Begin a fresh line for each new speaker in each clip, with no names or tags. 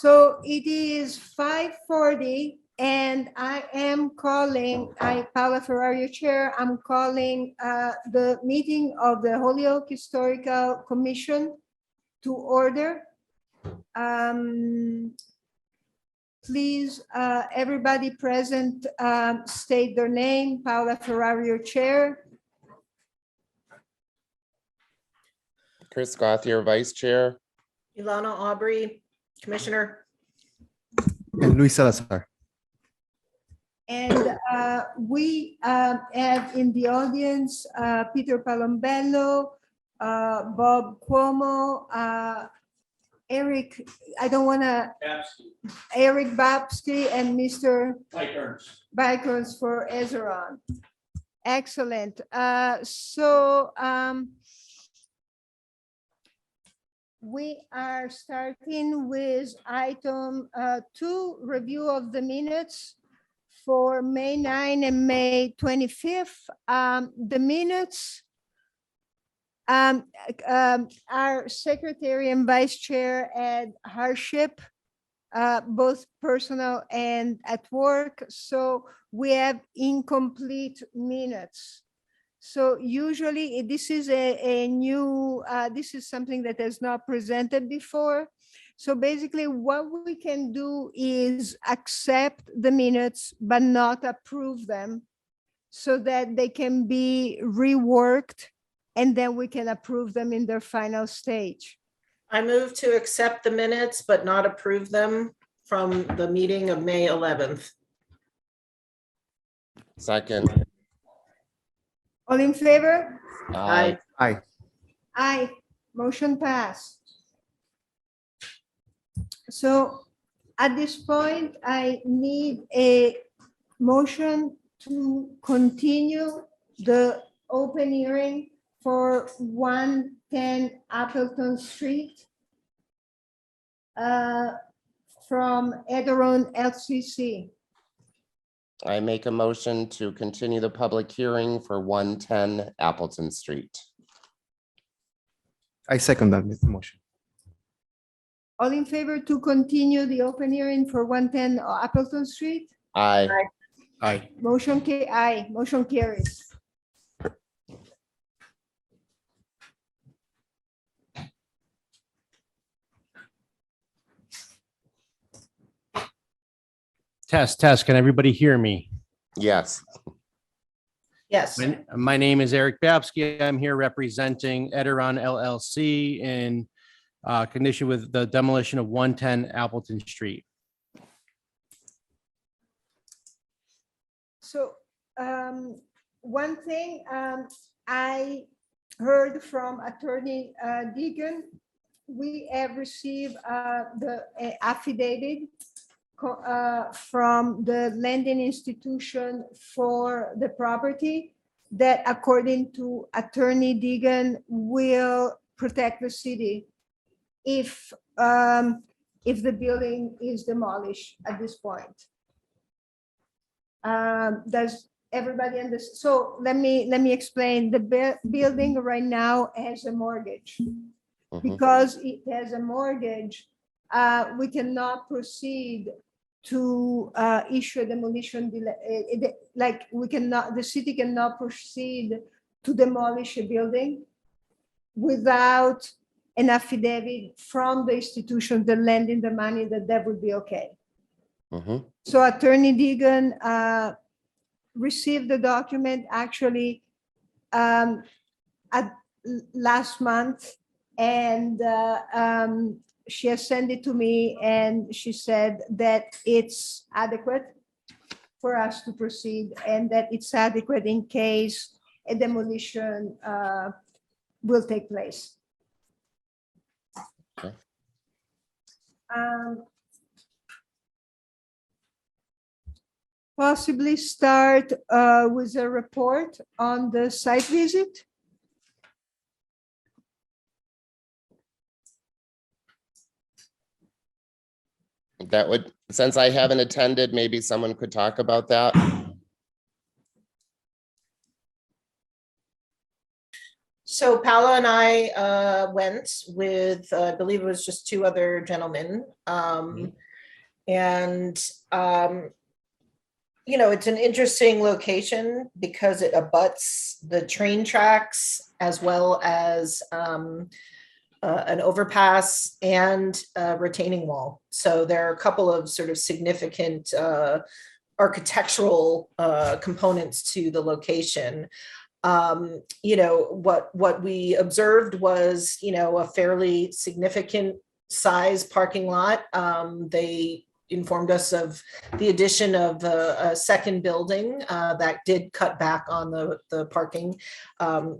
So it is 5:40 and I am calling, Paula Ferrario Chair, I'm calling the meeting of the Holyoke Historical Commission to order. Please, everybody present, state their name. Paula Ferrario Chair.
Chris Gothier, Vice Chair.
Ilana Aubrey, Commissioner.
And Luis Salazar.
And we have in the audience, Peter Palombello, Bob Cuomo, Eric, I don't want to, Eric Babsky, and Mr. Bikers for Edaron. Excellent. We are starting with item 2, review of the minutes for May 9 and May 25th. The minutes, our Secretary and Vice Chair had hardship, both personal and at work. So we have incomplete minutes. So usually this is a new, this is something that has not presented before. So basically what we can do is accept the minutes, but not approve them so that they can be reworked and then we can approve them in their final stage.
I move to accept the minutes but not approve them from the meeting of May 11th.
Second.
All in favor?
Aye.
Aye.
Aye, motion passed. So at this point, I need a motion to continue the open hearing for 110 Appleton Street from Edaron LLC.
I make a motion to continue the public hearing for 110 Appleton Street.
I second that motion.
All in favor to continue the open hearing for 110 Appleton Street?
Aye.
Aye.
Motion carries.
Test. Can everybody hear me?
Yes.
Yes.
My name is Eric Babsky. I'm here representing Edaron LLC in condition with the demolition of 110 Appleton Street.
So one thing I heard from Attorney Deegan, we have received the affidavit from the lending institution for the property that, according to Attorney Deegan, will protect the city if the building is demolished at this point. Does everybody understand? So let me explain. The building right now has a mortgage. Because it has a mortgage, we cannot proceed to issue a demolition, like the city cannot proceed to demolish a building without an affidavit from the institution that lending the money that would be okay. So Attorney Deegan received the document actually last month, and she has sent it to me, and she said that it's adequate for us to proceed and that it's adequate in case a demolition will take place.
Okay.
Possibly start with a report on the site visit.
That would, since I haven't attended, maybe someone could talk about that.
So Paula and I went with, I believe it was just two other gentlemen. And, it's an interesting location because it abuts the train tracks as well as an overpass and a retaining wall. So there are a couple of sort of significant architectural components to the location. What we observed was, a fairly significant size parking lot. They informed us of the addition of a second building that did cut back on the parking.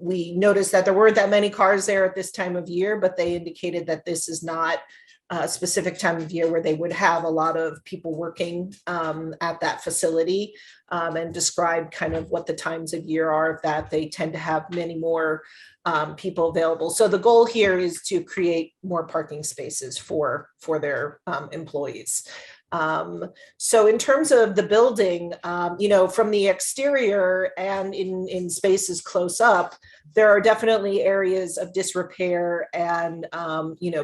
We noticed that there weren't that many cars there at this time of year, but they indicated that this is not a specific time of year where they would have a lot of people working at that facility, and described kind of what the times of year are that they tend to have many more people available. So the goal here is to create more parking spaces for their employees. So in terms of the building, from the exterior and in spaces close up, there are definitely areas of disrepair and,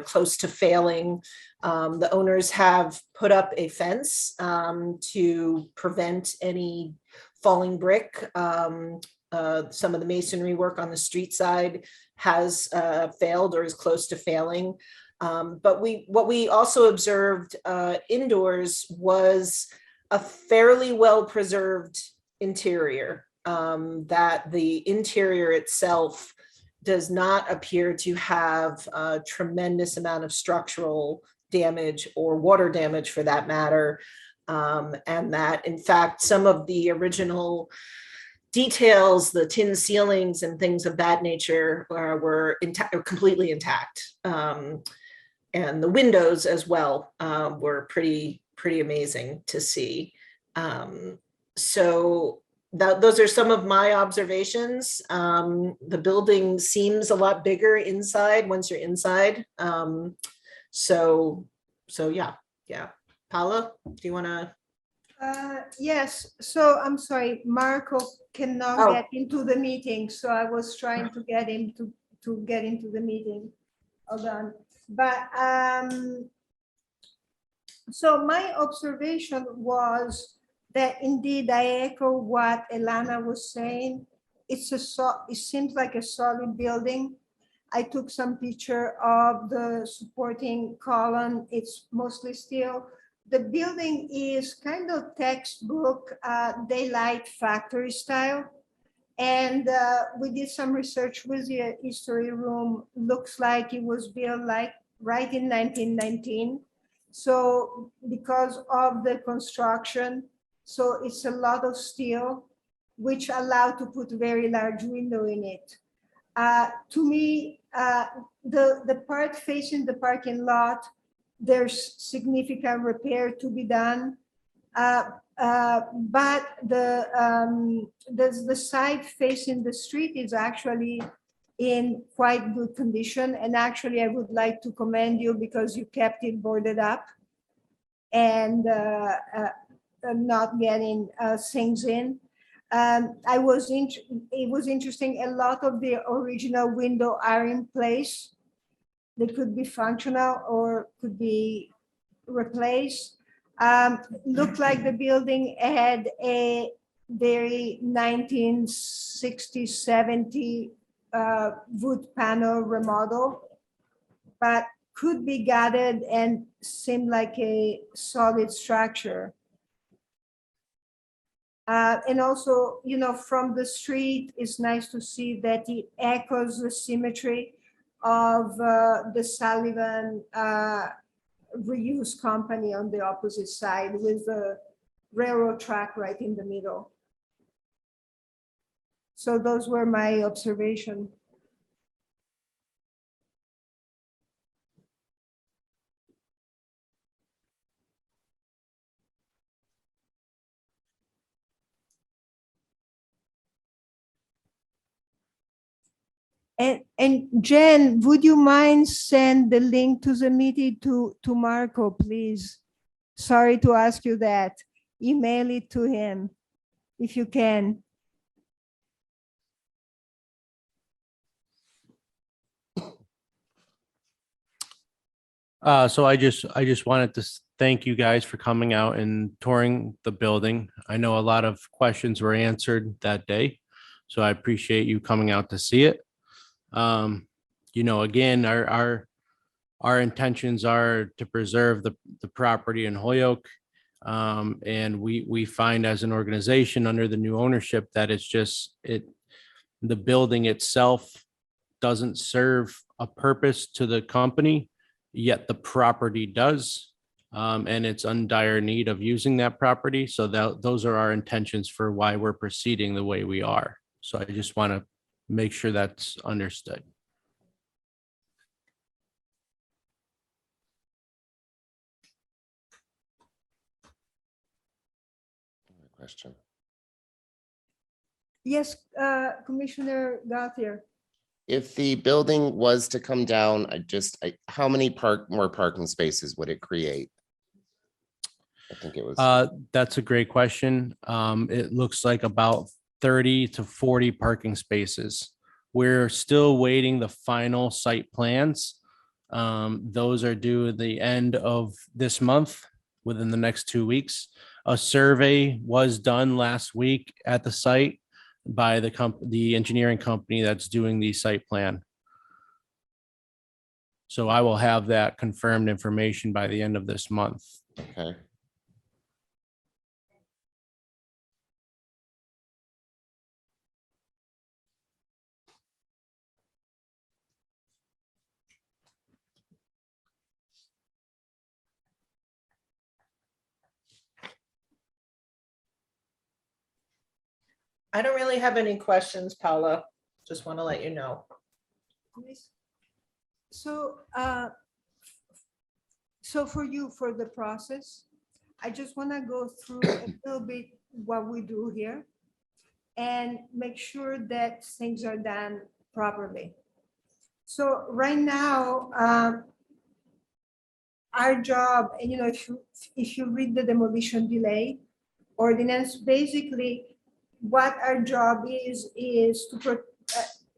close to failing. The owners have put up a fence to prevent any falling brick. Some of the masonry work on the street side has failed or is close to failing. But what we also observed indoors was a fairly well-preserved interior, that the interior itself does not appear to have a tremendous amount of structural damage or water damage for that matter. And that in fact, some of the original details, the tin ceilings and things of that nature were completely intact. And the windows as well were pretty amazing to see. So those are some of my observations. The building seems a lot bigger inside once you're inside. So yeah. Paula, do you want to?
Yes, so I'm sorry, Marco cannot
Oh.
get into the meeting, so I was trying to get him to get into the meeting. Hold on. But so my observation was that indeed I echo what Elana was saying. It seems like a solid building. I took some picture of the supporting column. It's mostly steel. The building is kind of textbook daylight factory style. And we did some research with the history room. Looks like it was built right in 1919. So because of the construction, so it's a lot of steel, which allowed to put very large window in it. To me, the part facing the parking lot, there's significant repair to be done. But the side facing the street is actually in quite good condition. And actually, I would like to commend you because you kept it boarded up and not getting things in. It was interesting. A lot of the original window are in place. They could be functional or could be replaced. Looked like the building had a very 1960s, 70 wood panel remodel, but could be gutted and seem like a solid structure. And also, from the street, it's nice to see that it echoes the symmetry of the Sullivan reuse company on the opposite side with the railroad track right in the middle. So those were my observations. And Jen, would you mind send the link to the meeting to Marco, please? Sorry to ask you that. Email it to him if you can.
So I just wanted to thank you guys for coming out and touring the building. I know a lot of questions were answered that day, so I appreciate you coming out to see it. Again, our intentions are to preserve the property in Holyoke. And we find as an organization under the new ownership that the building itself doesn't serve a purpose to the company, yet the property does. And it's in dire need of using that property. So those are our intentions for why we're proceeding the way we are. So I just want to make sure that's understood.
Question.
Yes, Commissioner Gauthier.
If the building was to come down, how many more parking spaces would it create? I think it was.
That's a great question. It looks like about 30 to 40 parking spaces. We're still waiting the final site plans. Those are due at the end of this month, within the next 2 weeks. A survey was done last week at the site by the engineering company that's doing the site plan. So I will have that confirmed information by the end of this month.
Okay.
I don't really have any questions, Paula. Just want to let you know.
So, for the process, I just want to go through a little bit what we do here and make sure that things are done properly. So right now, our job, and if you read the demolition delay ordinance, basically what our job is to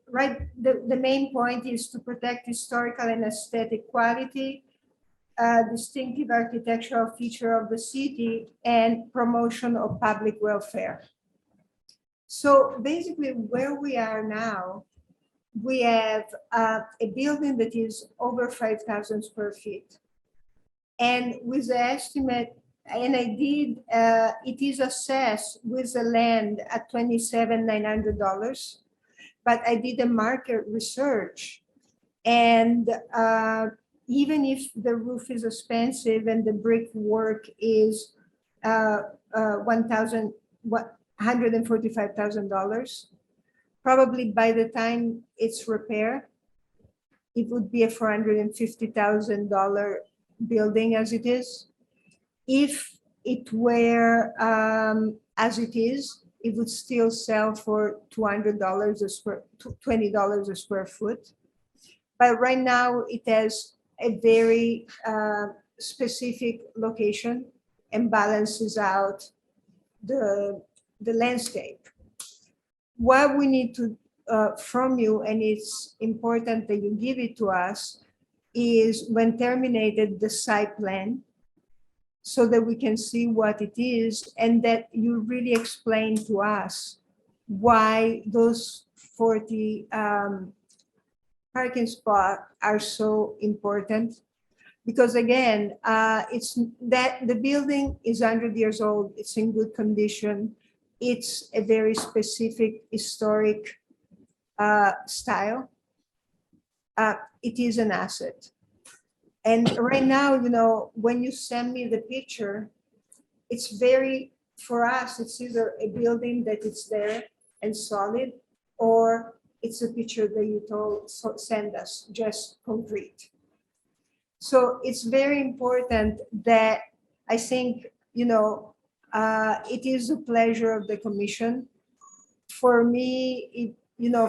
the main point is to protect historical and aesthetic quality, distinctive architectural feature of the city, and promotion of public welfare. So basically where we are now, we have a building that is over 5,000 square feet. And with the estimate, and it is assessed with the land at $27,900. But I did a market research, and even if the roof is expensive and the brickwork is $145,000, probably by the time it's repaired, it would be a $450,000 building as it is. If it were as it is, it would still sell for $200 $20 a square foot. But right now it has a very specific location and balances out the landscape. What we need to from you, and it's important that you give it to us, is when terminated the site plan, so that we can see what it is, and that you really explain to us why those 40 parking spots are so important. Because again, it's that the building is 100 years old, it's in good condition, it's a very specific historic style. It is an asset. And right now, when you send me the picture, it's for us, it's either a building that is there and solid, or it's a picture that you send us, just concrete. So it's very important that I think, it is a pleasure of the commission. For me,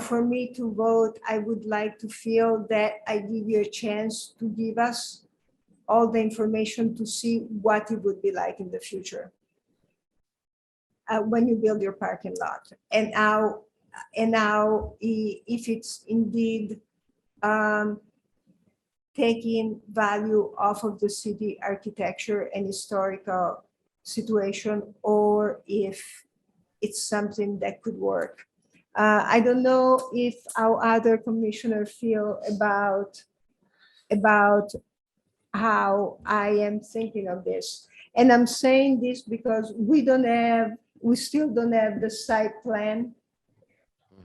for me to vote, I would like to feel that I give you a chance to give us all the information to see what it would be like in the future when you build your parking lot, and how if it's indeed taking value off of the city architecture and historical situation, or if it's something that could work. I don't know if our other commissioner feel about how I am thinking of this. And I'm saying this because we still don't have the site plan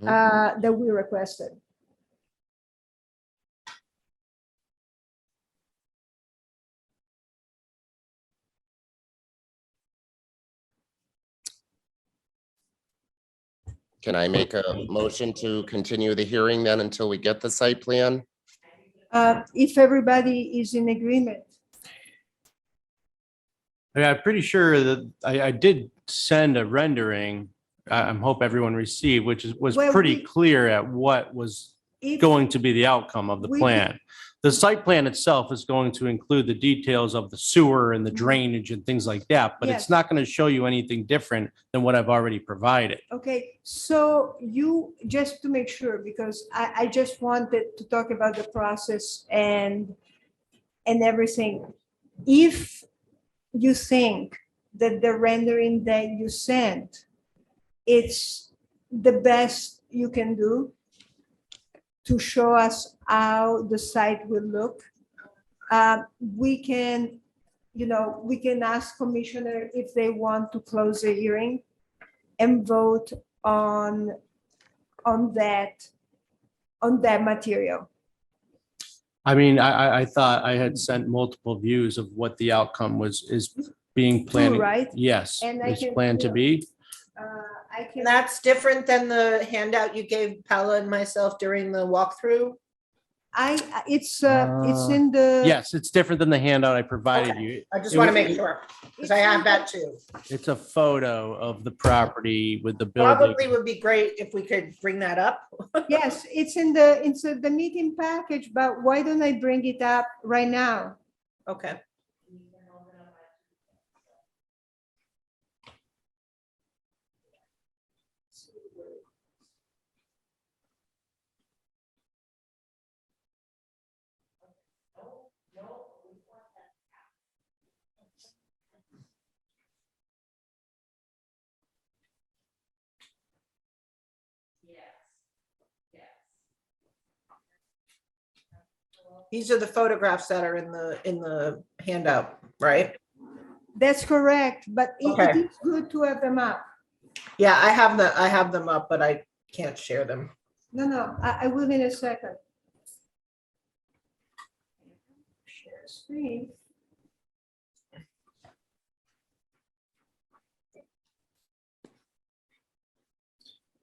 that we requested.
Can I make a motion to continue the hearing then until we get the site plan?
If everybody is in agreement.
I'm pretty sure that I did send a rendering. I'm hope everyone received, which was
Well,
pretty
we-
clear at what was
If-
going to be the outcome of the
We-
plan. The site plan itself is going to include the details of the sewer and the drainage and things like that, but it's
Yes.
not going to show you anything different than what I've already provided.
Okay, so you, just to make sure, because I just wanted to talk about the process and everything. If you think that the rendering that you sent, it's the best you can do to show us how the site will look, we can, we can ask commissioner if they want to close the hearing and vote on that material.
I mean, I thought I had sent multiple views of what the outcome is being planned.
right?
Yes,
And I
it's
can-
planned to be.
I can.
And that's different than the handout you gave Paula and myself during the walkthrough.
It's in the.
Yes, it's different than the handout I provided
Okay.
you.
I just
It
want to
was-
make sure, because I have that too.
It's a photo of the property with the
Probably
building.
would be great if we could bring that up.
Yes, it's in the meeting package, but why don't I bring it up right now?
Okay. These are the photographs that are in the handout, right?
That's correct, but it
Okay.
is good to have them up.
Yeah, I have them up, but I can't share them.
No, I will in a second. Share screen.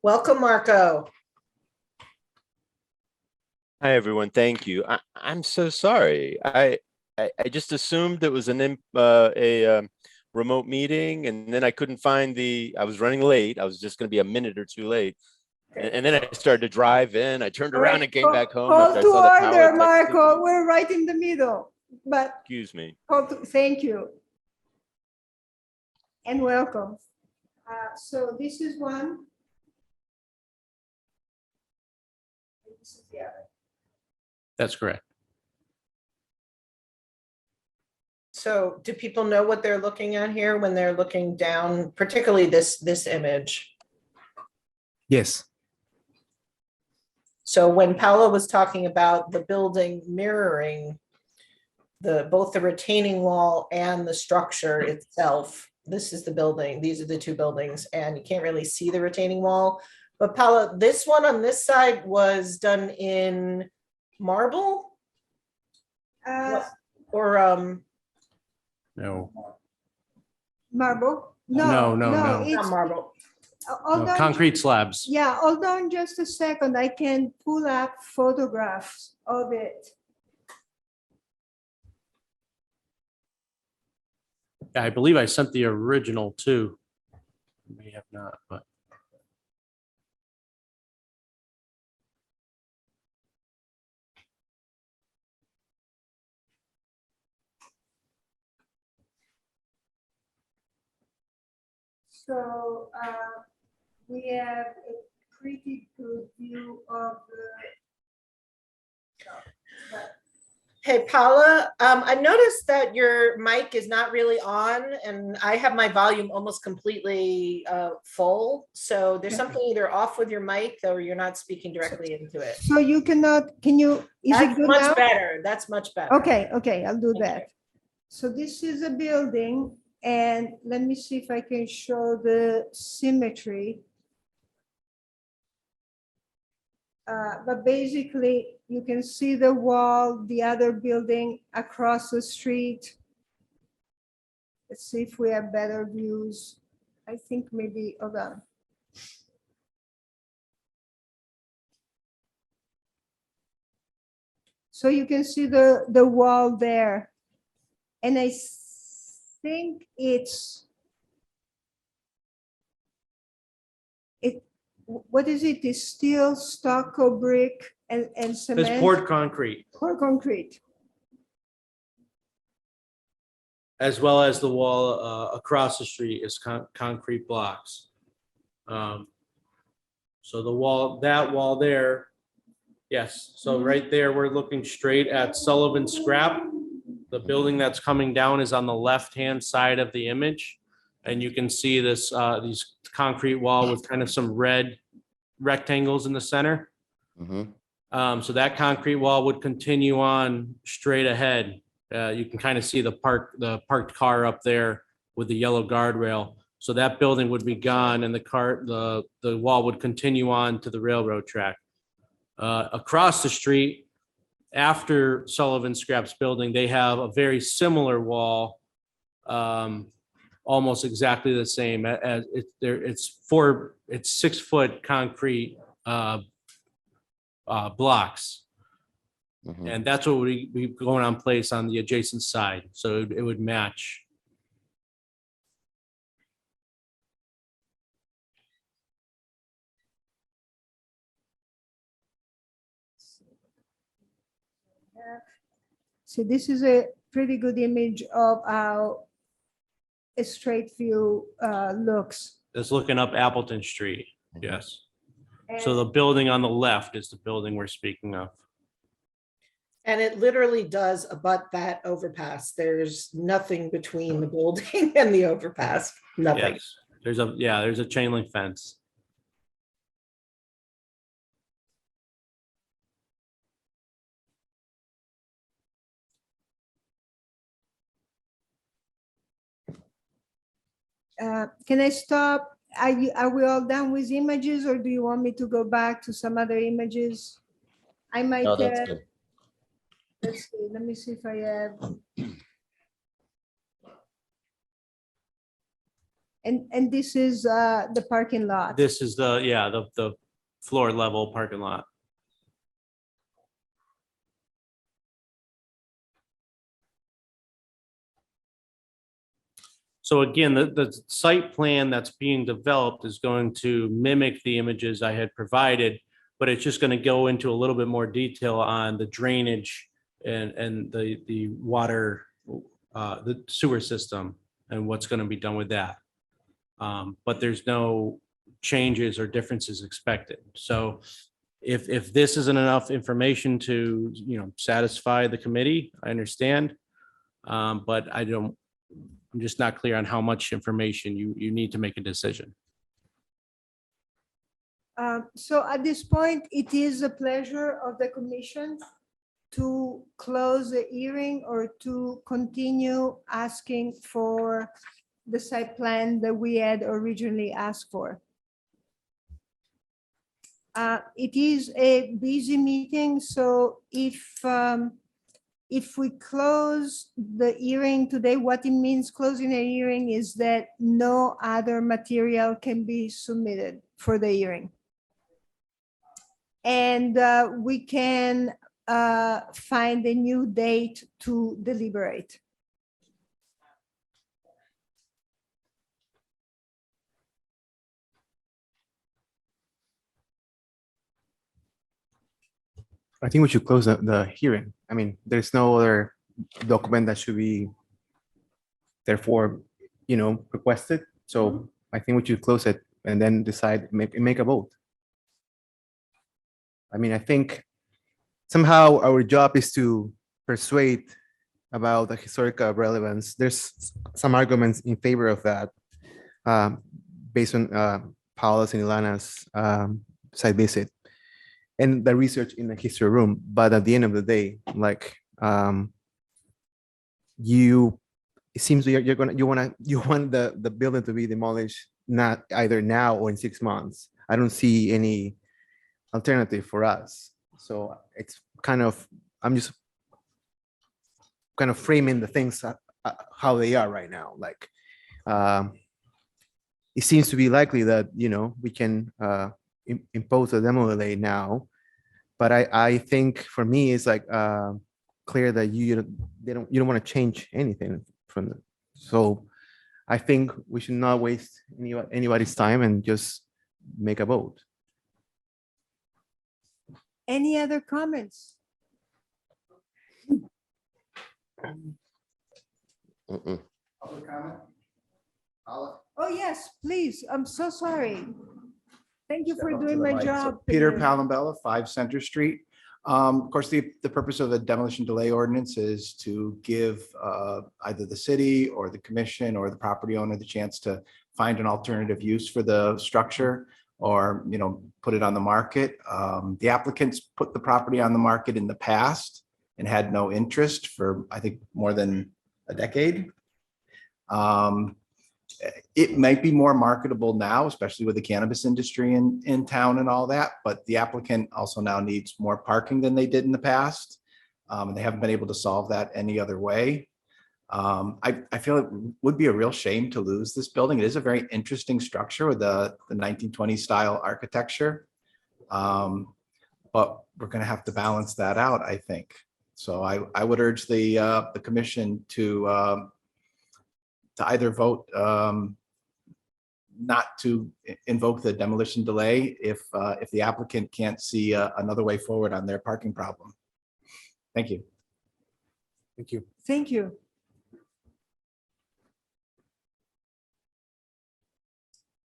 Welcome, Marco.
Hi, everyone. Thank you. I'm so sorry. I just assumed it was a remote meeting, and then I couldn't find I was running late. I was just going to be a minute or two late. And then I started to drive in. I turned around and came back home.
Call
after I
to
saw that Paula
order,
texted
Marco.
me.
We're right in the middle, but
Excuse me.
thank you. And welcome. So this is one. This is the other.
That's correct.
So do people know what they're looking at here when they're looking down, particularly this image?
Yes.
So when Paula was talking about the building mirroring both the retaining wall and the structure itself, this is the building, these are the two buildings, and you can't really see the retaining wall. But Paula, this one on this side was done in marble or
No,
Marble?
No, no.
It's
not marble.
hold
no,
on.
concrete slabs.
Yeah, hold on just a second. I can pull up photographs of it.
I believe I sent the original too. May have not, but.
So we have a pretty good view of the.
Hey, Paula, I noticed that your mic is not really on and I have my volume almost completely full. So there's something either off with your mic or you're not speaking directly into it.
So you cannot, can you, is it
That's
good
much
now?
better. That's much better.
Okay, I'll do
Thank
that. So this is a building, and let me see if I can show the symmetry. But basically, you can see the wall, the other building across the street. Let's see if we have better views. I think maybe, hold on. So you can see the wall there. And I think what is it? It's steel, stucco, brick, and cement?
It's poured concrete,
Poured concrete.
as well as the wall across the street is concrete blocks. So the wall, that wall there, yes. So right there, we're looking straight at Sullivan Scrap. The building that's coming down is on the left-hand side of the image. And you can see this, these concrete wall with kind of some red rectangles in the center.
Mhm.
So that concrete wall would continue on straight ahead. You can kind of see the parked car up there with the yellow guardrail. So that building would be gone and the wall would continue on to the railroad track. Across the street, after Sullivan Scrap's building, they have a very similar wall, almost exactly the same as it's 6-foot concrete blocks.
Mhm.
And that's what we going on place on the adjacent side. So it would match.
So this is a pretty good image of how a straight view looks.
It's looking up Appleton Street. Yes. So
And-
the building on the left is the building we're speaking of.
And it literally does abut that overpass. There's nothing between the building and the overpass, nothing.
Yes. There's a chain link fence.
Can I stop? Are we all done with images, or do you want me to go back to some other images? I might,
No, that's good.
let's see, let me see if I have. And this is the parking lot.
This is the floor level parking lot. So again, the site plan that's being developed is going to mimic the images I had provided, but it's just going to go into a little bit more detail on the drainage and the water, the sewer system and what's going to be done with that. But there's no changes or differences expected. So if this isn't enough information to, satisfy the committee, I understand. But I'm just not clear on how much information you need to make a decision.
So at this point, it is a pleasure of the commission to close the hearing or to continue asking for the site plan that we had originally asked for. It is a busy meeting, so if we close the hearing today, what it means closing a hearing is that no other material can be submitted for the hearing. And we can find a new date to deliberate.
I think we should close the hearing. I mean, there's no other document that should be therefore, requested. So I think we should close it and then decide, make a vote. I mean, I think somehow our job is to persuade about the historical relevance. There's some arguments in favor of that, based on Paula's and Ilana's site visit and the research in the history room. But at the end of the day, like, it seems you want the building to be demolished, not either now or in 6 months. I don't see any alternative for us. So it's kind of, I'm just kind of framing the things how they are right now. Like, it seems to be likely that, we can impose a demo delay now. But I think for me, it's like clear that you don't want to change anything from the, so I think we should not waste anybody's time and just make a vote.
Any other comments?
Mm-mm.
Oh, yes, please. I'm so sorry. Thank you for doing my job.
Peter Palambella, 5 Center Street. Of course, the purpose of the demolition delay ordinance is to give either the city or the commission or the property owner the chance to find an alternative use for the structure, or, put it on the market. The applicants put the property on the market in the past and had no interest for, I think, more than a decade. It might be more marketable now, especially with the cannabis industry in town and all that, but the applicant also now needs more parking than they did in the past. And they haven't been able to solve that any other way. I feel it would be a real shame to lose this building. It is a very interesting structure with the 1920s style architecture. But we're going to have to balance that out, I think. So I would urge the commission to either vote not to invoke the demolition delay if the applicant can't see another way forward on their parking problem. Thank you.
Thank you.
Thank you.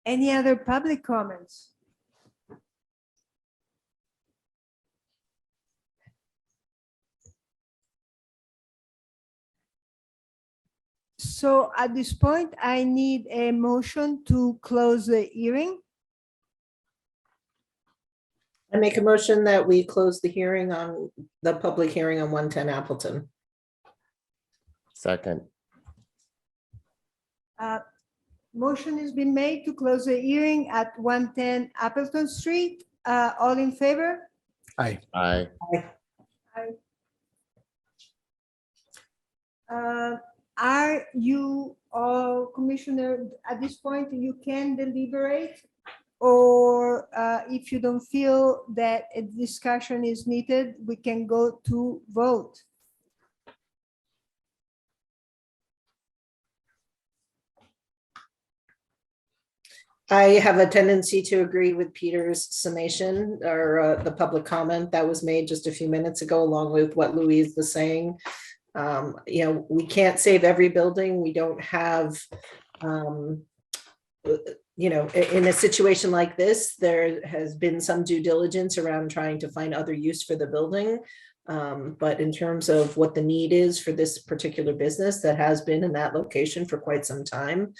Any other public comments? So at this point, I need a motion to close the hearing.
I make a motion that we close the hearing on the public hearing on 110 Appleton.
Second.
Motion has been made to close the hearing at 110 Appleton Street. All in favor?
Aye.
Aye.
Are you all, Commissioner, at this point, you can deliberate? Or if you don't feel that a discussion is needed, we can go to vote.
I have a tendency to agree with Peter's summation or the public comment that was made just a few minutes ago, along with what Louise was saying. We can't save every building. We don't have, in a situation like this, there has been some due diligence around trying to find other use for the building. But in terms of what the need is for this particular business that has been in that location for quite some time,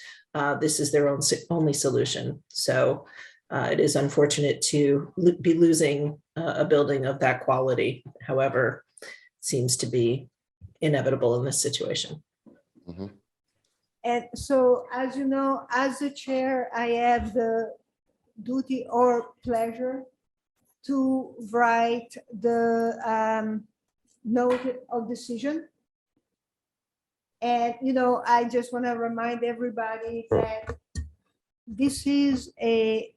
this is their only solution. So it is unfortunate to be losing a building of that quality. However, it seems to be inevitable in this situation.
Mm-hmm.
And so, as you know, as the chair, I have the duty or pleasure to write the note of decision. And, I just want to remind everybody that this is a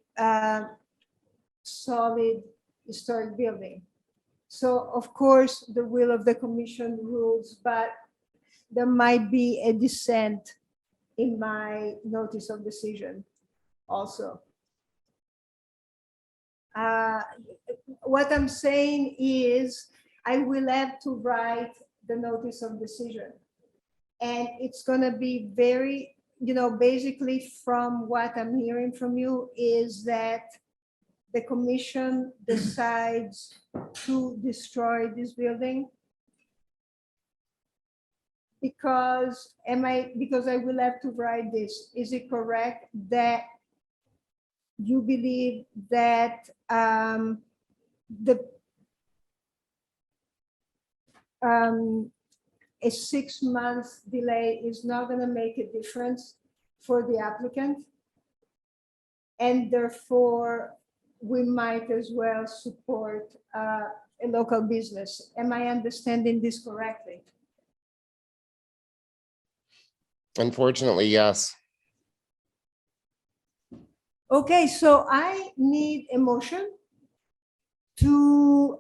solid historic building. So, of course, the will of the commission rules, but there might be a dissent in my notice of decision also. What I'm saying is I will have to write the notice of decision. And it's going to be very, basically from what I'm hearing from you is that the commission decides to destroy this building. because because I will have to write this, is it correct that you believe that the a 6 month delay is not going to make a difference for the applicant? And therefore, we might as well support a local business. Am I understanding this correctly?
Unfortunately, yes.
Okay, so I need a motion to,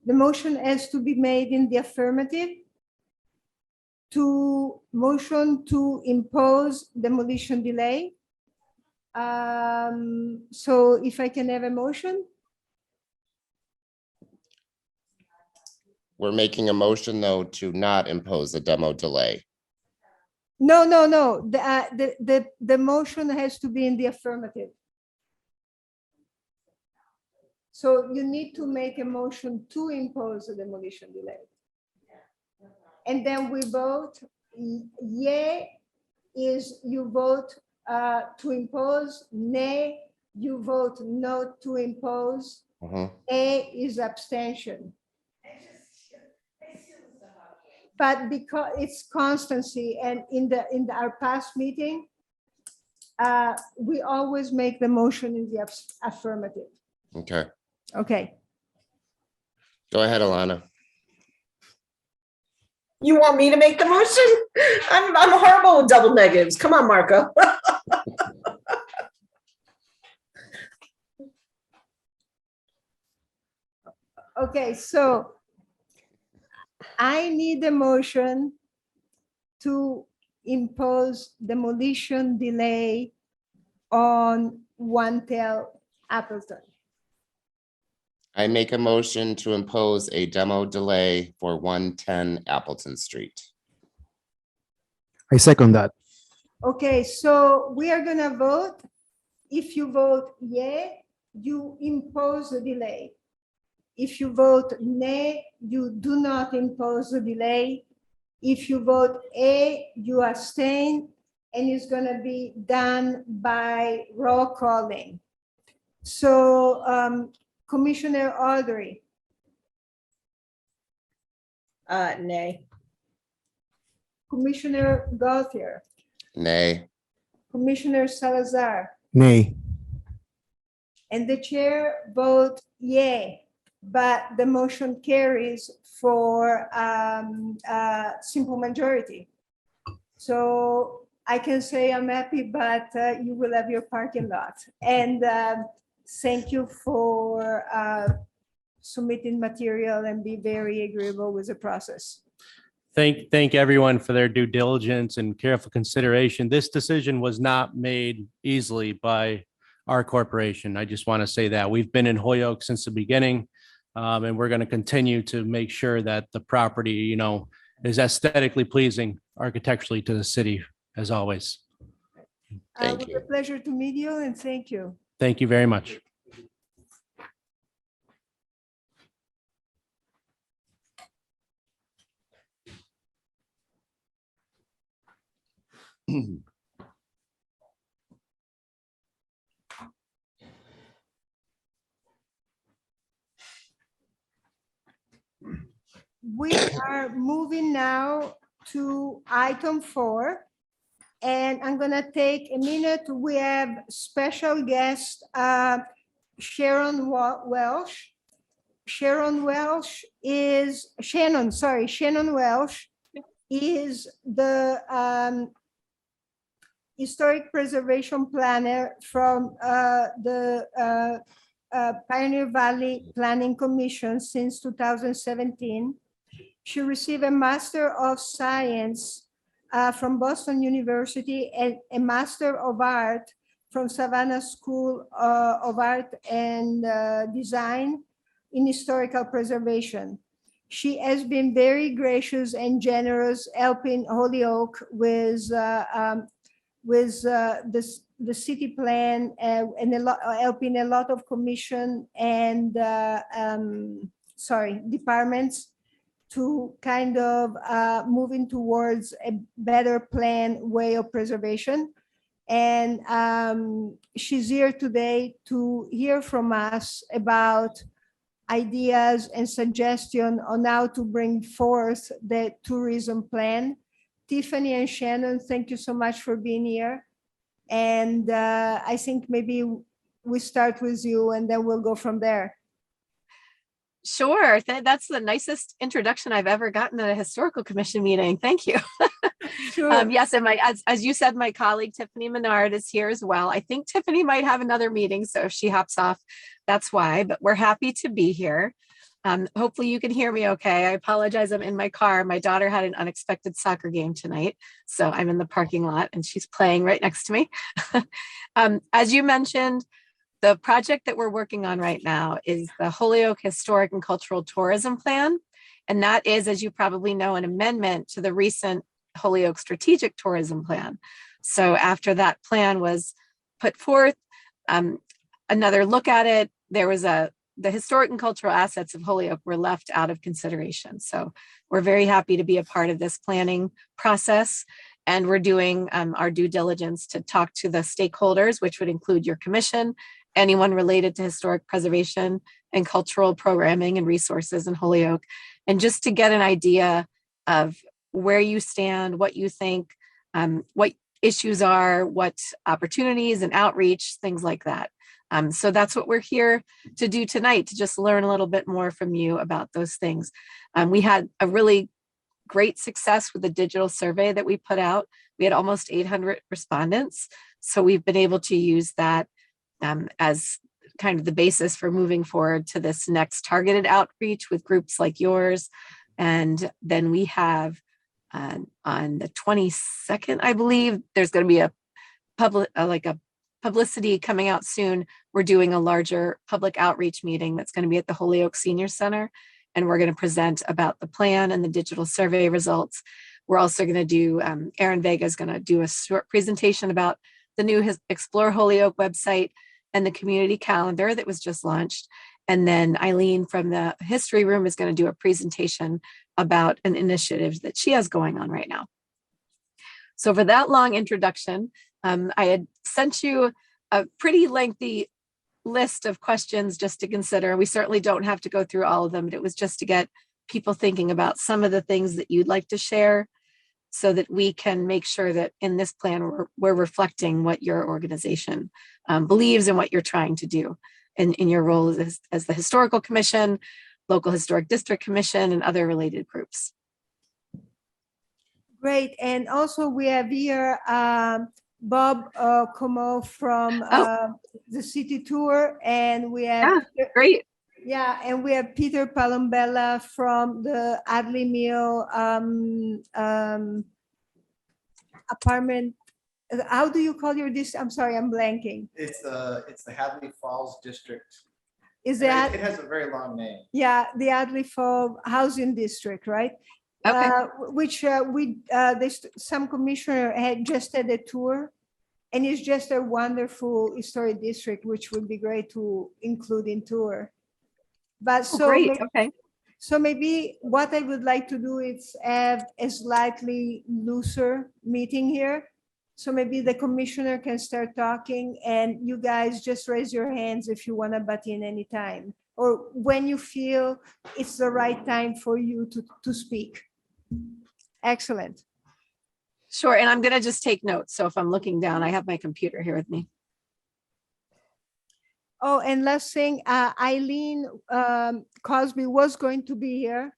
the motion has to be made in the affirmative to motion to impose demolition delay. So if I can have a motion,
We're making a motion, though, to not impose a demo delay.
no, the motion has to be in the affirmative. So you need to make a motion to impose a demolition delay. And then we vote, yay is you vote to impose, nay, you vote no to impose,
Mhm.
A is abstention. But because it's constancy, and in our past meeting, we always make the motion in the affirmative.
Okay,
Okay.
go ahead, Alana.
You want me to make the motion? I'm horrible with double negatives. Come on, Marco.
Okay, so I need a motion to impose demolition delay on One-Tail Appleton.
I make a motion to impose a demo delay for 110 Appleton Street.
I second that.
Okay, so we are gonna vote. If you vote yea, you impose the delay. If you vote nay, you do not impose the delay. If you vote A, you abstain, and it's gonna be done by roll calling. So Commissioner Audrey,
Nay.
Commissioner Gauthier,
Nay.
Commissioner Salazar,
Nay.
and the chair vote yay, but the motion carries for simple majority. So I can say I'm happy, but you will have your parking lot. And thank you for submitting material and be very agreeable with the process.
Thank everyone for their due diligence and careful consideration. This decision was not made easily by our corporation. I just want to say that we've been in Holyoke since the beginning. And we're going to continue to make sure that the property, you know, is aesthetically pleasing architecturally to the city, as always.
Thank
It was
you.
a pleasure to meet you, and thank you.
Thank you very much.
We are moving now to item 4. And I'm gonna take a minute. We have special guest, Shannon Walsh. Shannon Walsh is the historic preservation planner from the Pioneer Valley Planning Commission since 2017. She received a Master of Science from Boston University and a Master of Art from Savannah School of Art and Design in Historical Preservation. She has been very gracious and generous, helping Holyoke with the city plan and helping a lot of commission and departments to kind of moving towards a better plan way of preservation. And she's here today to hear from us about ideas and suggestion on how to bring forth the tourism plan. Tiffany and Shannon, thank you so much for being here. And I think maybe we start with you and then we'll go from there.
Sure. That's the nicest introduction I've ever gotten at a historical commission meeting. Thank you.
Sure.
Yes, and as you said, my colleague Tiffany Menard is here as well. I think Tiffany might have another meeting, so if she hops off, that's why, but we're happy to be here. Hopefully you can hear me okay. I apologize, I'm in my car. My daughter had an unexpected soccer game tonight, so I'm in the parking lot and she's playing right next to me. As you mentioned, the project that we're working on right now is the Holyoke Historic and Cultural Tourism Plan. And that is, as you probably know, an amendment to the recent Holyoke Strategic Tourism Plan. So after that plan was put forth, another look at it, there was the historic and cultural assets of Holyoke were left out of consideration. So we're very happy to be a part of this planning process. And we're doing our due diligence to talk to the stakeholders, which would include your commission, anyone related to historic preservation and cultural programming and resources in Holyoke, and just to get an idea of where you stand, what you think, what issues are, what opportunities and outreach, things like that. So that's what we're here to do tonight, to just learn a little bit more from you about those things. We had a really great success with the digital survey that we put out. We had almost 800 respondents. So we've been able to use that as kind of the basis for moving forward to this next targeted outreach with groups like yours. And then we have on the 22nd, I believe, there's going to be a publicity coming out soon. We're doing a larger public outreach meeting that's going to be at the Holyoke Senior Center. And we're going to present about the plan and the digital survey results. We're also going to do, Aaron Vega is going to do a short presentation about the new Explore Holyoke website and the community calendar that was just launched. And then Eileen from the history room is going to do a presentation about an initiative that she has going on right now. So for that long introduction, I had sent you a pretty lengthy list of questions just to consider. We certainly don't have to go through all of them, but it was just to get people thinking about some of the things that you'd like to share so that we can make sure that in this plan, we're reflecting what your organization believes and what you're trying to do in your role as the Historical Commission, Local Historic District Commission, and other related groups.
Great. And also we have here Bob Como from the city tour, and we have
Great.
Yeah, and we have Peter Palombella from the Adley Mill apartment. How do you call your district? I'm sorry, I'm blanking.
It's the Hadley Falls District.
Is
And
that?
It has a very long name.
Yeah, the Adley Falls Housing District, right?
Okay.
Which some commissioner had just had a tour, and it's just a wonderful historic district, which would be great to include in tour. But so
Great. Okay.
So maybe what I would like to do is have a slightly looser meeting here. So maybe the commissioner can start talking and you guys just raise your hands if you want to butt in anytime or when you feel it's the right time for you to speak. Excellent.
Sure. And I'm going to just take notes. So if I'm looking down, I have my computer here with me.
Oh, and last thing, Eileen Cosby was going to be here,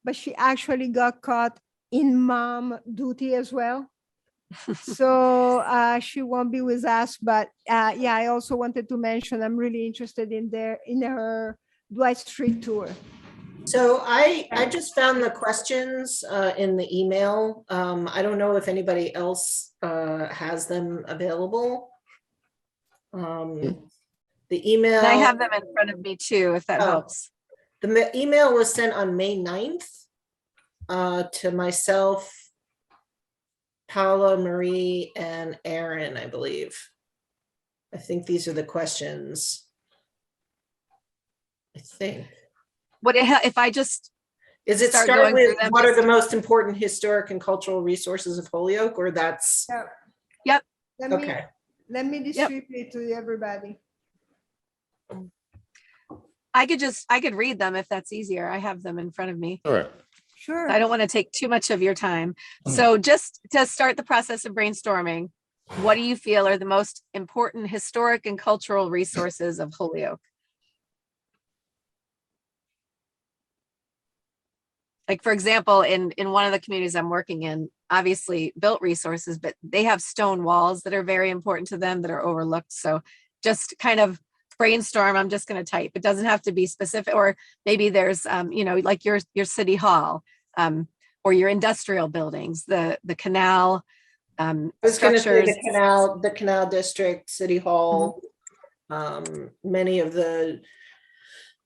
but she actually got caught in mom duty as well. So she won't be with us, but yeah, I also wanted to mention, I'm really interested in her Dwight Street tour.
So I just found the questions in the email. I don't know if anybody else has them available. The email.
And I have them in front of me too, if that helps.
The email was sent on May 9th to myself, Paula, Marie, and Aaron, I believe. I think these are the questions. I think.
What if I just
Is it
Start
start
going through
with
them,
what are
just-
the most important historic and cultural resources of Holyoke, or that's,
Yep.
Let me,
okay.
let me distribute to everybody.
I could read them if that's easier. I have them in front of me.
Sure.
Sure.
I don't want to take too much of your time. So just to start the process of brainstorming, what do you feel are the most important historic and cultural resources of Holyoke? Like, for example, in one of the communities I'm working in, obviously built resources, but they have stone walls that are very important to them that are overlooked. So just kind of brainstorm. I'm just going to type. It doesn't have to be specific, or maybe there's, like your city hall, or your industrial buildings, the canal,
I was going to say
structures.
the canal district, city hall, many of the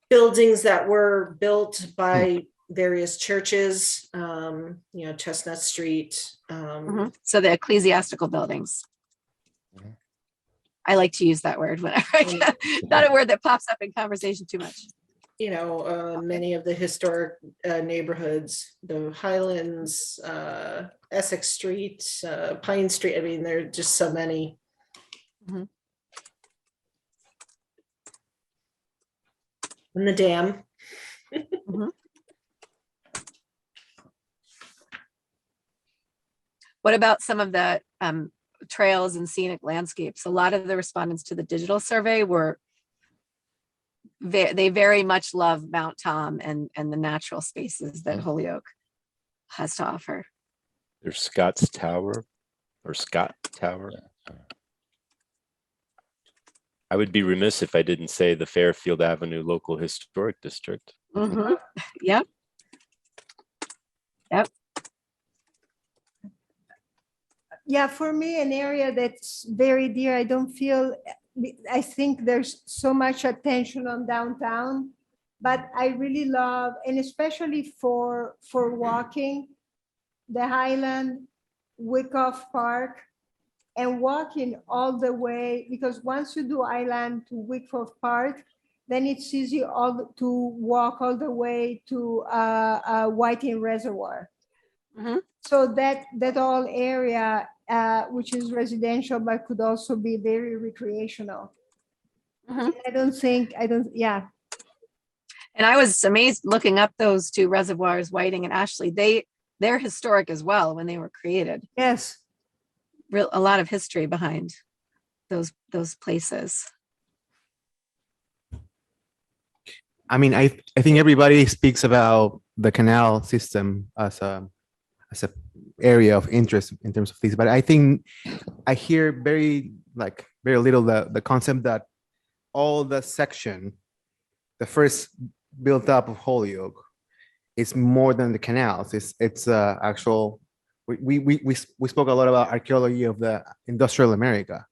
buildings that were built by various churches, Chestnut Street.
So the ecclesiastical buildings.
Mhm.
I like to use that word whenever I can. Not a word that pops up in conversation too much.
Many of the historic neighborhoods, the Highlands, Essex Street, Pine Street. I mean, there are just so many.
Mhm.
And the dam.
What about some of the trails and scenic landscapes? A lot of the respondents to the digital survey were, they very much love Mount Tom and the natural spaces that Holyoke has to offer.
There's Scott's Tower or Scott Tower. I would be remiss if I didn't say the Fairfield Avenue Local Historic District.
Yep.
Yeah, for me, an area that's very dear, I think there's so much attention on downtown, but I really love, and especially for walking, the Highland, Wyckoff Park, and walking all the way, because once you do Island to Wyckoff Park, then it's easy to walk all the way to Whiting Reservoir. So that whole area, which is residential, but could also be very recreational. And
And I was amazed looking up those two reservoirs, Whiting and Ashley. They're historic as well when they were created.
Yes.
A lot of history behind those places.
I mean, I think everybody speaks about the canal system as a area of interest in terms of this, but I think I hear very little the concept that all the section, the first built up of Holyoke, is more than the canals. It's actual. We spoke a lot about archaeology of the industrial America,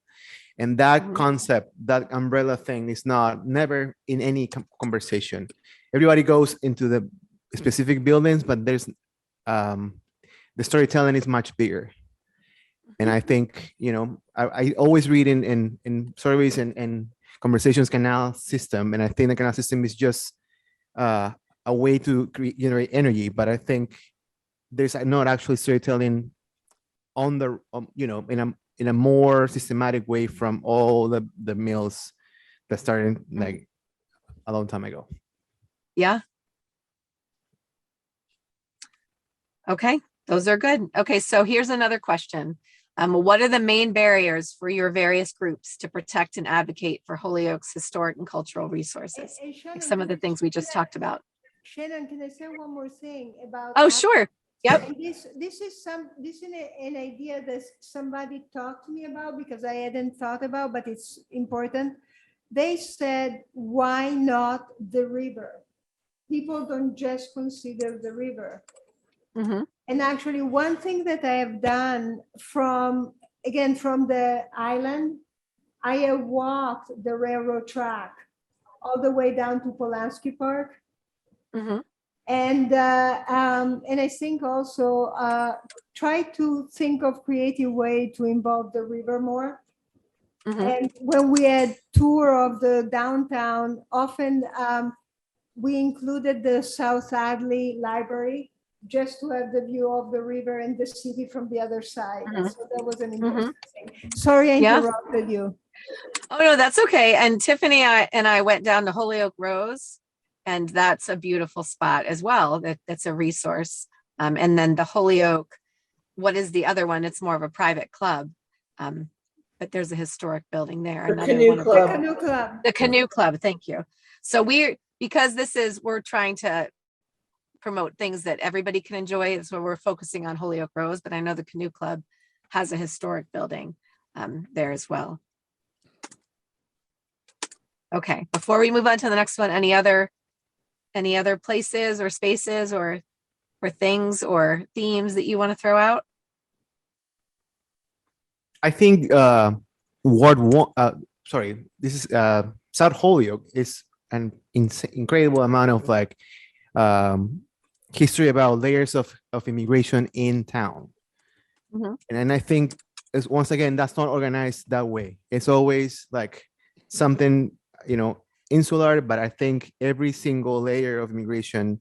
and that concept, that umbrella thing, is never in any conversation. Everybody goes into the specific buildings, but there's the storytelling is much bigger. And I think, I always read in surveys and conversations canal system, and I think the canal system is just a way to generate energy, but I think there's not actually storytelling on the in a more systematic way from all the mills that started like a long time ago.
Yeah. Okay, those are good. Okay, so here's another question. What are the main barriers for your various groups to protect and advocate for Holyoke's historic and cultural resources?
And Shannon,
Like some of the
can I-
things we just talked about.
Shannon, can I say one more thing about?
Oh, sure. Yep.
And this is an idea that somebody talked to me about because I hadn't thought about, but it's important. They said, why not the river? People don't just consider the river. And actually, one thing that I have done from the island, I have walked the railroad track all the way down to Polanski Park. And I think also try to think of creative way to involve the river more. And when we had tour of the downtown, often we included the South Hadley Library just to have the view of the river and the city from the other side.
Mhm.
So that was an important thing. Sorry I
Yeah.
interrupted you.
Oh, no, that's okay. And Tiffany and I went down to Holyoke Rose, and that's a beautiful spot as well. That's a resource. And then the Holyoke, what is the other one? It's more of a private club. But there's a historic building there.
The
Another
Canoe
one of the-
Club.
Canoe Club.
The Canoe Club, thank you. So because we're trying to promote things that everybody can enjoy. So we're focusing on Holyoke Rose, but I know the Canoe Club has a historic building there as well. Okay, before we move on to the next one, any other places or spaces or things or themes that you want to throw out?
I think Ward One, this is South Holyoke is an incredible amount of like history about layers of immigration in town.
Mhm.
And then I think once again, that's not organized that way. It's always like something, insular, but I think every single layer of immigration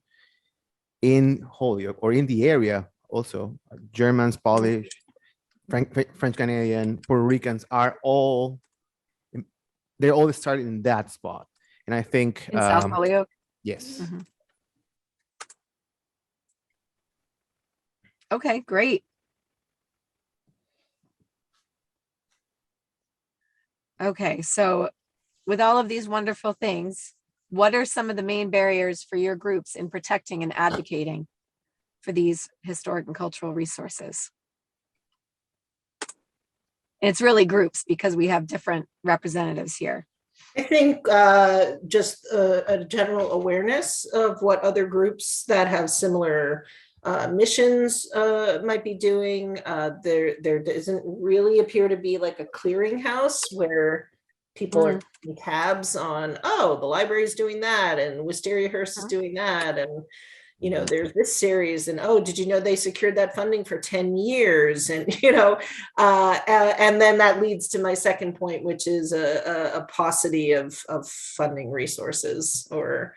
in Holyoke or in the area also, Germans, Polish, French Canadian, Puerto Ricans they're all started in that spot. And I think
In South Holyoke?
yes.
Mhm. Okay, great. Okay, so with all of these wonderful things, what are some of the main barriers for your groups in protecting and advocating for these historic and cultural resources? And it's really groups because we have different representatives here.
I think just a general awareness of what other groups that have similar missions might be doing. There doesn't really appear to be like a clearinghouse where people are keeping tabs on, oh, the library's doing that and Wisteria Hearst is doing that. And, there's this series and, oh, did you know they secured that funding for 10 years? And, and then that leads to my second point, which is a paucity of funding resources or,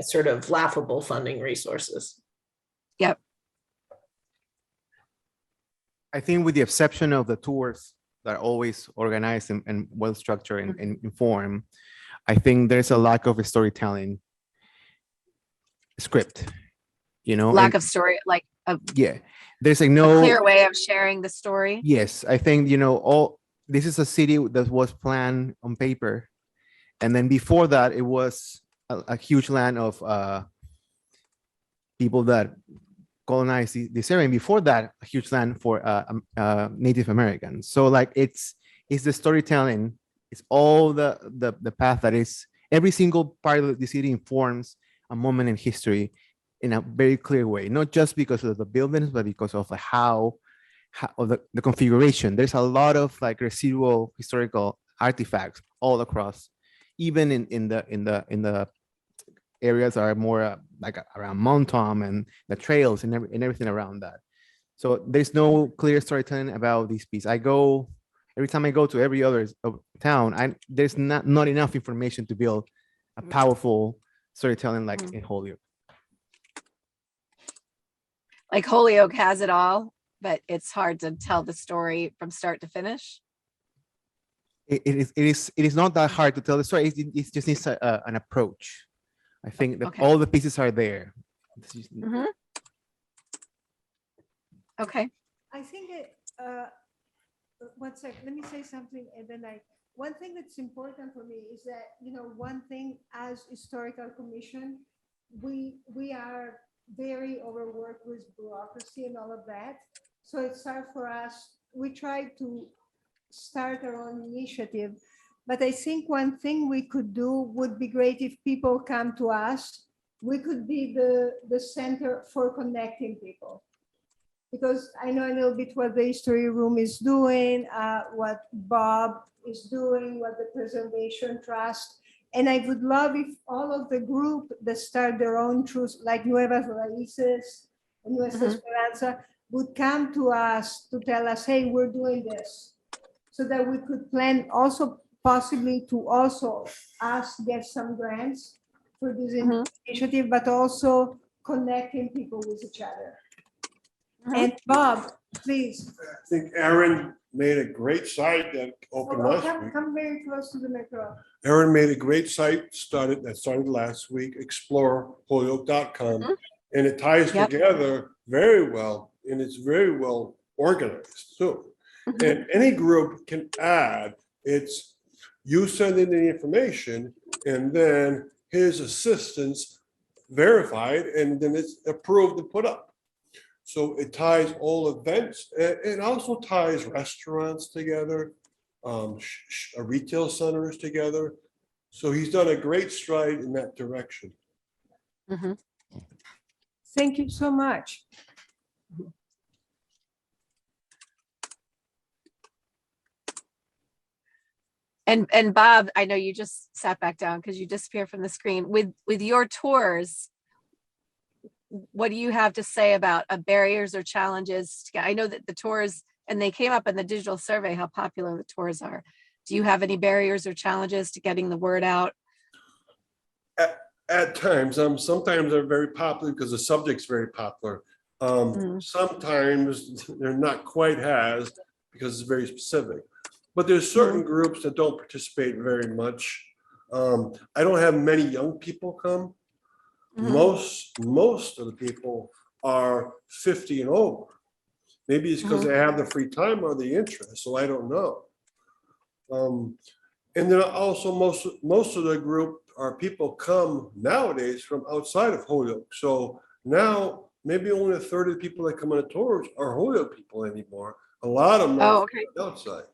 sort of laughable funding resources.
Yep.
I think with the exception of the tours that are always organized and well-structured and informed, I think there's a lack of a storytelling script,
Lack of story, like
there's like
a
no
clear way of sharing the story.
Yes, I think, this is a city that was planned on paper. And then before that, it was a huge land of people that colonized this area. And before that, a huge land for Native Americans. So like it's the storytelling, it's all the path that is every single part of the city informs a moment in history in a very clear way, not just because of the buildings, but because of how the configuration. There's a lot of like residual historical artifacts all across, even in the areas that are more like around Mount Tom and the trails and everything around that. So there's no clear storytelling about this piece. Every time I go to every other town, there's not enough information to build a powerful storytelling like in Holyoke.
Like Holyoke has it all, but it's hard to tell the story from start to finish.
It is not that hard to tell the story. It just needs an approach. I think that all the pieces are there.
Okay.
I think one sec, let me say something and then one thing that's important for me is that, one thing as historical commission, we are very overworked with bureaucracy and all of that. So it's hard for us. We try to start our own initiative, but I think one thing we could do would be great if people come to us. We could be the center for connecting people. Because I know a little bit what the history room is doing, what Bob is doing, what the Preservation Trust. And I would love if all of the group that start their own truths, like Nuevas Raíces and Nuestra Esperanza, would come to us to tell us, hey, we're doing this. So that we could plan also possibly to also get some grants for this
Mhm.
initiative, but also connecting people with each other.
Mhm.
And Bob, please.
I think Aaron made a great site that opened last week.
Come very close to the micro.
Aaron made a great site started last week, exploreholyoke.com.
Mhm.
And it ties
Yep.
together very well, and it's very well organized too.
Mhm.
And any group can add, it's you send in the information and then his assistants verify it, and then it's approved and put up. So it ties all events, and it also ties restaurants together, retail centers together. So he's done a great stride in that direction.
Mhm.
Thank you so much.
And Bob, I know you just sat back down because you disappeared from the screen. With your tours, what do you have to say about barriers or challenges? I know that the tours, and they came up in the digital survey, how popular the tours are. Do you have any barriers or challenges to getting the word out?
At times, sometimes they're very popular because the subject's very popular. Sometimes they're not quite as, because it's very specific. But there's certain groups that don't participate very much. I don't have many young people come. Most of the people are 50 and over. Maybe it's because they have the free time or the interest, so I don't know. And then also most of the group are people come nowadays from outside of Holyoke. So now maybe only a third of the people that come on the tours are Holyoke people anymore. A lot of them are outside.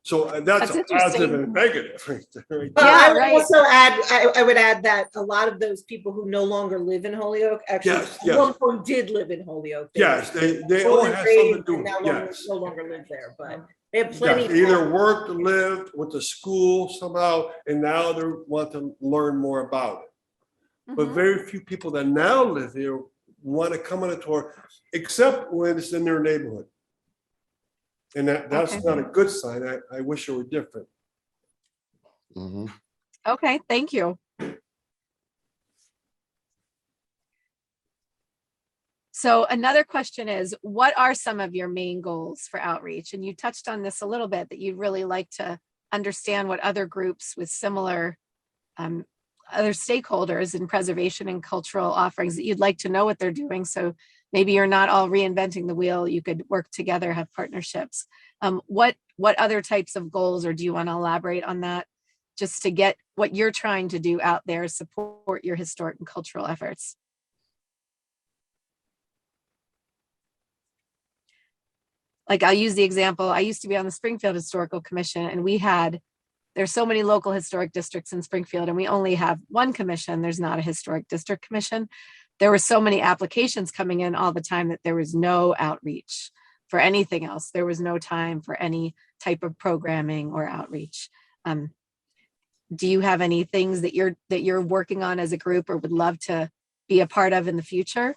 So that's a positive and negative. Right there.
I would also add, I would add that a lot of those people who no longer live in Holyoke actually at one point did live in Holyoke.
Yes, they all have something to do. Yes.
No longer live there, but they have plenty.
They either worked, lived, went to school somehow, and now they want to learn more about it. But very few people that now live here want to come on a tour, except when it's in their neighborhood. And that's not a good sign. I wish it were different.
Okay, thank you. So another question is, what are some of your main goals for outreach? And you touched on this a little bit, that you'd really like to understand what other groups with similar other stakeholders in preservation and cultural offerings, that you'd like to know what they're doing. So maybe you're not all reinventing the wheel. You could work together, have partnerships. What other types of goals, or do you want to elaborate on that, just to get what you're trying to do out there, support your historic and cultural efforts? Like, I'll use the example, I used to be on the Springfield Historical Commission, and there's so many local historic districts in Springfield, and we only have one commission. There's not a historic district commission. There were so many applications coming in all the time that there was no outreach for anything else. There was no time for any type of programming or outreach. Do you have any things that you're working on as a group, or would love to be a part of in the future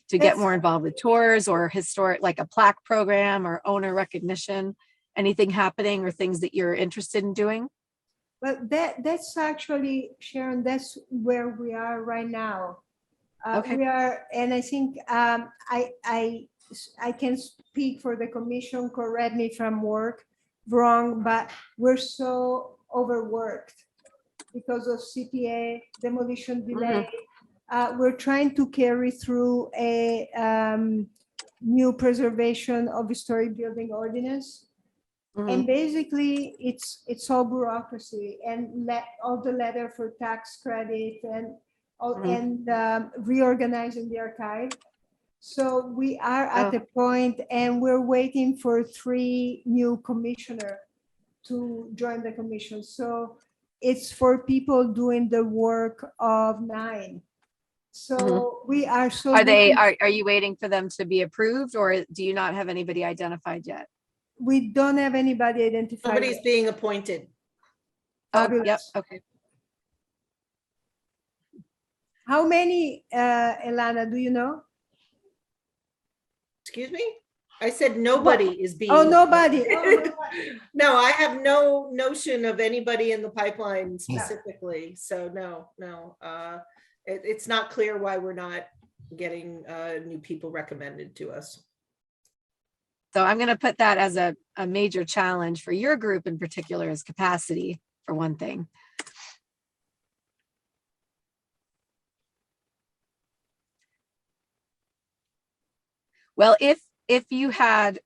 to get more involved with tours or historic, like a plaque program or owner recognition? Anything happening or things that you're interested in doing?
Well, that's actually, Sharon, that's where we are right now. We are, and I think I can speak for the commission, correct me if I'm wrong, but we're so overworked because of CPA, demolition delay. We're trying to carry through a new preservation of historic building ordinance. And basically it's all bureaucracy and all the letter for tax credit and reorganizing the archive. So we are at the point, and we're waiting for 3 new commissioners to join the commission. So it's for people doing the work of 9. So we are so.
Are you waiting for them to be approved, or do you not have anybody identified yet?
We don't have anybody identified.
Nobody's being appointed.
Yep. Okay.
How many, Elana, do you know?
Excuse me? I said nobody is being.
Oh, nobody. Oh, nobody.
No, I have no notion of anybody in the pipeline specifically. So no. It's not clear why we're not getting new people recommended to us.
So I'm going to put that as a major challenge for your group in particular, is capacity for one thing. Well, if you had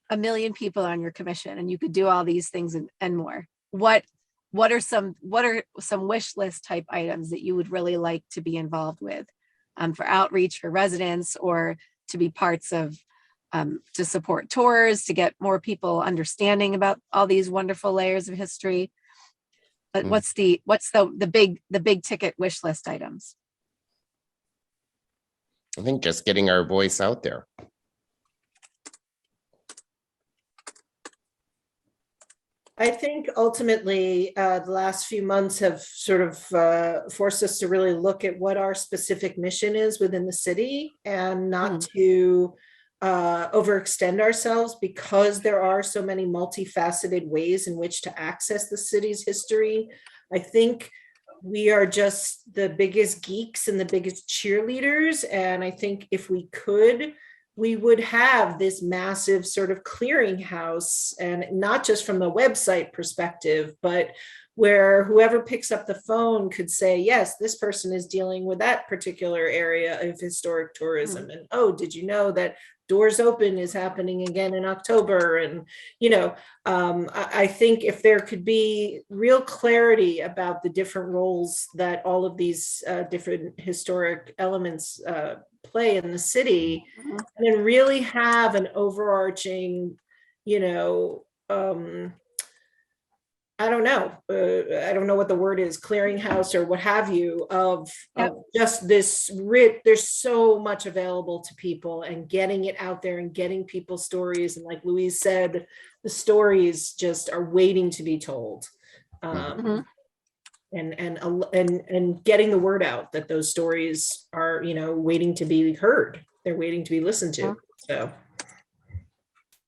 1 million people on your commission and you could do all these things and more, what are some wish list type items that you would really like to be involved with, for outreach for residents, or to be parts of, to support tours, to get more people understanding about all these wonderful layers of history? But what's the big ticket wish list items?
I think just getting our voice out there.
I think ultimately the last few months have sort of forced us to really look at what our specific mission is within the city, and not to overextend ourselves, because there are so many multifaceted ways in which to access the city's history. I think we are just the biggest geeks and the biggest cheerleaders. And I think if we could, we would have this massive sort of clearinghouse, and not just from the website perspective, but where whoever picks up the phone could say, yes, this person is dealing with that particular area of historic tourism. And, oh, did you know that Doors Open is happening again in October? And, I think if there could be real clarity about the different roles that all of these different historic elements play in the city, and then really have an overarching, I don't know what the word is, clearinghouse or what have you, of just this there's so much available to people, and getting it out there and getting people's stories. And like Louise said, the stories just are waiting to be told. And getting the word out that those stories are, waiting to be heard. They're waiting to be listened to. So.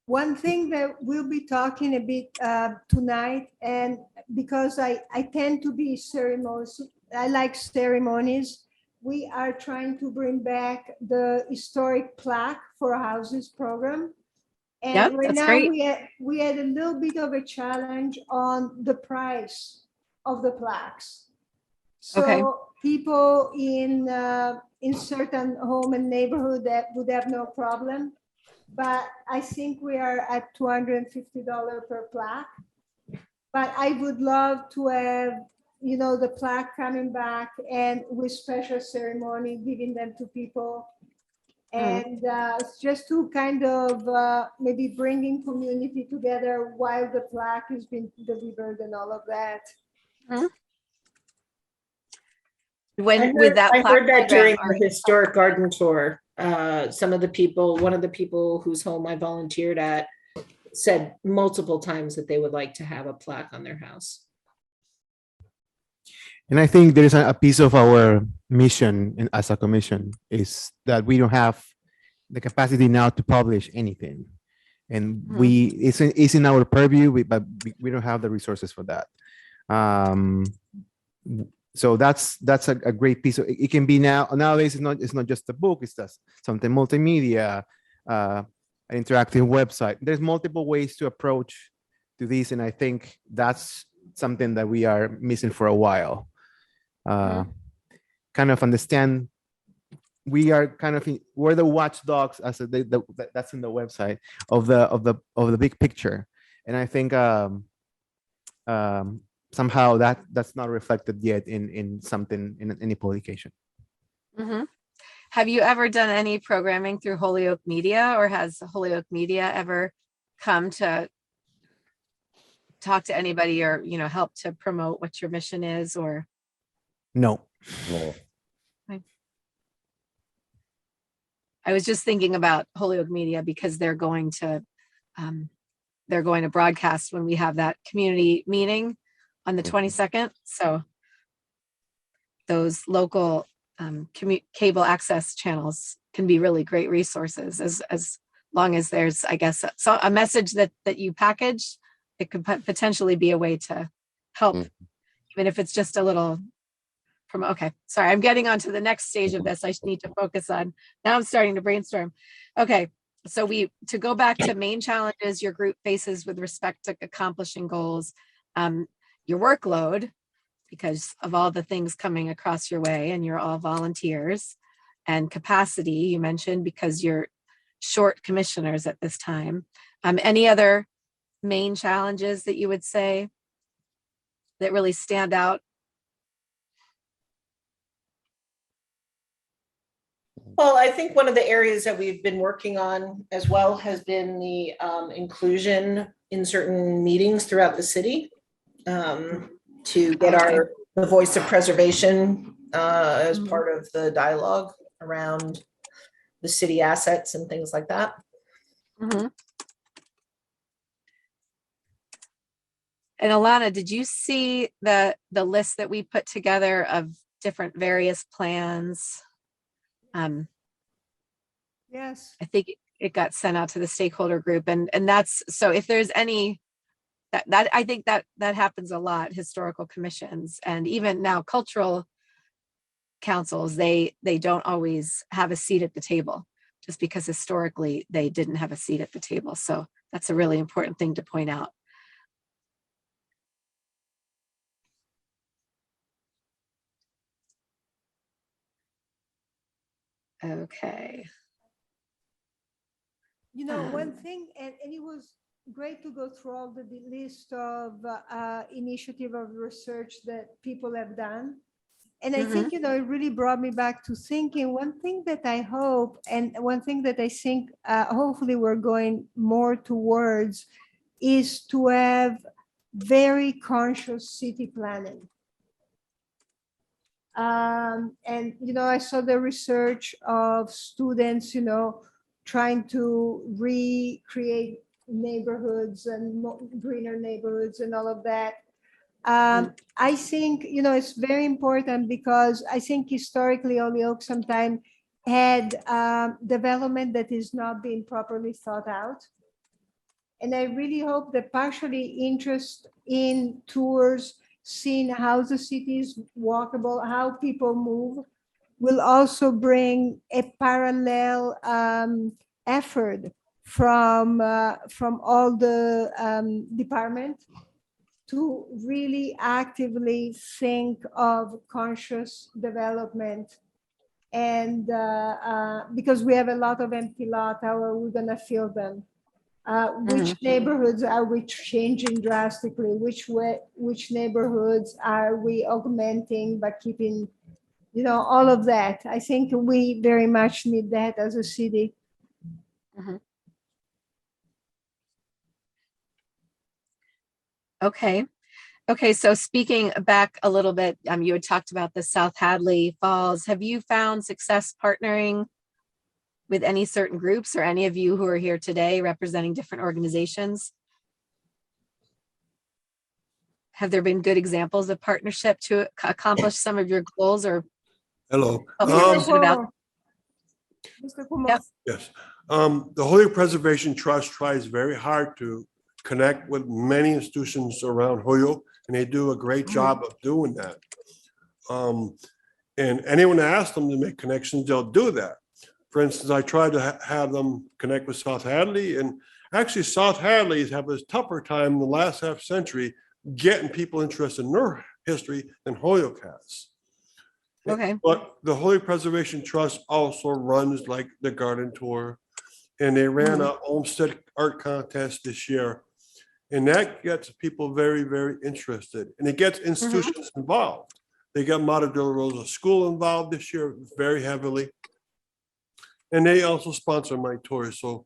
One thing that we'll be talking a bit tonight, and because I tend to be ceremonious, I like ceremonies, we are trying to bring back the historic plaque for houses program. And right now great. we had a little bit of a challenge on the price of the plaques. So people in certain home and neighborhood that would have no problem. But I think we are at $250 per plaque. But I would love to have, the plaque coming back and with special ceremony, giving them to people. And just to kind of maybe bringing community together while the plaque is being delivered and all of that.
I
heard that during the historic garden tour. One of the people whose home I volunteered at said multiple times that they would like to have a plaque on their house.
And I think there is a piece of our mission as a commission is that we don't have the capacity now to publish anything. And it's in our purview, but we don't have the resources for that. So that's a great piece. It can be nowadays. It's not just a book. It's just something multimedia, an interactive website. There's multiple ways to approach to this, and I think that's something that we are missing for a while. Kind of understand. We are we're the watchdogs, as that's in the website of the big picture, and I think somehow that's not reflected yet in any publication.
Have you ever done any programming through Holyoke Media, or has Holyoke Media ever come to talk to anybody, or help to promote what your mission is? Or
no.
I was just thinking about Holyoke Media because they're going to broadcast when we have that community meeting on the 22nd. So those local cable access channels can be really great resources as long as there's, I guess, so a message that you package, it could potentially be a way to help, even if it's just a little from, okay, sorry, I'm getting on to the next stage of this. I need to focus on, now I'm starting to brainstorm. Okay, so to go back to main challenges your group faces with respect to accomplishing goals, your workload, because of all the things coming across your way and you're all volunteers, and capacity you mentioned because you're short commissioners at this time. Any other main challenges that you would say that really stand out?
Well, I think one of the areas that we've been working on as well has been the inclusion in certain meetings throughout the city, to get the voice of preservation as part of the dialogue around the city assets and things like that.
And Alana, did you see the list that we put together of different various plans?
Yes.
I think it got sent out to the stakeholder group, and that's, so if there's any, that I think that happens a lot, historical commissions, and even now cultural councils, they don't always have a seat at the table, just because historically they didn't have a seat at the table. So that's a really important thing to point out. Okay.
You know, one thing, and it was great to go through all the list of initiative of research that people have done. And I think, you know, it really brought me back to thinking one thing that I hope, and one thing that I think hopefully we're going more towards, is to have very conscious city planning. And, you know, I saw the research of students, you know, trying to recreate neighborhoods and greener neighborhoods and all of that. I think, you know, it's very important because I think historically Holyoke sometimes had development that is not being properly thought out. And I really hope that partially interest in tours, seeing how the city is walkable, how people move, will also bring a parallel effort from all the departments to really actively think of conscious development. And because we have a lot of empty lot, how are we gonna fill them? Which neighborhoods are we changing drastically? Which neighborhoods are we augmenting by keeping, you know, all of that? I think we very much need that as a city.
Okay. Okay, so speaking back a little bit, you had talked about the South Hadley Falls. Have you found success partnering with any certain groups, or any of you who are here today representing different organizations? Have there been good examples of partnership to accomplish some of your goals, or?
Hello.
Mr.
Yep.
Yes. The Holyoke Preservation Trust tries very hard to connect with many institutions around Holyoke, and they do a great job of doing that. And anyone that asks them to make connections, they'll do that. For instance, I tried to have them connect with South Hadley, and actually South Hadley's have a tougher time in the last half century getting people interested in their history than Holyoke has.
Okay.
But the Holyoke Preservation Trust also runs like the garden tour, and they ran a Olmsted art contest this year. And that gets people very, very interested, and it gets institutions involved. They got Mater de la Rosa School involved this year very heavily. And they also sponsor my tours. So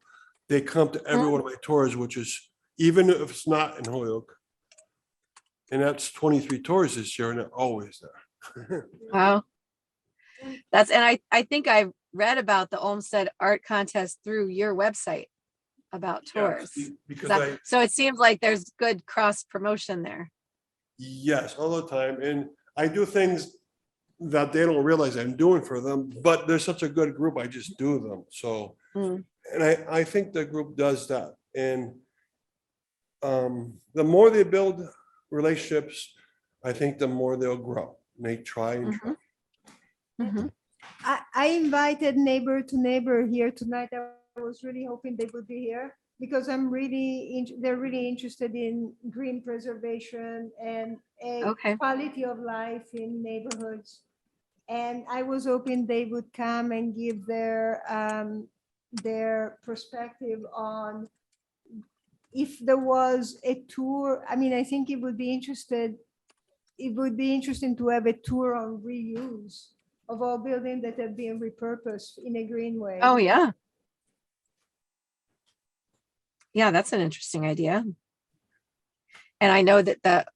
they come to every one of my tours, which is, even if it's not in Holyoke. And that's 23 tours this year, and they're always there.
Wow. That's, and I think I read about the Olmsted Art Contest through your website about tours.
Yes, because
So it seems like there's good cross promotion there.
yes, all the time. And I do things that they don't realize I'm doing for them, but they're such a good group, I just do them. So And I think the group does that. And the more they build relationships, I think the more they'll grow. And they try and try.
Mhm.
I invited neighbor to neighbor here tonight. I was really hoping they would be here because they're really interested in green preservation and a
Okay.
quality of life in neighborhoods. And I was hoping they would come and give their perspective on if there was a tour. I mean, I think it would be interesting to have a tour on reuse of all buildings that have been repurposed in a green way.
Oh, yeah. Yeah, that's an interesting idea. And I know that the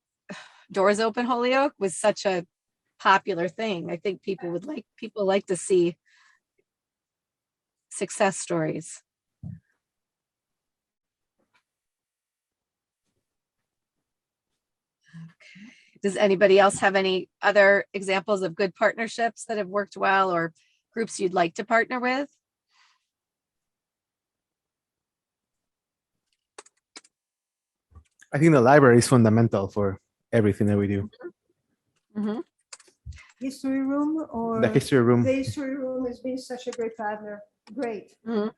Doors Open Holyoke was such a popular thing. I think people like to see success stories. Okay. Does anybody else have any other examples of good partnerships that have worked well or groups you'd like to partner with?
I think the library is fundamental for everything that we do.
Mhm.
History room or?
The history room.
The history room has been such a great partner. Great.
Mhm.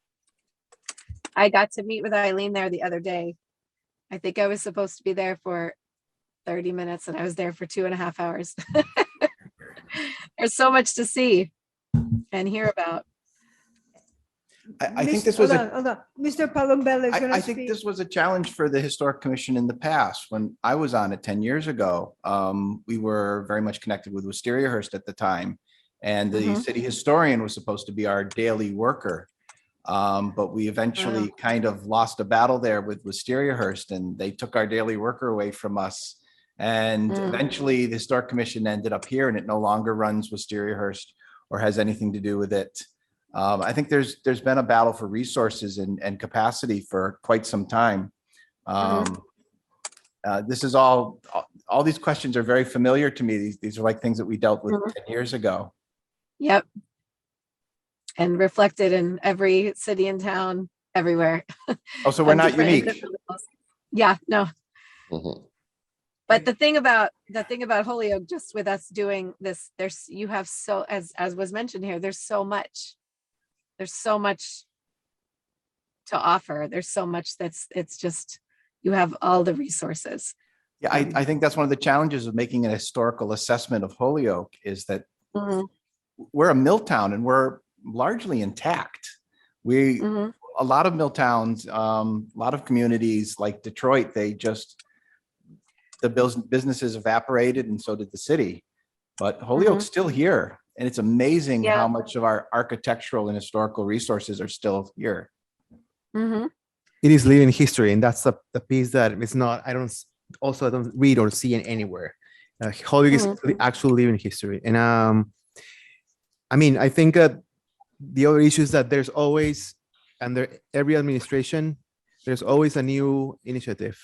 I got to meet with Eileen there the other day. I think I was supposed to be there for 30 minutes and I was there for 2.5 hours. There's so much to see and hear about.
I think this was
Hold on. Mr. Palombella is going
I
to
think
speak.
this was a challenge for the Historic Commission in the past. When I was on it 10 years ago, we were very much connected with Wisteriahurst at the time. And the city historian was supposed to be our daily worker. But we eventually kind of lost a battle there with Wisteriahurst, and they took our daily worker away from us. And eventually the Historic Commission ended up here, and it no longer runs Wisteriahurst or has anything to do with it. I think there's been a battle for resources and capacity for quite some time. This is all these questions are very familiar to me. These are like things that we dealt with 10 years ago.
Yep. And reflected in every city and town everywhere.
Oh, so we're not unique.
Yeah, no.
Mhm.
But the thing about Holyoke, just with us doing this, you have so, as was mentioned here, there's so much to offer. There's so much it's just, you have all the resources.
Yeah, I think that's one of the challenges of making an historical assessment of Holyoke is that we're a mill town and we're largely intact. A lot of mill towns, a lot of communities like Detroit, the businesses evaporated and so did the city. But Holyoke's still here. And it's amazing how much of our architectural and historical resources are still here.
It is living history. And that's the piece that is not, I don't read or see it anywhere. Holyoke is actually living history. And I mean, I think the other issue is that there's always, under every administration, there's always a new initiative.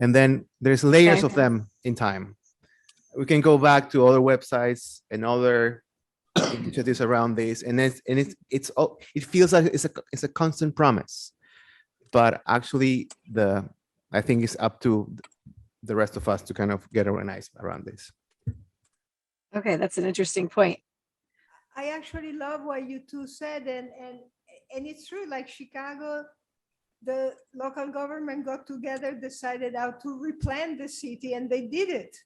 And then there's layers of them in time. We can go back to other websites and other initiatives around this, and it feels like it's a constant promise, but actually I think it's up to the rest of us to kind of get organized around this.
Okay, that's an interesting point.
I actually love what you two said, and it's true. Like Chicago, the local government got together, decided how to replan the city, and they did it.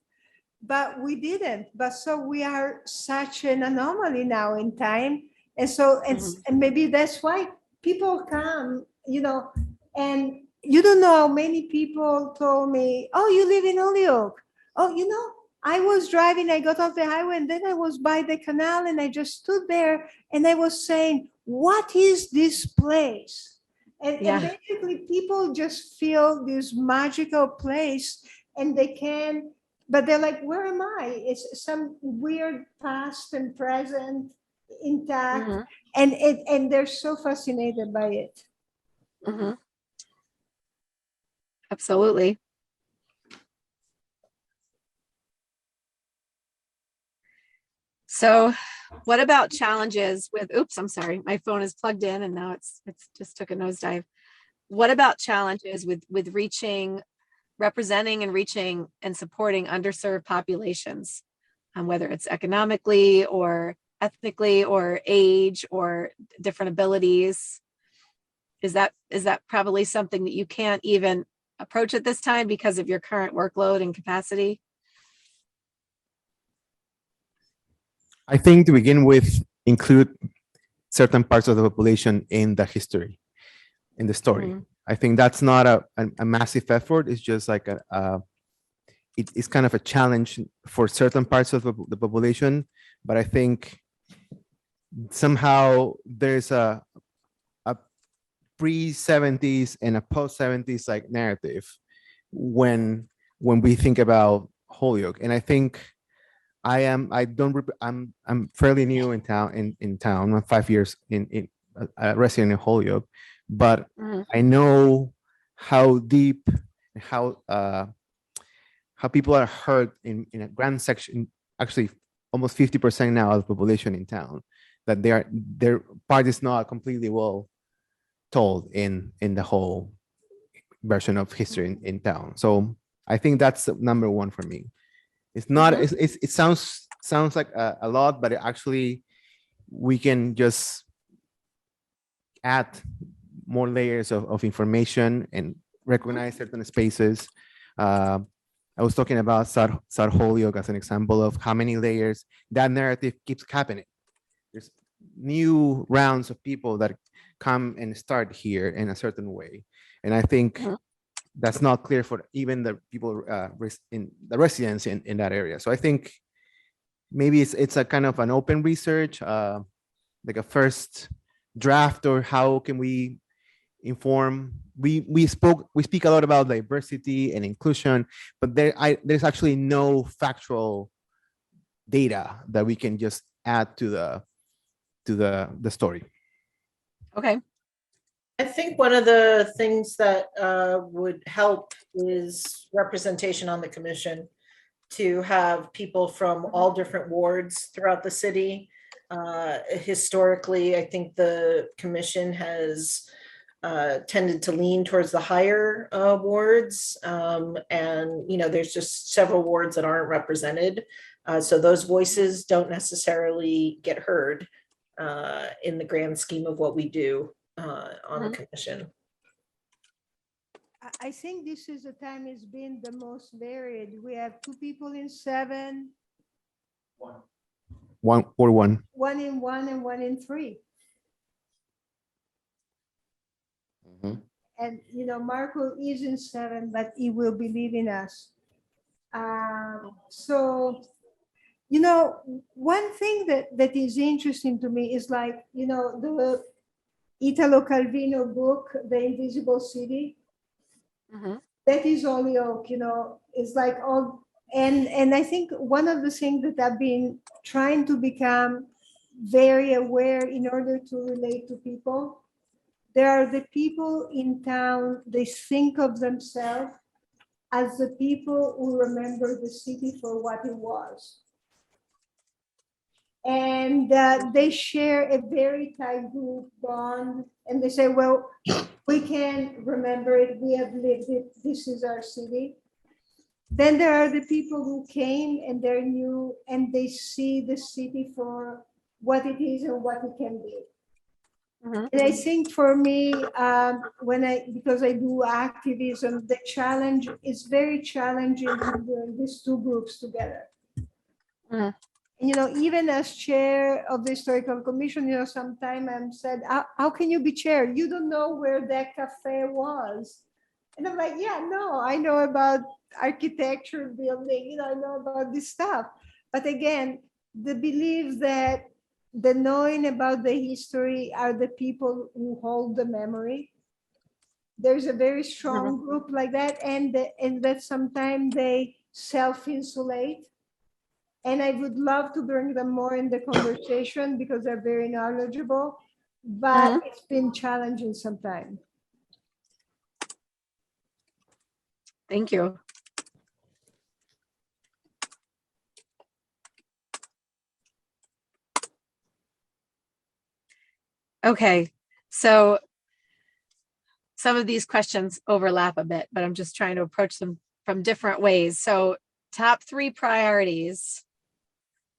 But we didn't. But so we are such an anomaly now in time. And so and maybe that's why people come, and you don't know how many people told me, oh, you live in Holyoke. Oh, I was driving, I got off the highway, and then I was by the canal and I just stood there and I was saying, what is this place? And basically people just feel this magical place and they can. But they're like, where am I? It's some weird past and present intact. And they're so fascinated by it.
Absolutely. So What about challenges with, oops, I'm sorry, my phone is plugged in and now it's just took a nosedive. What about challenges with representing and reaching and supporting underserved populations? Whether it's economically or ethnically or age or different abilities. Is that probably something that you can't even approach at this time because of your current workload and capacity?
I think to begin with, include certain parts of the population in the history, in the story.
Mhm.
I think that's not a massive effort. It's just like it's kind of a challenge for certain parts of the population. But I think somehow there's a pre-70s and a post-70s like narrative when we think about Holyoke. And I think I'm fairly new in town. In town, I'm 5 years in resident in Holyoke, but
Mhm.
I know how deep and how people are hurt in a grand section. Actually, almost 50% now of the population in town, that their part is not completely well told in the whole version of history in town. So I think that's number one for me. It's not. It sounds like a lot, but actually, we can just add more layers of information and recognize certain spaces. I was talking about South Holyoke as an example of how many layers that narrative keeps happening. There's new rounds of people that come and start here in a certain way, and I think that's not clear for even the people in the residents in that area. So I think maybe it's a kind of an open research, like a first draft, or how can we inform. We speak a lot about diversity and inclusion, but there's actually no factual data that we can just add to the story.
Okay.
I think one of the things that would help is representation on the commission, to have people from all different wards throughout the city. Historically, I think the commission has tended to lean towards the higher wards. And, there's just several wards that aren't represented. So those voices don't necessarily get heard in the grand scheme of what we do on the commission.
I think this is the time it's been the most varied. We have 2 people in 7,
One.
1 in 1 and 1 in 3.
Mhm.
And, Marco is in 7, but he will be leaving us. So, one thing that is interesting to me is like, the Italo Calvino book, The Invisible City. That is Holyoke, it's like all, and I think one of the things that I've been trying to become very aware in order to relate to people, there are the people in town, they think of themselves as the people who remember the city for what it was. And they share a very tight group bond, and they say, well, we can remember it, we have lived it, this is our city. Then there are the people who came and they're new and they see the city for what it is and what it can be. And I think for me, because I do activism, the challenge is very challenging to bring these 2 groups together. Even as chair of the historical commission, sometimes I'm said, how can you be chair? You don't know where that cafe was. And I'm like, yeah, no, I know about architecture, building, I know about this stuff. But again, the belief that the knowing about the history are the people who hold the memory. There's a very strong group like that, and that sometimes they self-insulate. And I would love to bring them more in the conversation because they're very knowledgeable, but it's been challenging sometimes.
Thank you. Okay, so some of these questions overlap a bit, but I'm just trying to approach them from different ways. So top 3 priorities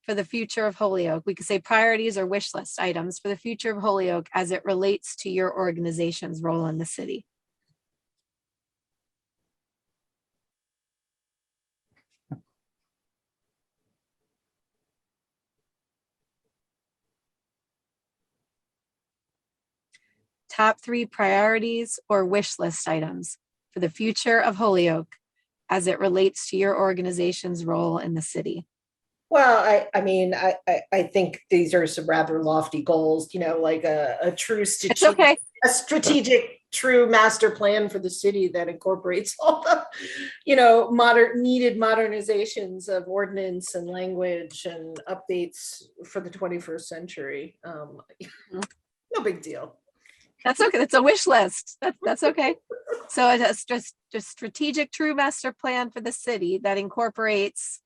for the future of Holyoke. We could say priorities or wish list items for the future of Holyoke as it relates to your organization's role in the city. Top 3 priorities or wish list items for the future of Holyoke as it relates to your organization's role in the city.
Well, I mean, I think these are some rather lofty goals, you know, like a true
It's okay.
a strategic, true master plan for the city that incorporates all the, you know, needed modernizations of ordinance and language and updates for the 21st century. No big deal.
That's okay. That's a wish list. That's okay. So it's just strategic true master plan for the city that incorporates,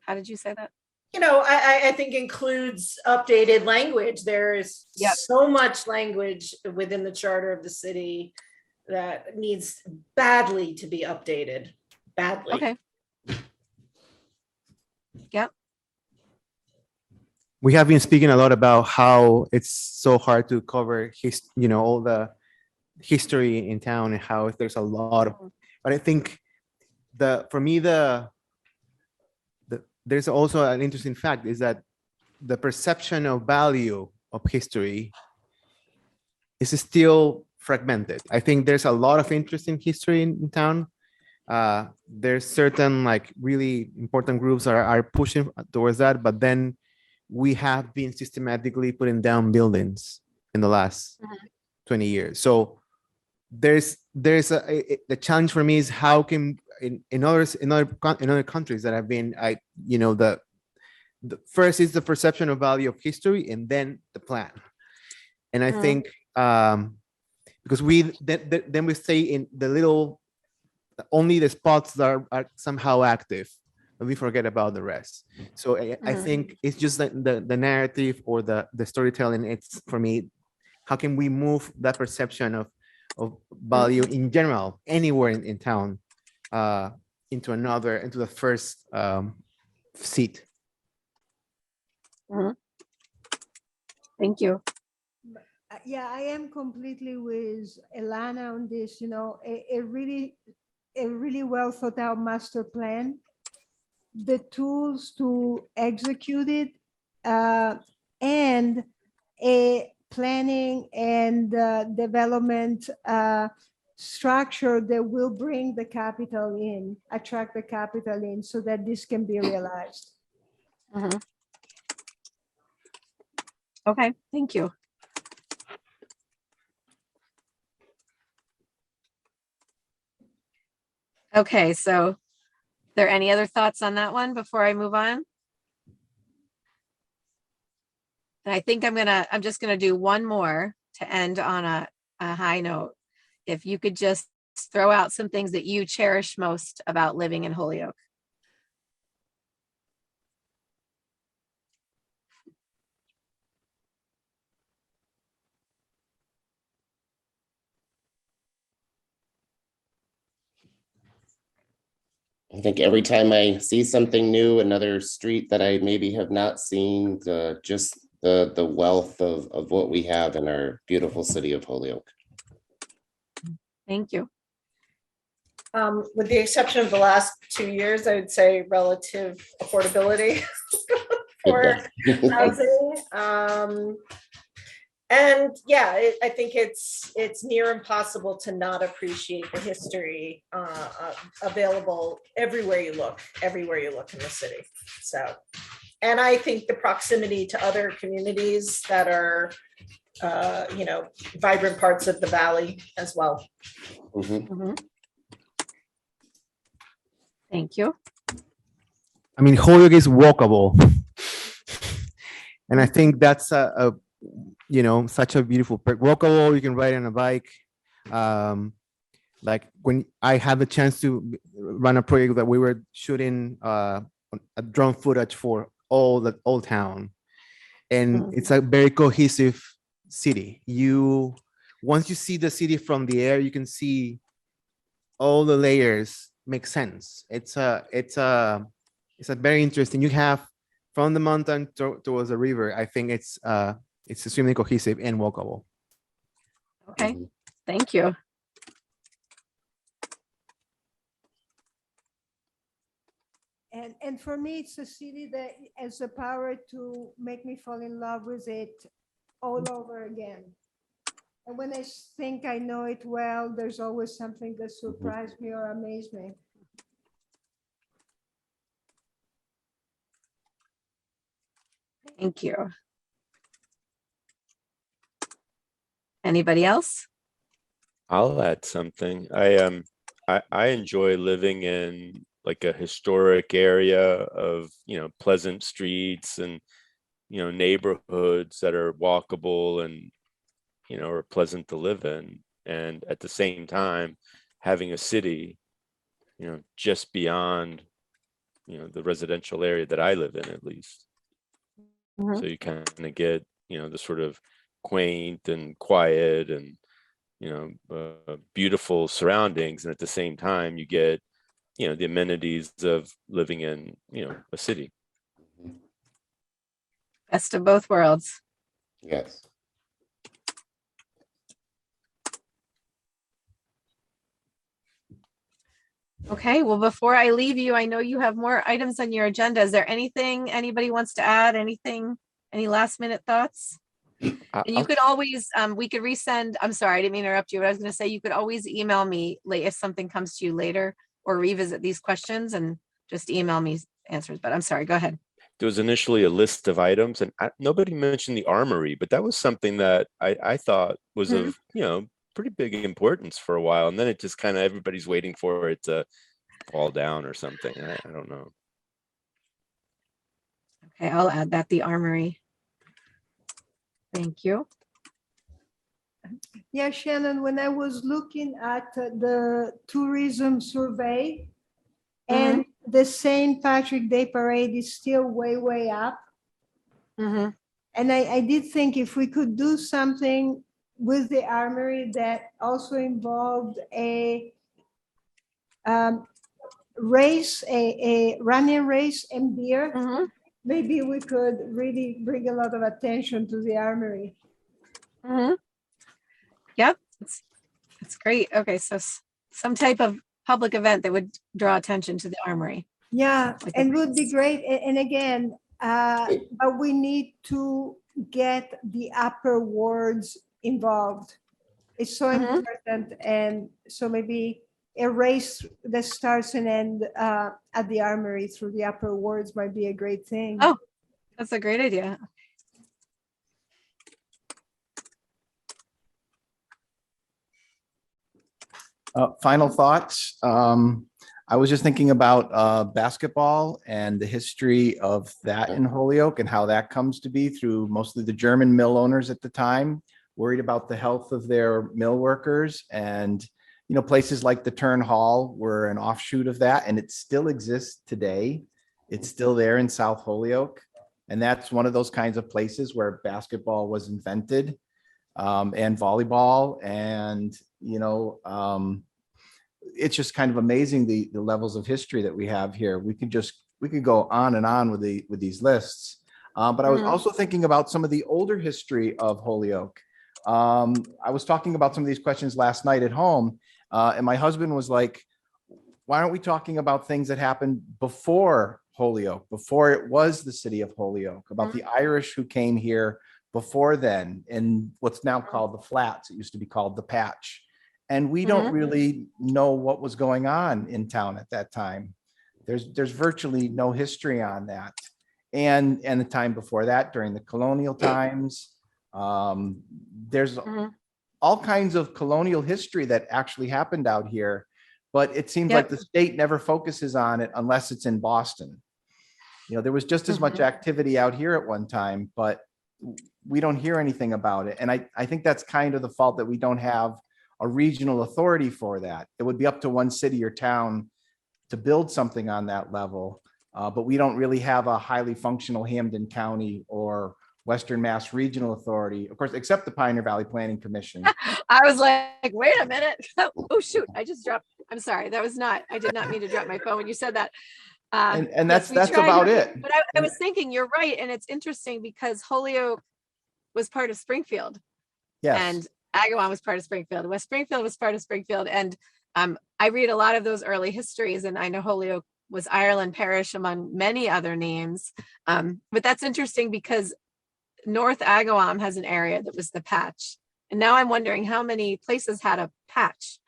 how did you say that?
You know, I think includes updated language. There's so much language within the charter of the city that needs badly to be updated, badly.
Okay. Yep.
We have been speaking a lot about how it's so hard to cover all the history in town and how there's a lot of, but I think for me, there's also an interesting fact is that the perception of value of history is still fragmented. I think there's a lot of interest in history in town. There's certain like really important groups are pushing towards that, but then we have been systematically putting down buildings in the last 20 years. So there's the challenge for me is how can in other countries that have been the first is the perception of value of history and then the plan. And I think because then we stay in the little only the spots that are somehow active and we forget about the rest. So I think it's just the narrative or the storytelling. It's for me, how can we move that perception of value in general anywhere in town into the first seat.
Thank you.
Yeah, I am completely with Elana on this, you know, a really well thought out master plan, the tools to execute it, and a planning and development structure that will bring the capital in, attract the capital in so that this can be realized.
Okay, thank you. Okay, so there any other thoughts on that one before I move on? And I think I'm just gonna do one more to end on a high note. If you could just throw out some things that you cherish most about living in Holyoke.
I think every time I see something new, another street that I maybe have not seen, just the wealth of what we have in our beautiful city of Holyoke.
Thank you.
With the exception of the last 2 years, I would say relative affordability for housing. And yeah, I think it's near impossible to not appreciate the history available everywhere you look in the city. So, and I think the proximity to other communities that are, vibrant parts of the valley as well.
Thank you.
I mean, Holyoke is walkable. And I think that's such a beautiful perk. Walkable, you can ride on a bike. Like when I had the chance to run a project that we were shooting a drone footage for all the old town. And it's a very cohesive city. Once you see the city from the air, you can see all the layers make sense. It's a very interesting. You have from the mountain towards the river. I think it's extremely cohesive and walkable.
Okay, thank you.
And for me, it's a city that has the power to make me fall in love with it all over again. And when I think I know it well, there's always something that surprised me or amazed me.
Thank you. Anybody else?
I'll add something. I enjoy living in like a historic area of, pleasant streets and, neighborhoods that are walkable and, are pleasant to live in. And at the same time, having a city, just beyond, the residential area that I live in, at least.
Mhm.
So you kind of get, the sort of quaint and quiet and, beautiful surroundings. And at the same time, you get, the amenities of living in, a city.
Best of both worlds.
Yes.
Okay, well, before I leave you, I know you have more items on your agenda. Is there anything anybody wants to add? Anything, any last minute thoughts? And you could always, we could resend, I'm sorry, I didn't mean to interrupt you, but I was gonna say, you could always email me if something comes to you later or revisit these questions and just email me answers, but I'm sorry, go ahead.
There was initially a list of items and nobody mentioned the armory, but that was something that I thought was of, pretty big importance for a while. And then it just kind of, everybody's waiting for it to fall down or something. I don't know.
Okay, I'll add that, the armory. Thank you.
Yeah, Shannon, when I was looking at the tourism survey and the St. Patrick Day Parade is still way, way up.
Mhm.
And I did think if we could do something with the armory that also involved a race, a running race and beer,
Mhm.
maybe we could really bring a lot of attention to the armory.
Mhm. Yep, it's great. Okay, so some type of public event that would draw attention to the armory.
Yeah,
Like
and
a-
would be great. And again, but we need to get the upper wards involved. It's so
Mhm.
important. And so maybe a race that starts and ends at the armory through the upper wards might be a great thing.
Oh. That's a great idea.
Final thoughts. I was just thinking about basketball and the history of that in Holyoke and how that comes to be through mostly the German mill owners at the time, worried about the health of their mill workers. And, places like the Turn Hall were an offshoot of that, and it still exists today. It's still there in South Holyoke. And that's one of those kinds of places where basketball was invented, and volleyball. And, it's just kind of amazing the levels of history that we have here. We could go on and on with these lists. But I was also thinking about some of the older history of Holyoke. I was talking about some of these questions last night at home, and my husband was like, why aren't we talking about things that happened before Holyoke, before it was the city of Holyoke, about the Irish who came here before then in what's now called the Flats. It used to be called the Patch. And we don't really know what was going on in town at that time. There's virtually no history on that. And the time before that, during the colonial times, there's all kinds of colonial history that actually happened out here. But it seems like the state never focuses on it unless it's in Boston. There was just as much activity out here at one time, but we don't hear anything about it. And I think that's kind of the fault that we don't have a regional authority for that. It would be up to one city or town to build something on that level. But we don't really have a highly functional Hampden County or Western Mass Regional Authority, of course, except the Pioneer Valley Planning Commission.
I was like, wait a minute. Oh, shoot. I just dropped. I'm sorry. I did not mean to drop my phone when you said that.
And
yes,
that's
we tried,
about it.
But I was thinking, you're right. And it's interesting because Holyoke was part of Springfield.
Yes.
And Agawam was part of Springfield. West Springfield was part of Springfield. And I read a lot of those early histories, and I know Holyoke was Ireland Parish among many other names. But that's interesting because North Agawam has an area that was the patch. And now I'm wondering how many places had a patch.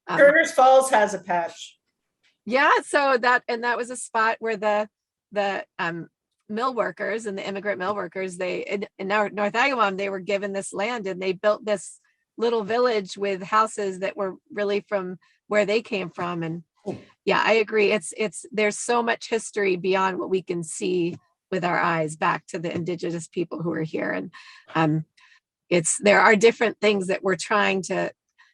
Turner's Falls has a patch.
Yeah, so that was a spot where the mill workers and the immigrant mill workers, in North Agawam, they were given this land and they built this little village with houses that were really from where they came from. And yeah, I agree. There's so much history beyond what we can see with our eyes back to the indigenous people who are here. And there are different things that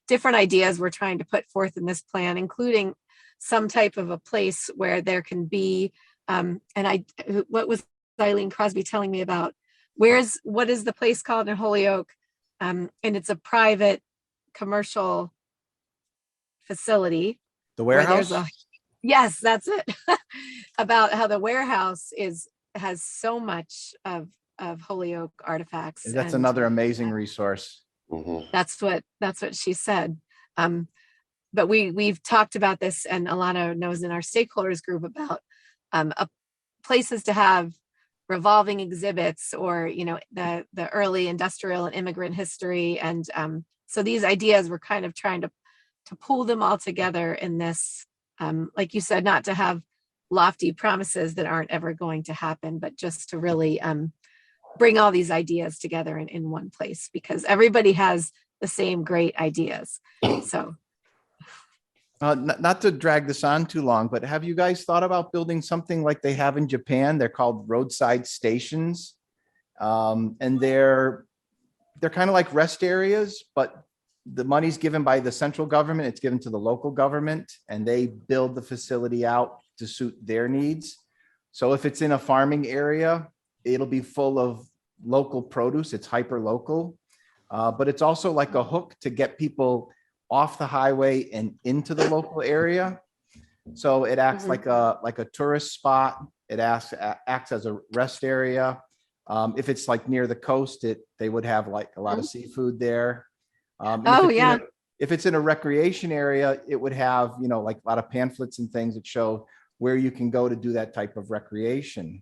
different ideas we're trying to put forth in this plan, including some type of a place where there can be, what was Eileen Crosby telling me about? What is the place called in Holyoke? And it's a private commercial facility.
The
where
warehouse?
Yes, that's it. About how the warehouse has so much of Holyoke artifacts.
That's
and
another amazing resource.
that's what she said. But we've talked about this, and Alana knows in our stakeholders group about places to have revolving exhibits, or the early industrial and immigrant history. And so these ideas, we're kind of trying to pull them all together in this, like you said, not to have lofty promises that aren't ever going to happen, but just to really bring all these ideas together in one place, because everybody has the same great ideas. So
Not to drag this on too long, but have you guys thought about building something like they have in Japan? They're called roadside stations. And they're kind of like rest areas, but the money's given by the central government, it's given to the local government, and they build the facility out to suit their needs. So if it's in a farming area, it'll be full of local produce. It's hyper local, but it's also like a hook to get people off the highway and into the local area. So it acts like a tourist spot. It acts as a rest area. If it's like near the coast, they would have like a lot of seafood there. If it's in a recreation area, it would have, like a lot of pamphlets and things that show where you can go to do that type of recreation.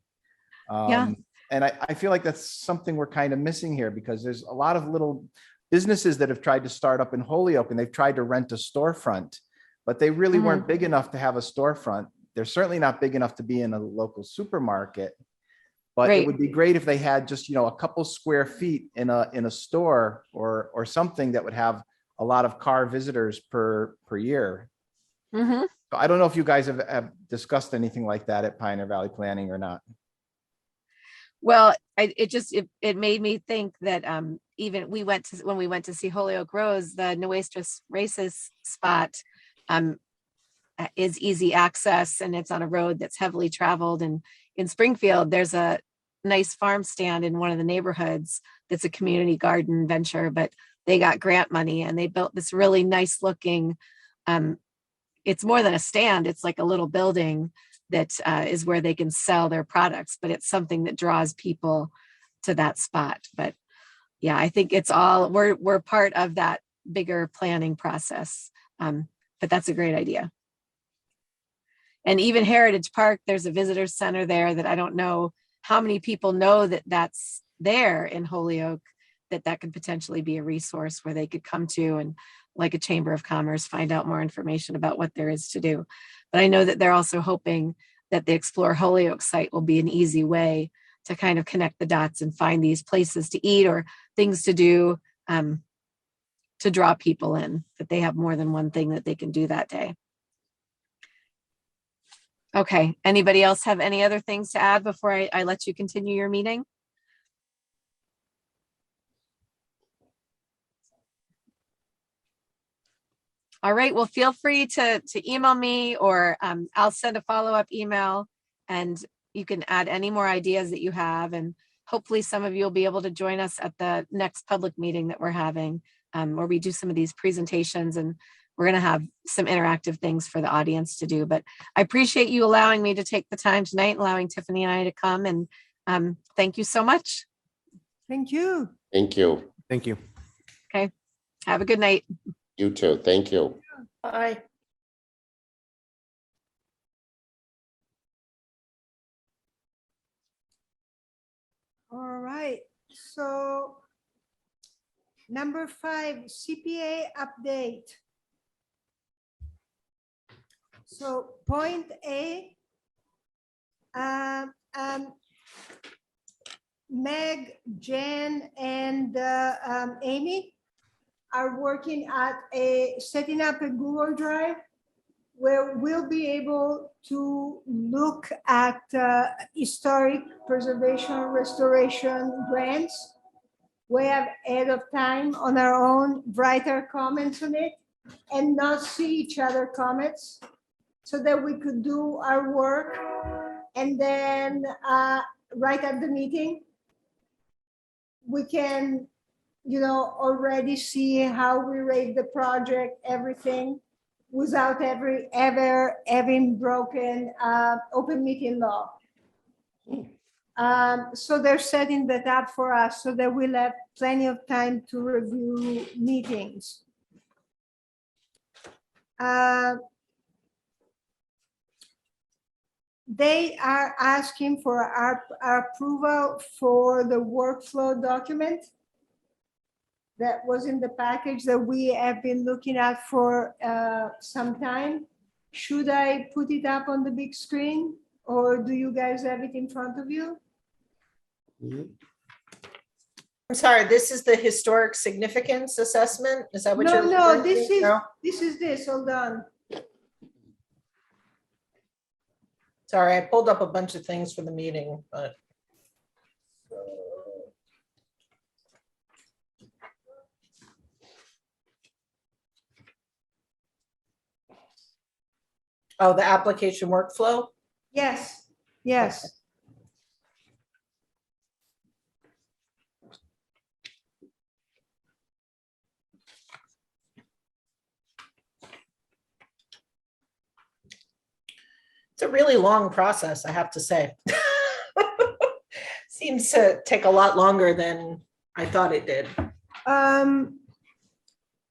And I feel like that's something we're kind of missing here, because there's a lot of little businesses that have tried to start up in Holyoke, and they've tried to rent a storefront, but they really weren't big enough to have a storefront. They're certainly not big enough to be in a local supermarket, but it would be great if they had just, a couple square feet in a store or something that would have a lot of car visitors per year. So I don't know if you guys have discussed anything like that at Pioneer Valley Planning or not.
Well, it made me think that even when we went to see Holyoke Rose, the Nuestras Races spot is easy access, and it's on a road that's heavily traveled. And in Springfield, there's a nice farm stand in one of the neighborhoods that's a community garden venture, but they got grant money and they built this really nice looking, it's more than a stand, it's like a little building that is where they can sell their products, but it's something that draws people to that spot. But yeah, I think it's all, we're part of that bigger planning process. But that's a great idea. And even Heritage Park, there's a visitor center there that I don't know how many people know that that's there in Holyoke, that could potentially be a resource where they could come to, and like a Chamber of Commerce, find out more information about what there is to do. But I know that they're also hoping that the Explore Holyoke site will be an easy way to kind of connect the dots and find these places to eat or things to do, to draw people in, that they have more than one thing that they can do that day. Okay, anybody else have any other things to add before I let you continue your meeting? All right, well, feel free to email me, or I'll send a follow-up email, and you can add any more ideas that you have. And hopefully some of you will be able to join us at the next public meeting that we're having, where we do some of these presentations, and we're going to have some interactive things for the audience to do. But I appreciate you allowing me to take the time tonight, allowing Tiffany and I to come, and thank you so much.
Thank you.
Thank you.
Thank you.
Have a good night.
You too. Thank you.
Bye.
All right, so number 5, CPA update. So point A, Meg, Jen, and Amy are working at setting up a Google Drive where we'll be able to look at historic preservation restoration grants. We have ahead of time on our own, write our comments on it and not see each other comments so that we could do our work and then right at the meeting, we can, already see how we rate the project, everything, without ever having broken open meeting law. So they're setting that up for us so that we'll have plenty of time to review meetings. They are asking for our approval for the workflow document that was in the package that we have been looking at for some time. Should I put it up on the big screen, or do you guys have it in front of you?
I'm sorry, this is the historic significance assessment? Is that what you're?
No,
referring
this
to?
is
No?
this, hold on.
Sorry, I pulled up a bunch of things for the meeting, but. Oh, the application workflow?
Yes, yes.
It's a really long process, I have to say. Seems to take a lot longer than I thought it did.
Let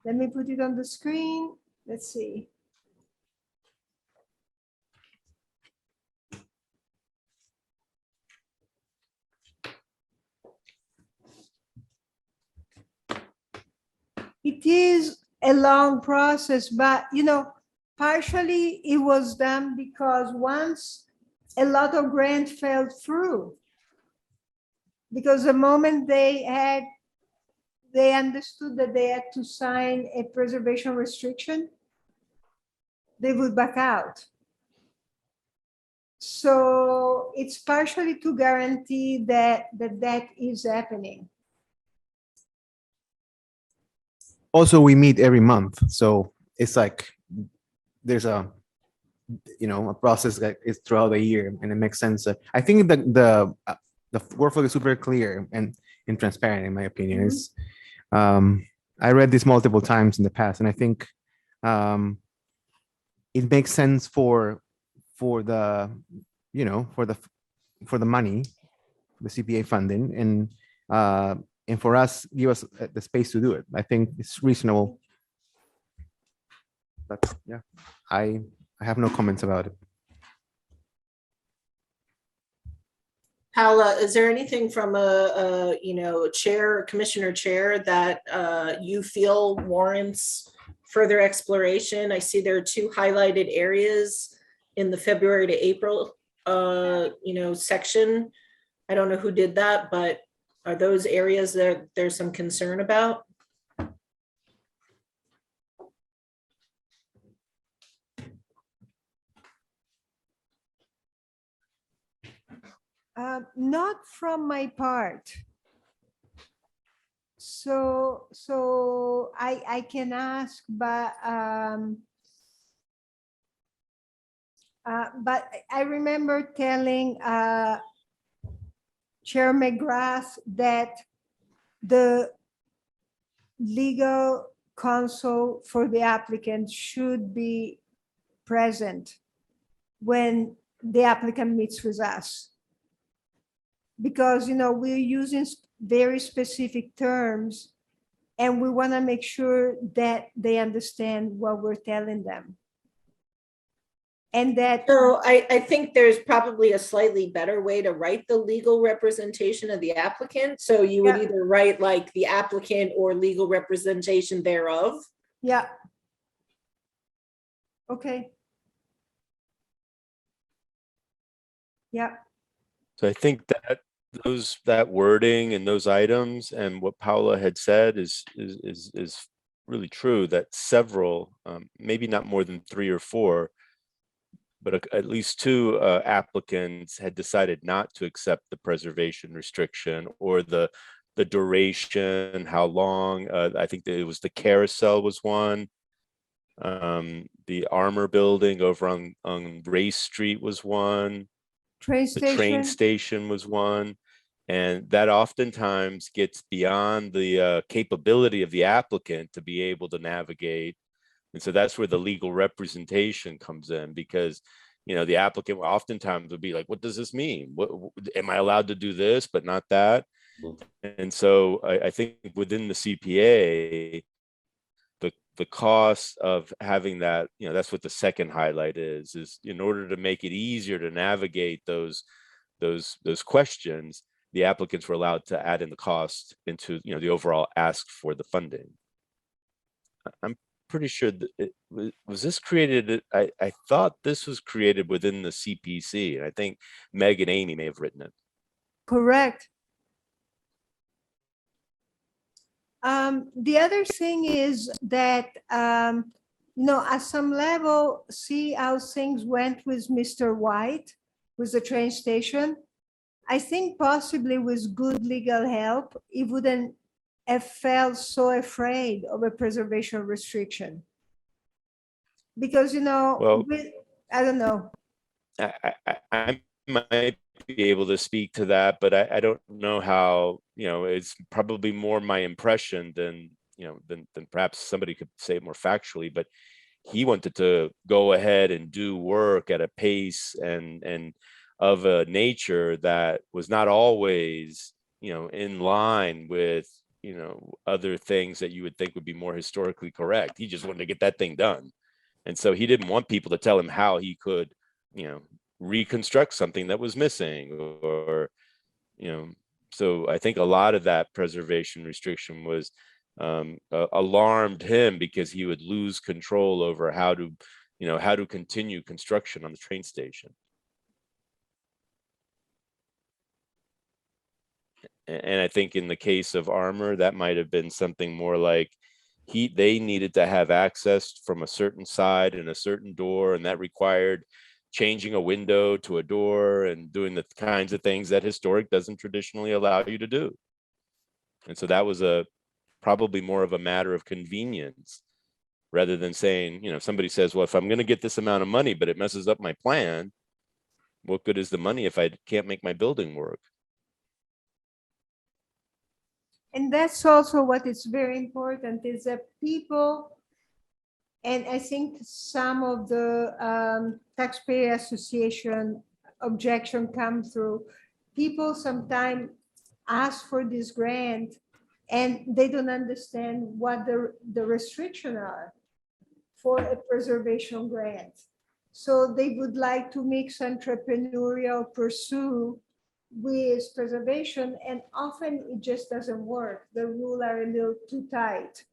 me put it on the screen. Let's see. It is a long process, but partially it was done because once a lot of grants fell through, because the moment they understood that they had to sign a preservation restriction, they would back out. So it's partially to guarantee that is happening.
Also, we meet every month, so it's like there's a process that is throughout the year, and it makes sense. I think that the workflow is super clear and transparent, in my opinion. Is I read this multiple times in the past, and I think it makes sense for the money, the CPA funding, and for us, give us the space to do it. I think it's reasonable. But yeah, I have no comments about it.
Paula, is there anything from a commissioner chair that you feel warrants further exploration? I see there are 2 highlighted areas in the February to April, section. I don't know who did that, but are those areas that there's some concern about?
Not from my part. So I can ask, but I remember telling Chair McGrath that the legal counsel for the applicant should be present when the applicant meets with us. Because, we're using very specific terms and we want to make sure that they understand what we're telling them. And that,
So I think there's probably a slightly better way to write the legal representation of the applicant. So you would
Yeah.
either write like the applicant or legal representation thereof.
yeah. Okay. Yeah,
So I think that that wording and those items and what Paula had said is really true, that several, maybe not more than 3 or 4, but at least 2 applicants had decided not to accept the preservation restriction or the duration, how long. I think that it was the carousel was one. The Armor building over on Race Street was one.
train
The train
station.
station was one. And that oftentimes gets beyond the capability of the applicant to be able to navigate. And so that's where the legal representation comes in, because, the applicant oftentimes would be like, what does this mean? What am I allowed to do this, but not that? And so I think within the CPA, the cost of having that, that's what the second highlight is in order to make it easier to navigate those questions, the applicants were allowed to add in the cost into, the overall ask for the funding. I'm pretty sure that was this created, I thought this was created within the CPC, and I think Meg and Amy may have written it.
Correct. The other thing is that, at some level, see how things went with Mr. White, with the train station. I think possibly with good legal help, he wouldn't have felt so afraid of a preservation restriction. Because,
Well,
I don't know.
I might be able to speak to that, but I don't know how, it's probably more my impression than perhaps somebody could say it more factually, but he wanted to go ahead and do work at a pace and of a nature that was not always, in line with, other things that you would think would be more historically correct. He just wanted to get that thing done. And so he didn't want people to tell him how he could, reconstruct something that was missing or, so I think a lot of that preservation restriction was alarmed him because he would lose control over how to continue construction on the train station. And I think in the case of Armor, that might have been something more like they needed to have access from a certain side and a certain door, and that required changing a window to a door and doing the kinds of things that historic doesn't traditionally allow you to do. And so that was probably more of a matter of convenience rather than saying, somebody says, well, if I'm going to get this amount of money, but it messes up my plan, what good is the money if I can't make my building work?
And that's also what is very important is that people, and I think some of the taxpayer association objection come through, people sometimes ask for this grant and they don't understand what the restrictions are for a preservation grant. So they would like to mix entrepreneurial pursuit with preservation, and often it just doesn't work. The rules are a little too tight.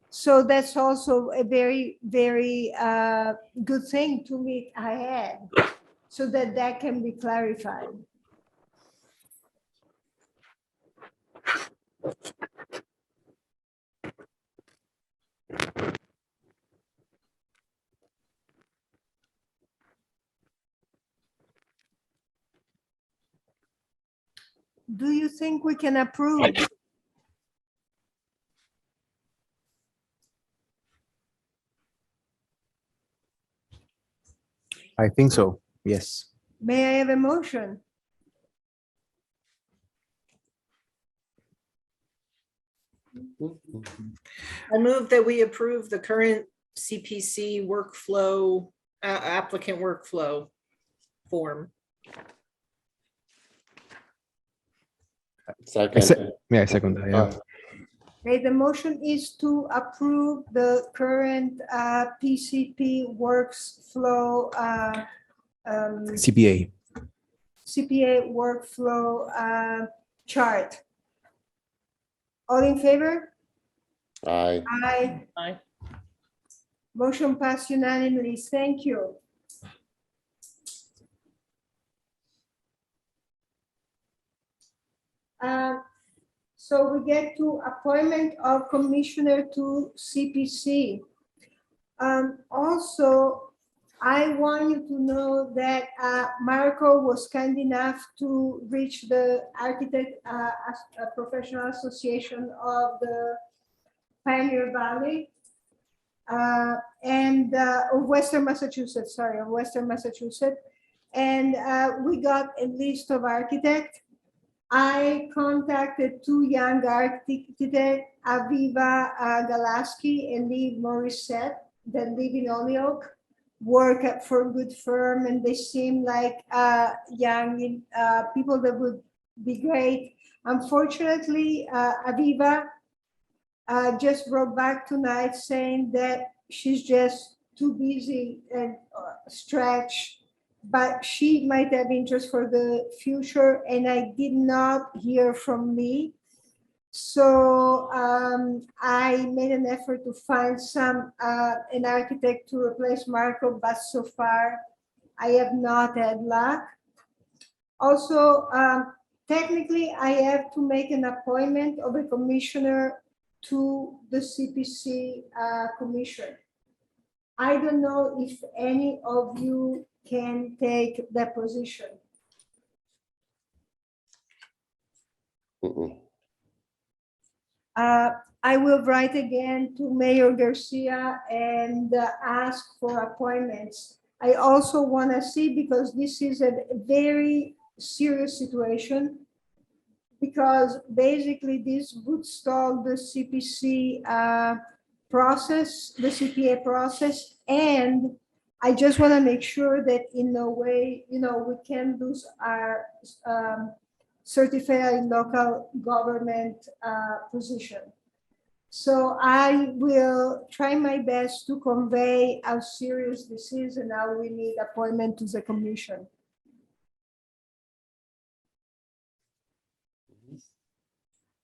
So that's also a very, very good thing to meet ahead so that can be clarified. Do you think we can approve?
I think so. Yes.
May I have a motion?
I move that we approve the current CPC workflow, applicant workflow form.
Second.
Yeah, I second that, yeah.
Okay, the motion is to approve the current PCP workflow,
CPA.
CPA workflow chart. All in favor?
Aye.
Aye.
Aye.
Motion passed unanimously. Thank you. So we get to appointment of commissioner to CPC. Also, I want you to know that Marco was kind enough to reach the Architect Professional Association of the Pioneer Valley and of Western Massachusetts, sorry, of Western Massachusetts. And we got a list of architects. I contacted two young architects, Aviva Galaski and Lee Morissette, that live in Holyoke, work for a good firm, and they seem like young people that would be great. Unfortunately, Aviva just wrote back tonight saying that she's just too busy and stretched, but she might have interest for the future, and I did not hear from Lee. So I made an effort to find an architect to replace Marco, but so far I have not had luck. Also, technically, I have to make an appointment of a commissioner to the CPC commission. I don't know if any of you can take that position. I will write again to Mayor Garcia and ask for appointments. I also want to see, because this is a very serious situation, because basically this would stall the CPC process, the CPA process, and I just want to make sure that in no way, we can lose our certified local government position. So I will try my best to convey how serious this is and how we need appointment to the commission.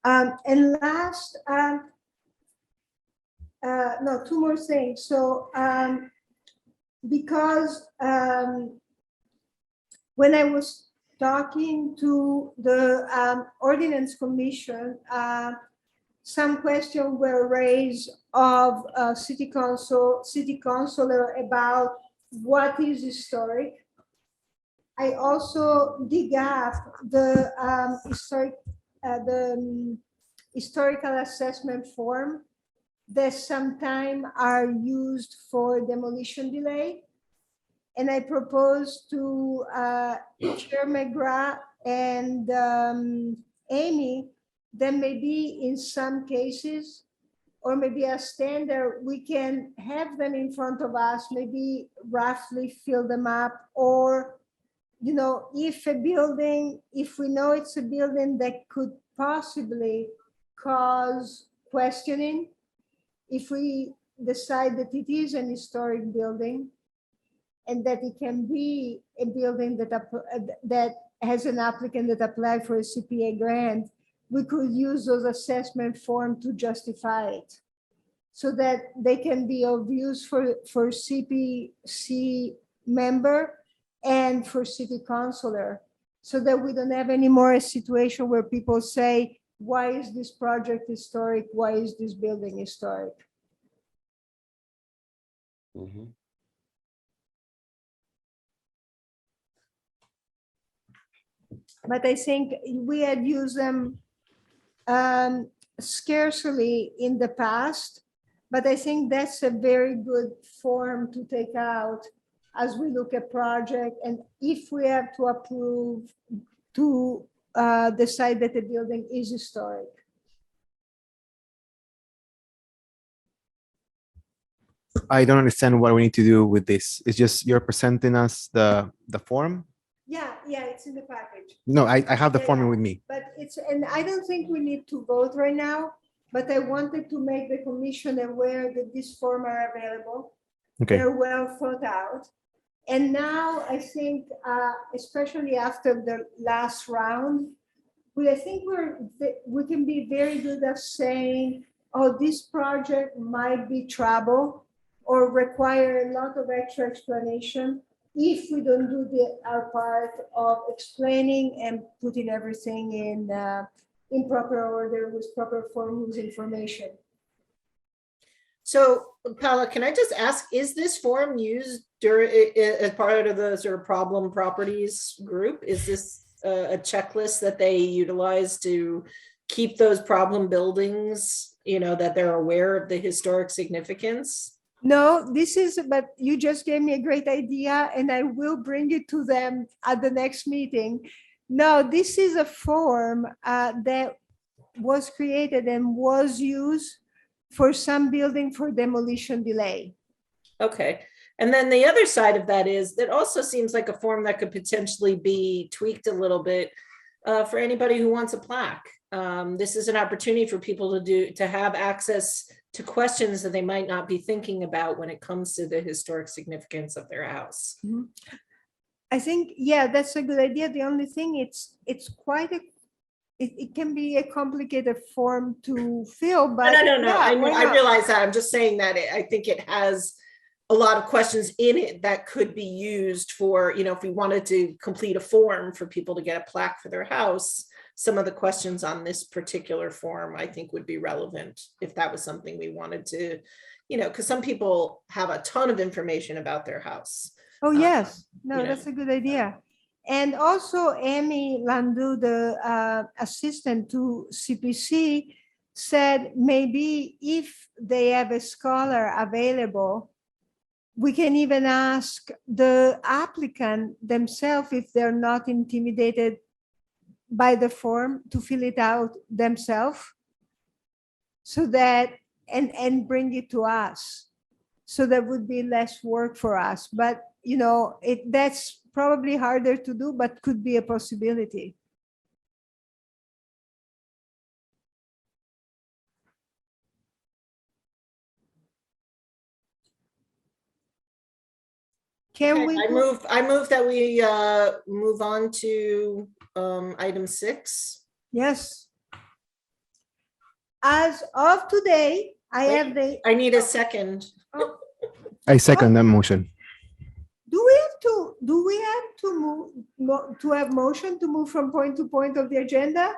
And last, no, two more things. So because when I was talking to the Ordinance Commission, some questions were raised of city councilor about what is historic. I also dig up the historical assessment form that sometimes are used for demolition delay. And I propose to Chair McGrath and Amy that maybe in some cases, or maybe a standard, we can have them in front of us, maybe roughly fill them up, or if we know it's a building that could possibly cause questioning, if we decide that it is an historic building and that it can be a building that has an applicant that applied for a CPA grant, we could use those assessment forms to justify it, so that they can be of use for CPC member and for city councilor, so that we don't have any more a situation where people say, why is this project historic? Why is this building historic?
Mhm.
But I think we had used them scarcely in the past, but I think that's a very good form to take out as we look at project, and if we have to approve to decide that the building is historic.
I don't understand what we need to do with this. It's just you're presenting us the form.
Yeah, it's in the package.
No, I have the
Yeah,
form
yeah.
with me.
But and I don't think we need to vote right now, but I wanted to make the commission aware that this form are available.
Okay.
They're well thought out. And now I think, especially after the last round, I think we can be very good at saying, oh, this project might be trouble or require a lot of extra explanation if we don't do our part of explaining and putting everything in proper order with proper form use information.
So Paula, can I just ask, is this form used during, as part of the sort of problem properties group? Is this a checklist that they utilize to keep those problem buildings, that they're aware of the historic significance?
No, but you just gave me a great idea and I will bring it to them at the next meeting. No, this is a form that was created and was used for some building for demolition delay.
Okay. And then the other side of that is, it also seems like a form that could potentially be tweaked a little bit for anybody who wants a plaque. This is an opportunity for people to have access to questions that they might not be thinking about when it comes to the historic significance of their house.
Mhm. I think, yeah, that's a good idea. The only thing, it's quite it can be a complicated form to fill, but
No.
yeah,
I
why not?
realize that. I'm just saying that I think it has a lot of questions in it that could be used for, if we wanted to complete a form for people to get a plaque for their house. Some of the questions on this particular form, I think, would be relevant if that was something we wanted to, because some people have a ton of information about their house.
Oh, yes. No,
you know.
that's a good idea. And also Amy Landu, the assistant to CPC, said maybe if they have a scholar available, we can even ask the applicant themselves if they're not intimidated by the form to fill it out themselves, so that and bring it to us. So that would be less work for us. But that's probably harder to do, but could be a possibility. Can
Okay,
we?
I move that we move on to item 6.
Yes. As of today, I
Wait.
have the.
I need a second.
I second that motion.
Do we have to move to have motion to move from point to point of the agenda?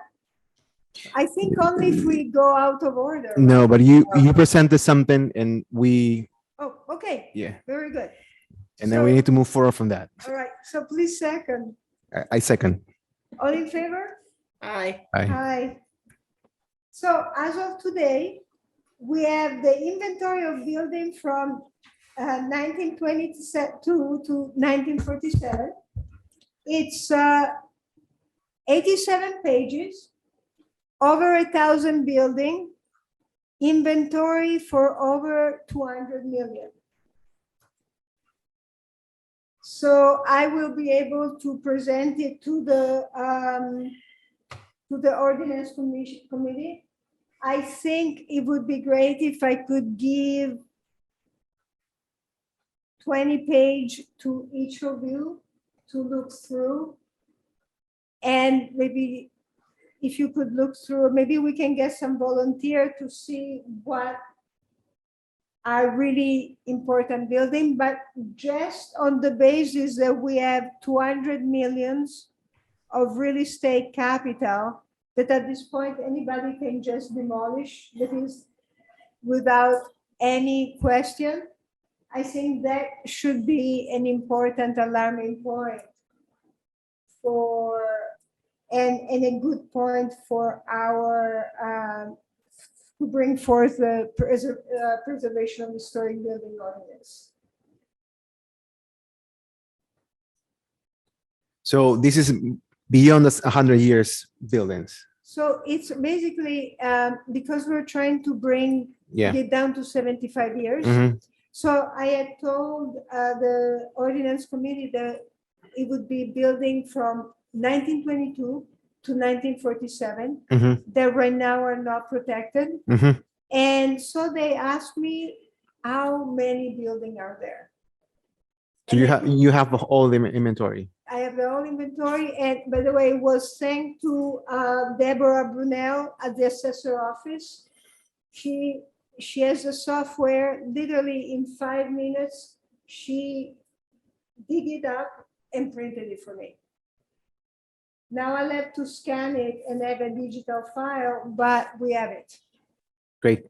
I think only if we go out of order.
No, but you presented something and we,
Oh, okay.
yeah,
Very good.
and then we need to move forward from that.
All right. So please second.
I second.
All in favor?
Aye.
Aye.
Aye. So as of today, we have the inventory of building from 1922 to 1947. It's 87 pages, over 1,000 building, inventory for over 200 million. So I will be able to present it to the Ordinance Committee. I think it would be great if I could give 20 pages to each of you to look through. And maybe if you could look through, maybe we can get some volunteer to see what are really important building, but just on the basis that we have 200 millions of real estate capital, that at this point, anybody can just demolish, that is without any question. I think that should be an important alarming point and a good point for our to bring forth the preservation of historic building ordinance.
So this is beyond the 100 years buildings.
So it's basically because we're trying to
Yeah.
get down to 75 years.
Mhm.
So I had told the ordinance committee that it would be building from 1922 to 1947
Mhm,
that right now are not protected.
mhm.
And so they asked me, how many buildings are there?
So you have all the inventory.
I have the whole inventory, and by the way, it was sent to Deborah Brunel at the assessor office. She has the software, literally in 5 minutes, she dig it up and printed it for me. Now I'll have to scan it and have a digital file, but we have it.
Great.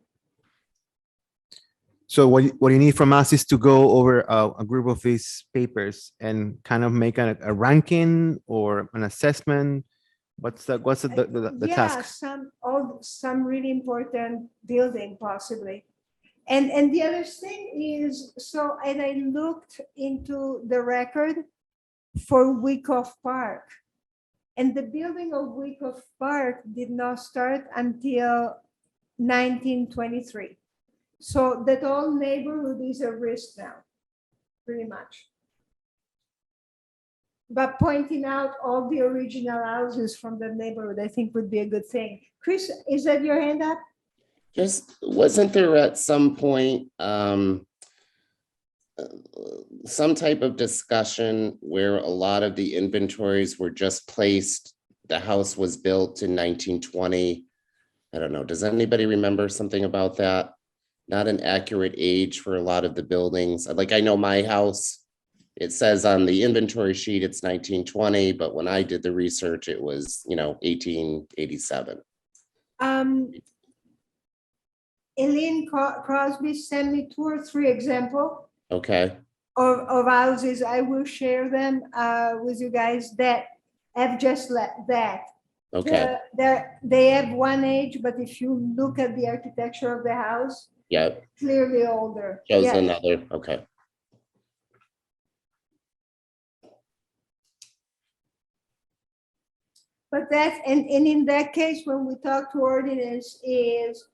So what you need from us is to go over a group of these papers and kind of make a ranking or an assessment. What's the
Yeah,
task?
some really important building possibly. And the other thing is, so, and I looked into the record for Wyckoff Park. And the building of Wyckoff Park did not start until 1923. So that whole neighborhood is a risk now, pretty much. But pointing out all the original houses from the neighborhood, I think would be a good thing. Chris, is that your hand up?
Just, wasn't there at some point, some type of discussion where a lot of the inventories were just placed, the house was built in 1920? I don't know. Does anybody remember something about that? Not an accurate age for a lot of the buildings. Like, I know my house, it says on the inventory sheet, it's 1920, but when I did the research, it was, 1887.
Eileen Crosby sent me 2 or 3 examples
Okay,
of houses. I will share them with you guys that have just that.
okay,
They have one age, but if you look at the architecture of the house,
yeah,
clearly older.
shows
Yes.
another, okay.
But that, and in that case, when we talk to ordinance is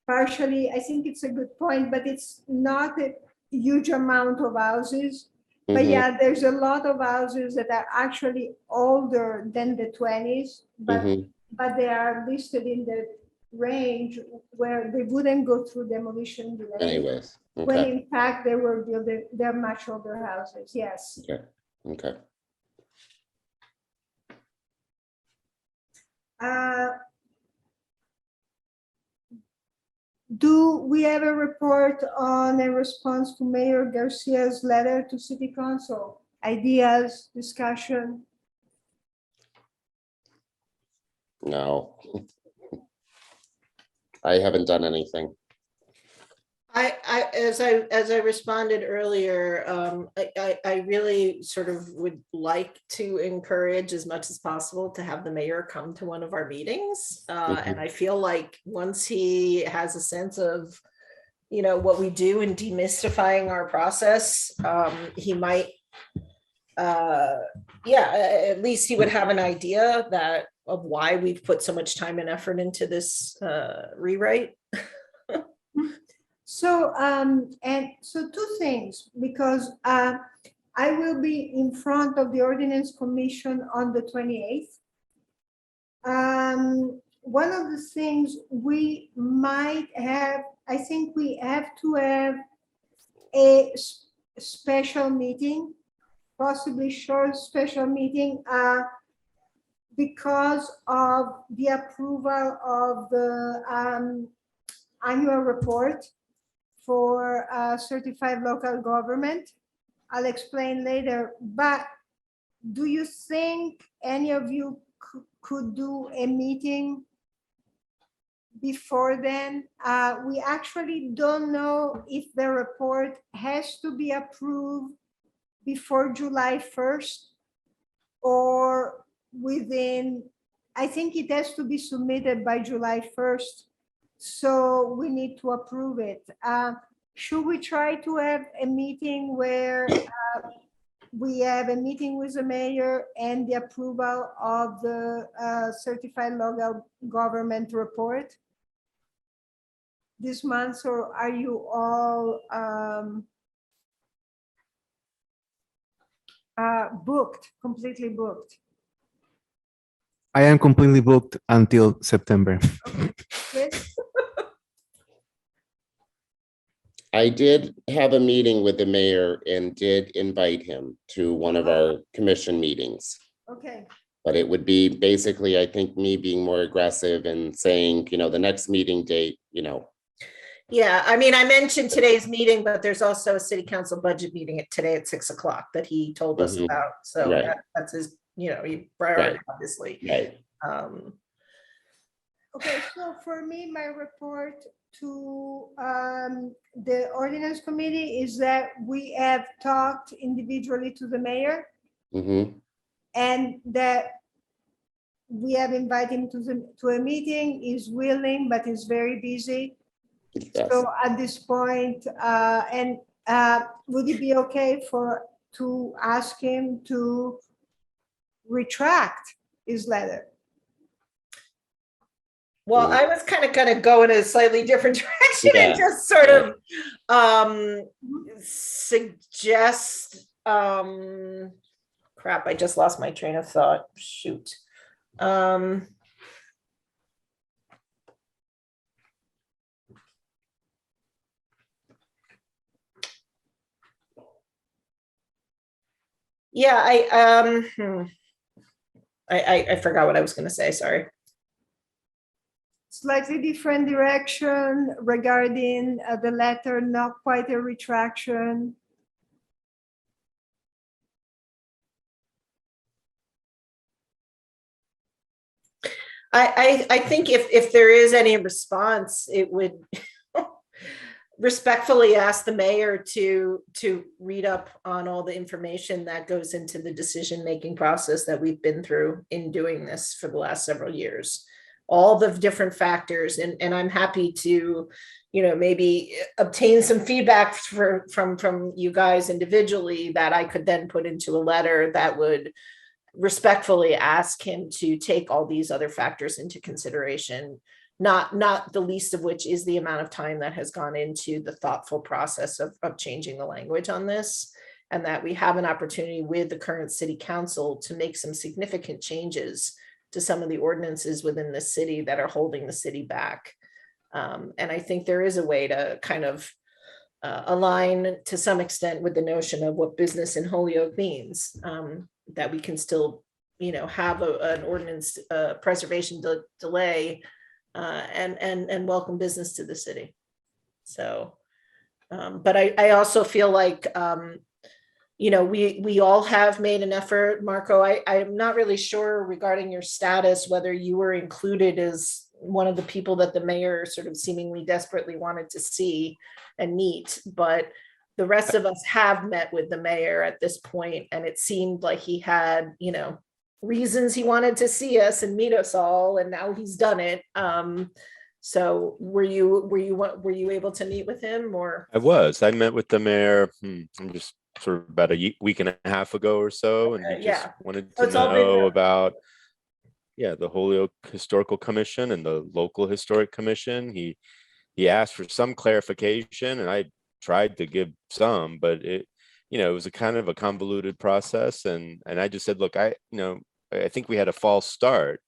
partially, I think it's a good point, but it's not a huge amount of houses. But
Mhm,
yeah, there's a lot of houses that are actually older than the 20s,
mhm.
but they are listed in the range where they wouldn't go through demolition delay.
Anyways,
When
okay,
in fact they were building, they're much older houses, yes.
okay.
Do we have a report on a response to Mayor Garcia's letter to City Council? Ideas, discussion?
No. I haven't done anything.
As I responded earlier, I really sort of would like to encourage as much as possible to have the mayor come to one of our meetings. And I feel like once he has a sense of, what we do in demystifying our process, he might, at least he would have an idea of why we've put so much time and effort into this rewrite.
So, and so 2 things, because I will be in front of the Ordinance Commission on the 28th. One of the things we might have, I think we have to have a special meeting, possibly short special meeting, because of the approval of the annual report for certified local government. I'll explain later, but do you think any of you could do a meeting before then? We actually don't know if the report has to be approved before July 1st or within, I think it has to be submitted by July 1st. So we need to approve it. Should we try to have a meeting where we have a meeting with the mayor and the approval of the certified local government report? this month, or are you all booked, completely booked?
I am completely booked until September.
Chris?
I did have a meeting with the mayor and did invite him to one of our commission meetings.
Okay,
But it would be basically, I think, me being more aggressive and saying, the next meeting date,
Yeah, I mean, I mentioned today's meeting, but there's also a city council budget meeting today at 6 o'clock that he told us
Mhm.
about. So
Right.
that's his, he priority,
Right.
obviously.
right,
okay, so for me, my report to the ordinance committee is that we have talked individually to the mayor,
mhm,
and that we have invited him to a meeting. He's willing, but he's very busy.
yes.
So at this point, would it be okay to ask him to retract his letter?
Well, I was kind of gonna go in a slightly different direction
Yeah.
and just sort of suggest crap, I just lost my train of thought. Shoot. Yeah, I forgot what I was gonna say, sorry.
Slightly different direction regarding the letter, not quite a retraction.
I think if there is any response, it would respectfully ask the mayor to read up on all the information that goes into the decision-making process that we've been through in doing this for the last several years. All the different factors, and I'm happy to, maybe obtain some feedback from you guys individually that I could then put into a letter that would respectfully ask him to take all these other factors into consideration, not the least of which is the amount of time that has gone into the thoughtful process of changing the language on this, and that we have an opportunity with the current city council to make some significant changes to some of the ordinances within the city that are holding the city back. And I think there is a way to kind of align to some extent with the notion of what business in Holyoke means, that we can still, have an ordinance preservation delay and welcome business to the city. So, but I also feel like, we all have made an effort. Marco, I'm not really sure regarding your status, whether you were included as one of the people that the mayor sort of seemingly desperately wanted to see and meet, but the rest of us have met with the mayor at this point, and it seemed like he had, reasons he wanted to see us and meet us all, and now he's done it. So were you able to meet with him, or?
I met with the mayor, I'm just sort of about a week and a half ago or so, and he just wanted to know about the Holyoke Historical Commission and the local historic commission. He asked for some clarification, and I tried to give some, but it was a kind of a convoluted process, and I just said, look, I think we had a false start,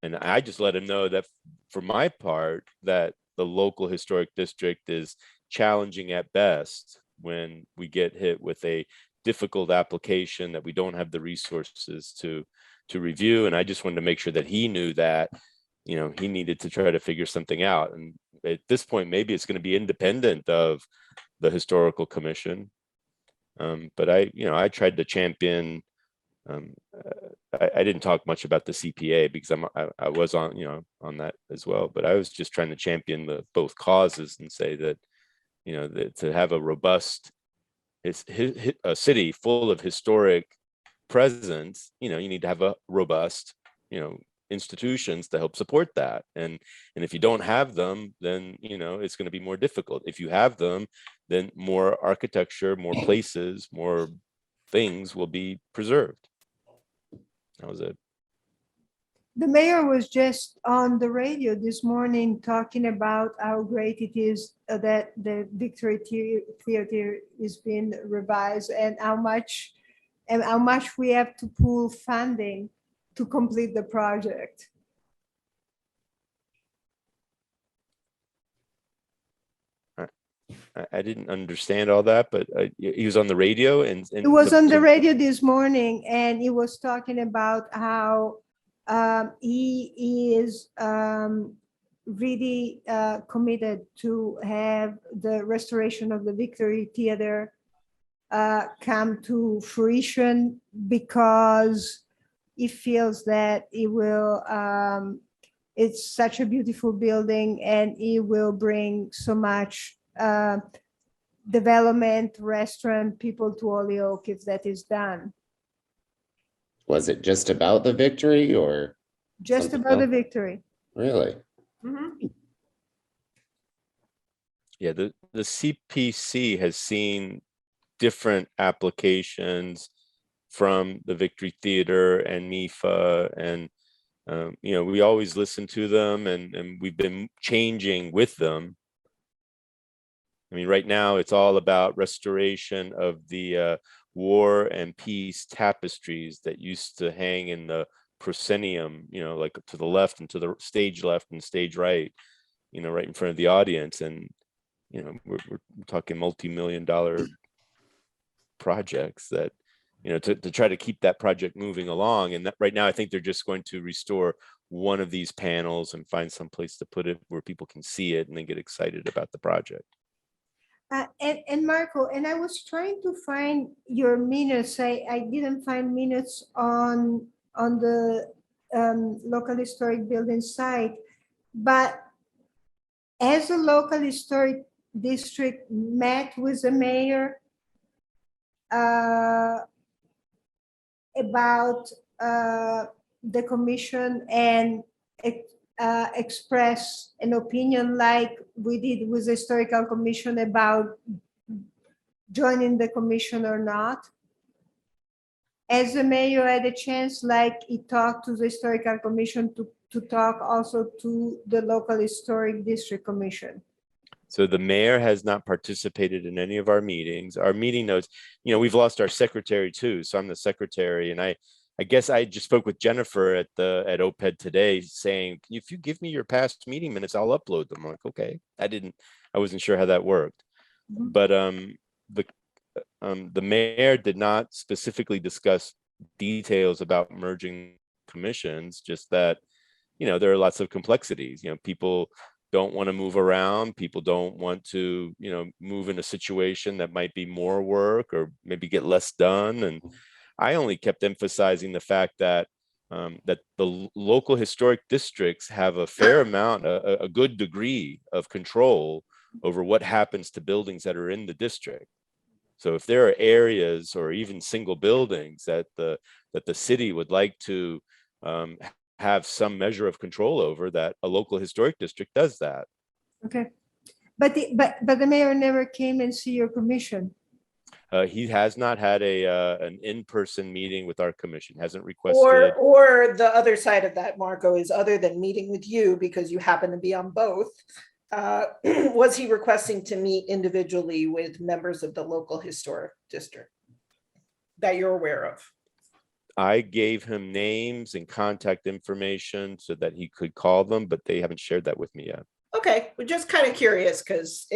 and I just let him know that for my part that the local historic district is challenging at best when we get hit with a difficult application that we don't have the resources to review. And I just wanted to make sure that he knew that, he needed to try to figure something out. And at this point, maybe it's going to be independent of the historical commission. But I tried to champion, I didn't talk much about the CPA because I was on, on that as well, but I was just trying to champion both causes and say that, that to have a robust, a city full of historic presence, you need to have a robust, institutions to help support that. And if you don't have them, then, it's going to be more difficult. If you have them, then more architecture, more places, more things will be preserved. That was it.
The mayor was just on the radio this morning talking about how great it is that the Victory Theater is being revised and how much we have to pool funding to complete the project.
I didn't understand all that, but he was on the radio and.
It was on the radio this morning, and he was talking about how he is really committed to have the restoration of the Victory Theater come to fruition, because he feels that it will, it's such a beautiful building, and it will bring so much development, restaurant, people to Holyoke if that is done.
Was it just about the Victory or?
Just
something
about the
else?
Victory.
Really?
Mhm.
Yeah, the CPC has seen different applications from the Victory Theater and MIFA, and we always listen to them, and we've been changing with them. I mean, right now it's all about restoration of the war and peace tapestries that used to hang in the proscenium, like to the left and to the stage left and stage right, right in front of the audience. And, we're talking multi-million-dollar projects that, to try to keep that project moving along. And that right now, I think they're just going to restore one of these panels and find some place to put it where people can see it and then get excited about the project.
And Marco, and I was trying to find your minutes. I didn't find minutes on the local historic building site, but as a local historic district met with the mayor about the commission and express an opinion like we did with the historical commission about joining the commission or not. As the mayor had a chance, like he talked to the historical commission to talk also to the local historic district commission.
So the mayor has not participated in any of our meetings. Our meeting notes, we've lost our secretary too. So I'm the secretary, and I guess I just spoke with Jennifer at OPED today saying, if you give me your past meeting minutes, I'll upload them. I'm like, okay. I wasn't sure how that worked. Mm-hmm. But the mayor did not specifically discuss details about merging commissions, just that, there are lots of complexities. People don't want to move around. People don't want to, move in a situation that might be more work or maybe get less done. And I only kept emphasizing the fact that that the local historic districts have a fair amount, a good degree of control over what happens to buildings that are in the district. So if there are areas or even single buildings that the city would like to have some measure of control over, that a local historic district does that.
Okay, but the mayor never came and see your commission.
He has not had an in-person meeting with our commission. Hasn't requested.
Or the other side of that, Marco, is other than meeting with you because you happen to be on both. Was he requesting to meet individually with members of the local historic district that you're aware of?
I gave him names and contact information so that he could call them, but they haven't shared that with me yet.
Okay, we're just kind of curious because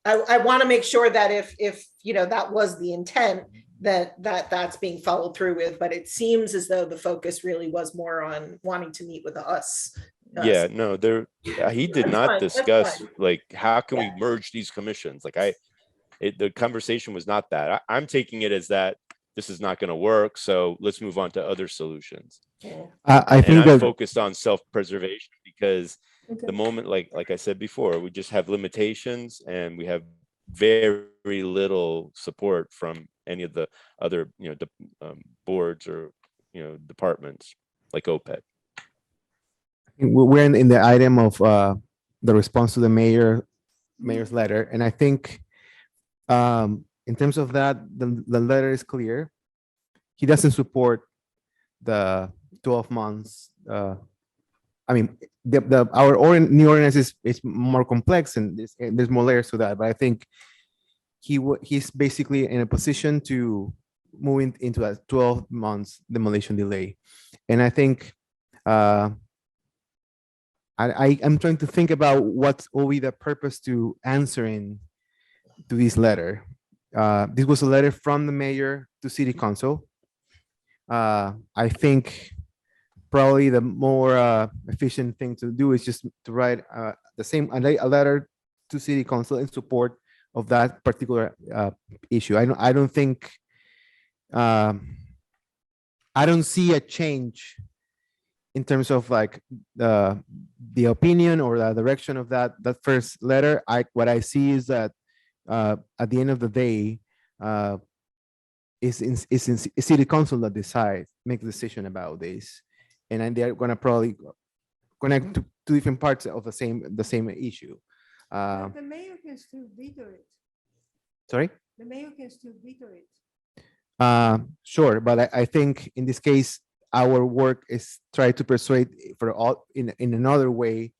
I want to make sure that if that was the intent, that's being followed through with, but it seems as though the focus really was more on wanting to meet with us.
Yeah, no, he did not discuss like how can we merge these commissions. Like the conversation was not that. I'm taking it as that this is not going to work, so let's move on to other solutions.
I think
I'm focused on self-preservation because the moment, like I said before, we just have limitations and we have very little support from any of the other boards or departments like OPED.
We're in the item of the response to the mayor's letter, and I think in terms of that, the letter is clear. He doesn't support the 12 months. I mean, new ordinance is more complex and there's more layers to that. But I think he's basically in a position to move into a 12 months demolition delay, and I think I'm trying to think about what will be the purpose to answering to this letter. This was a letter from the mayor to city council. I think probably the more efficient thing to do is just to write a letter to city council in support of that particular issue. I don't think I don't see a change in terms of like the opinion or the direction of that first letter. What I see is that at the end of the day, it's city council that make the decision about this, and then they're gonna probably connect to two different parts of the same issue.
But the mayor can still veto it.
Sorry.
The mayor can still veto it.
Sure, but I think in this case, our work is try to persuade for all in another way,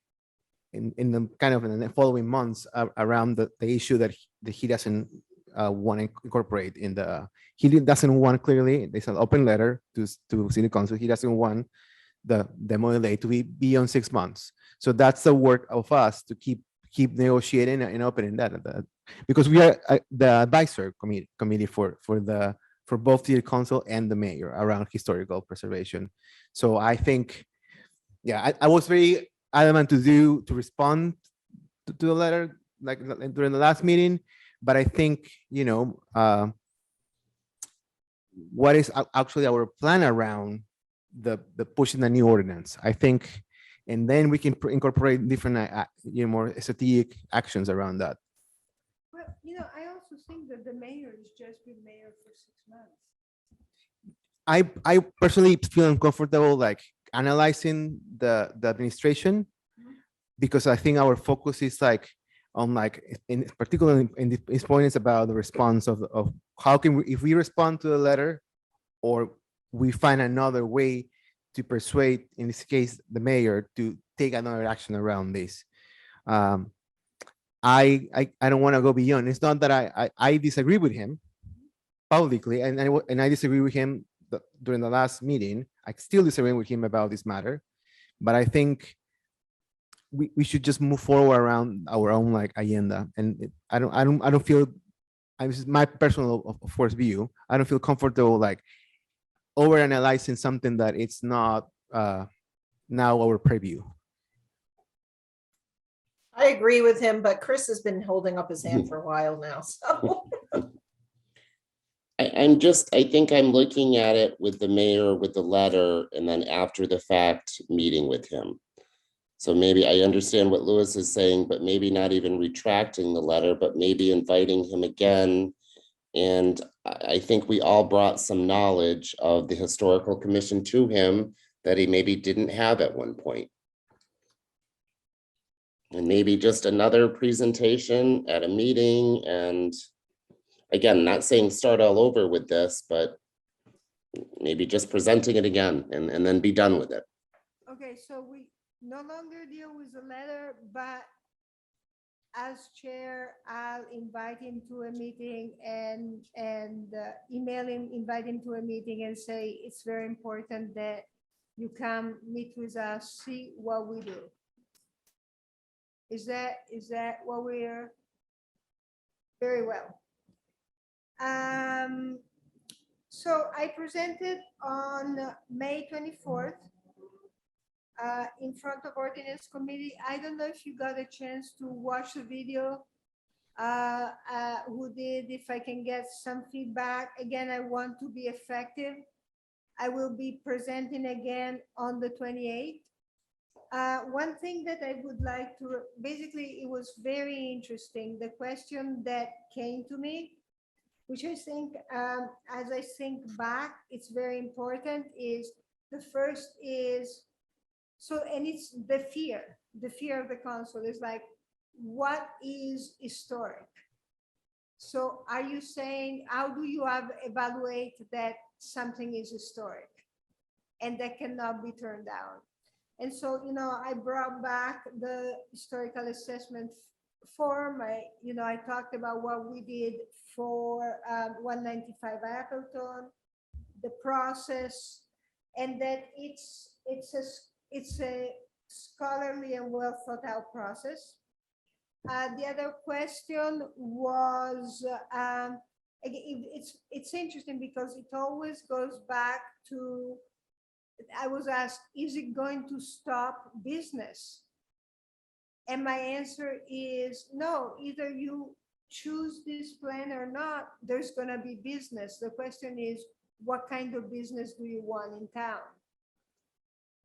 in the kind of in the following months around the issue that he doesn't want to incorporate in the. He doesn't want clearly. There's an open letter to city council. He doesn't want the demo delay to be beyond 6 months. So that's the work of us to keep negotiating and opening that because we are the advisor committee for both the council and the mayor around historical preservation. So I think, yeah, I was very adamant to respond to the letter like during the last meeting, but I think, you know, what is actually our plan around the pushing the new ordinance, I think, and then we can incorporate different, more strategic actions around that.
Well, you know, I also think that the mayor has just been mayor for 6 months.
I personally feel uncomfortable like analyzing the administration because I think our focus is like on like in particular in this point is about the response of how can we, if we respond to the letter or we find another way to persuade, in this case, the mayor to take another action around this. I don't want to go beyond. It's not that I disagree with him publicly, and I disagree with him during the last meeting. I still disagree with him about this matter, but I think we should just move forward around our own like agenda. And I don't feel. This is my personal, of course, view. I don't feel comfortable like over analyzing something that it's not now our preview.
I agree with him, but Chris has been holding up his hand for a while now, so.
I think I'm looking at it with the mayor with the letter and then after the fact meeting with him. So maybe I understand what Louis is saying, but maybe not even retracting the letter, but maybe inviting him again. And I think we all brought some knowledge of the historical commission to him that he maybe didn't have at one point. And maybe just another presentation at a meeting. And again, not saying start all over with this, but maybe just presenting it again and then be done with it.
Okay, so we no longer deal with the letter, but as chair, I'll invite him to a meeting and email him, invite him to a meeting and say, it's very important that you come meet with us, see what we do. Is that what we're very well? So I presented on May 24th in front of Ordinance Committee. I don't know if you got a chance to watch the video. Who did? If I can get some feedback. Again, I want to be effective. I will be presenting again on the 28th. One thing that I would like to, basically, it was very interesting. The question that came to me, which I think, as I think back, it's very important, is the first is, so, and it's the fear of the council is like, what is historic? So are you saying, how do you evaluate that something is historic? and that cannot be turned down. And so, I brought back the historical assessment form. I talked about what we did for 195 Appleton, the process, and that it's a scholarly and well thought out process. The other question was, it's interesting because it always goes back to, I was asked, is it going to stop business? And my answer is no, either you choose this plan or not, there's going to be business. The question is, what kind of business do you want in town?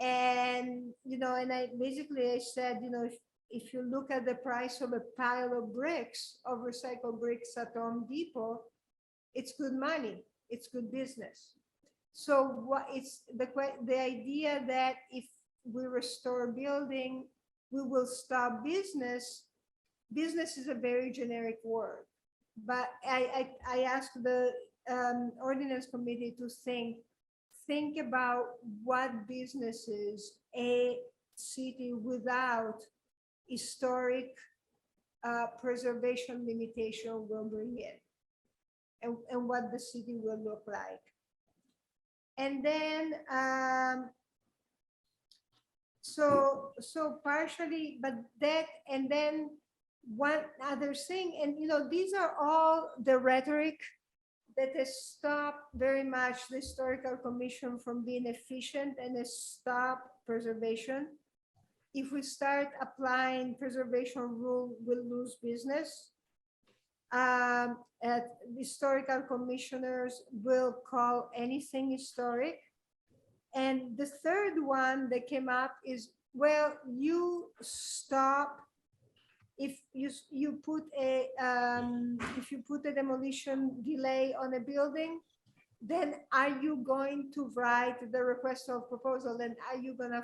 And, and I said, if you look at the price of a pile of bricks, of recycled bricks at Home Depot, it's good money, it's good business. So what it's the idea that if we restore a building, we will stop business. Business is a very generic word, but I asked the ordinance committee to think about what businesses a city without historic preservation limitation will bring in, and what the city will look like. And then, so partially, but that, and then one other thing, and these are all the rhetoric that has stopped very much the historical commission from being efficient and has stopped preservation. If we start applying preservation rule, we'll lose business. Historical commissioners will call anything historic. And the third one that came up is, well, you stop if you put a demolition delay on a building, then are you going to write the request of proposal, and are you going to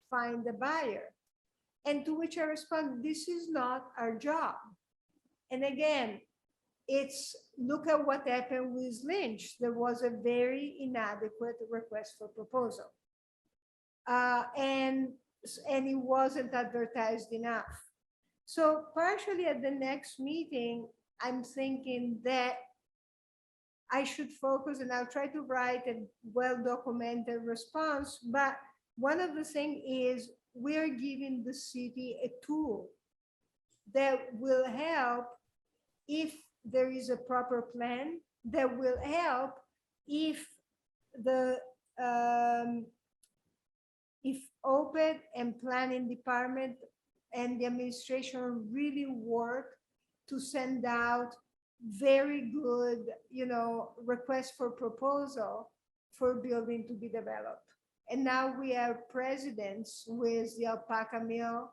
find the buyer? And to which I respond, this is not our job. And again, it's look at what happened with Lynch. There was a very inadequate request for proposal. And it wasn't advertised enough. So partially at the next meeting, I'm thinking that I should focus, and I'll try to write a well-documented response. But one of the things is we're giving the city a tool that will help if there is a proper plan, that will help if the if OPED and planning department and the administration really work to send out very good, requests for proposal for building to be developed. And now we have precedents with the Alpaca Mill,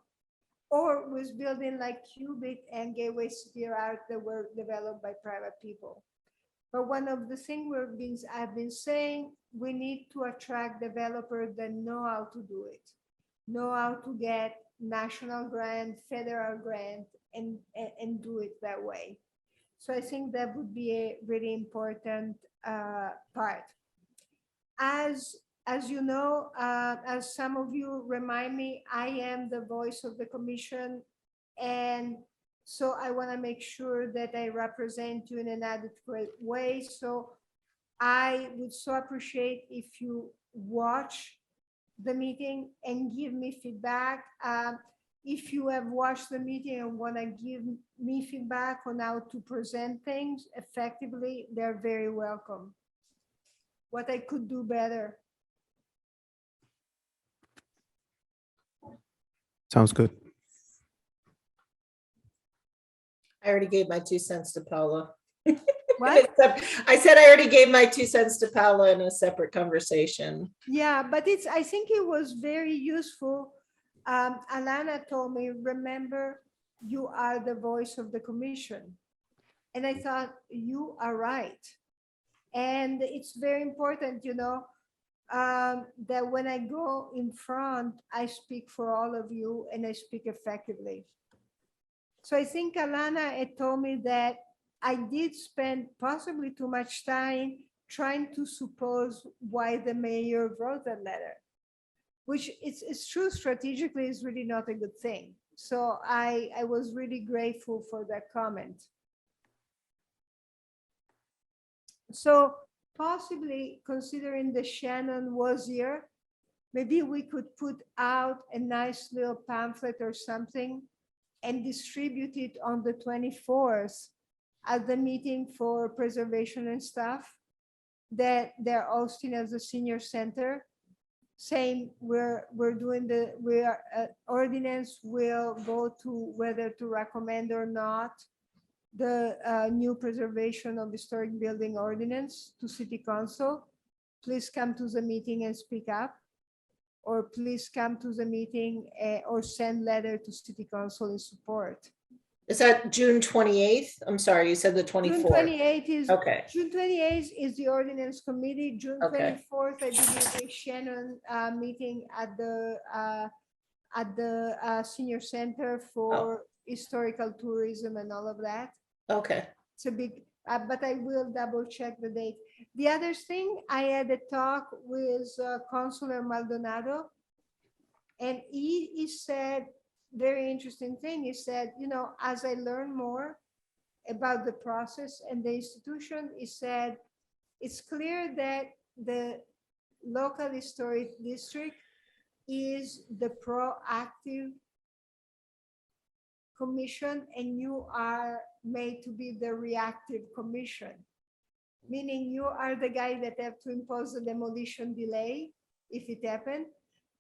or with building like Cubic and Gateway City Art that were developed by private people. But one of the things I've been saying, we need to attract developers that know how to do it, know how to get national grant, federal grant, and do it that way. So I think that would be a really important part. As you know, as some of you remind me, I am the voice of the commission. And so I want to make sure that I represent you in an adequate way. So I would so appreciate if you watch the meeting and give me feedback. If you have watched the meeting and want to give me feedback on how to present things effectively, they're very welcome. What I could do better.
Sounds good.
I already gave my 2 cents to Paula.
What?
I said I already gave my 2 cents to Paula in a separate conversation.
Yeah, but I think it was very useful. Alana told me, remember, you are the voice of the commission. And I thought, you are right. And it's very important, that when I go in front, I speak for all of you and I speak effectively. So I think Alana had told me that I did spend possibly too much time trying to suppose why the mayor wrote that letter, which it's true strategically is really not a good thing. So I was really grateful for that comment. So possibly considering the Shannon was here, maybe we could put out a nice little pamphlet or something and distribute it on the 24th at the meeting for preservation and stuff that they're hosting as a senior center, saying ordinance will go to whether to recommend or not the new preservation of historic building ordinance to city council. Please come to the meeting and speak up, or please come to the meeting or send letter to city council in support.
Is that June 28th? I'm sorry, you said the
June
24th.
28th is,
Okay.
June 28th is the ordinance committee. June
Okay.
24th, I believe, is Shannon meeting at the senior center for historical tourism and all of that.
Okay.
It's a big, but I will double check the date. The other thing, I had a talk with Councilor Maldonado, and he said, very interesting thing. He said, you know, as I learn more about the process and the institution, he said, it's clear that the local historic district is the proactive commission and you are made to be the reactive commission, meaning you are the guy that have to impose the demolition delay if it happened,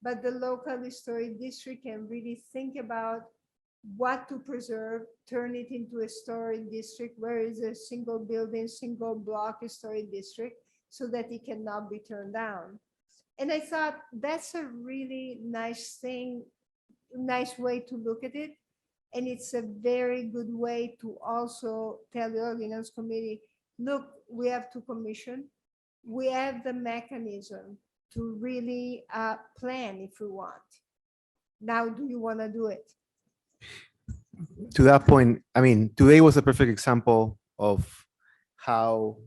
but the local historic district can really think about what to preserve, turn it into a historic district where is a single building, single block historic district so that it cannot be turned down. And I thought that's a really nice thing, nice way to look at it. And it's a very good way to also tell the ordinance committee, look, we have to commission. We have the mechanism to really plan if we want. Now, do you want to do it?
To that point, I mean, today was a perfect example of how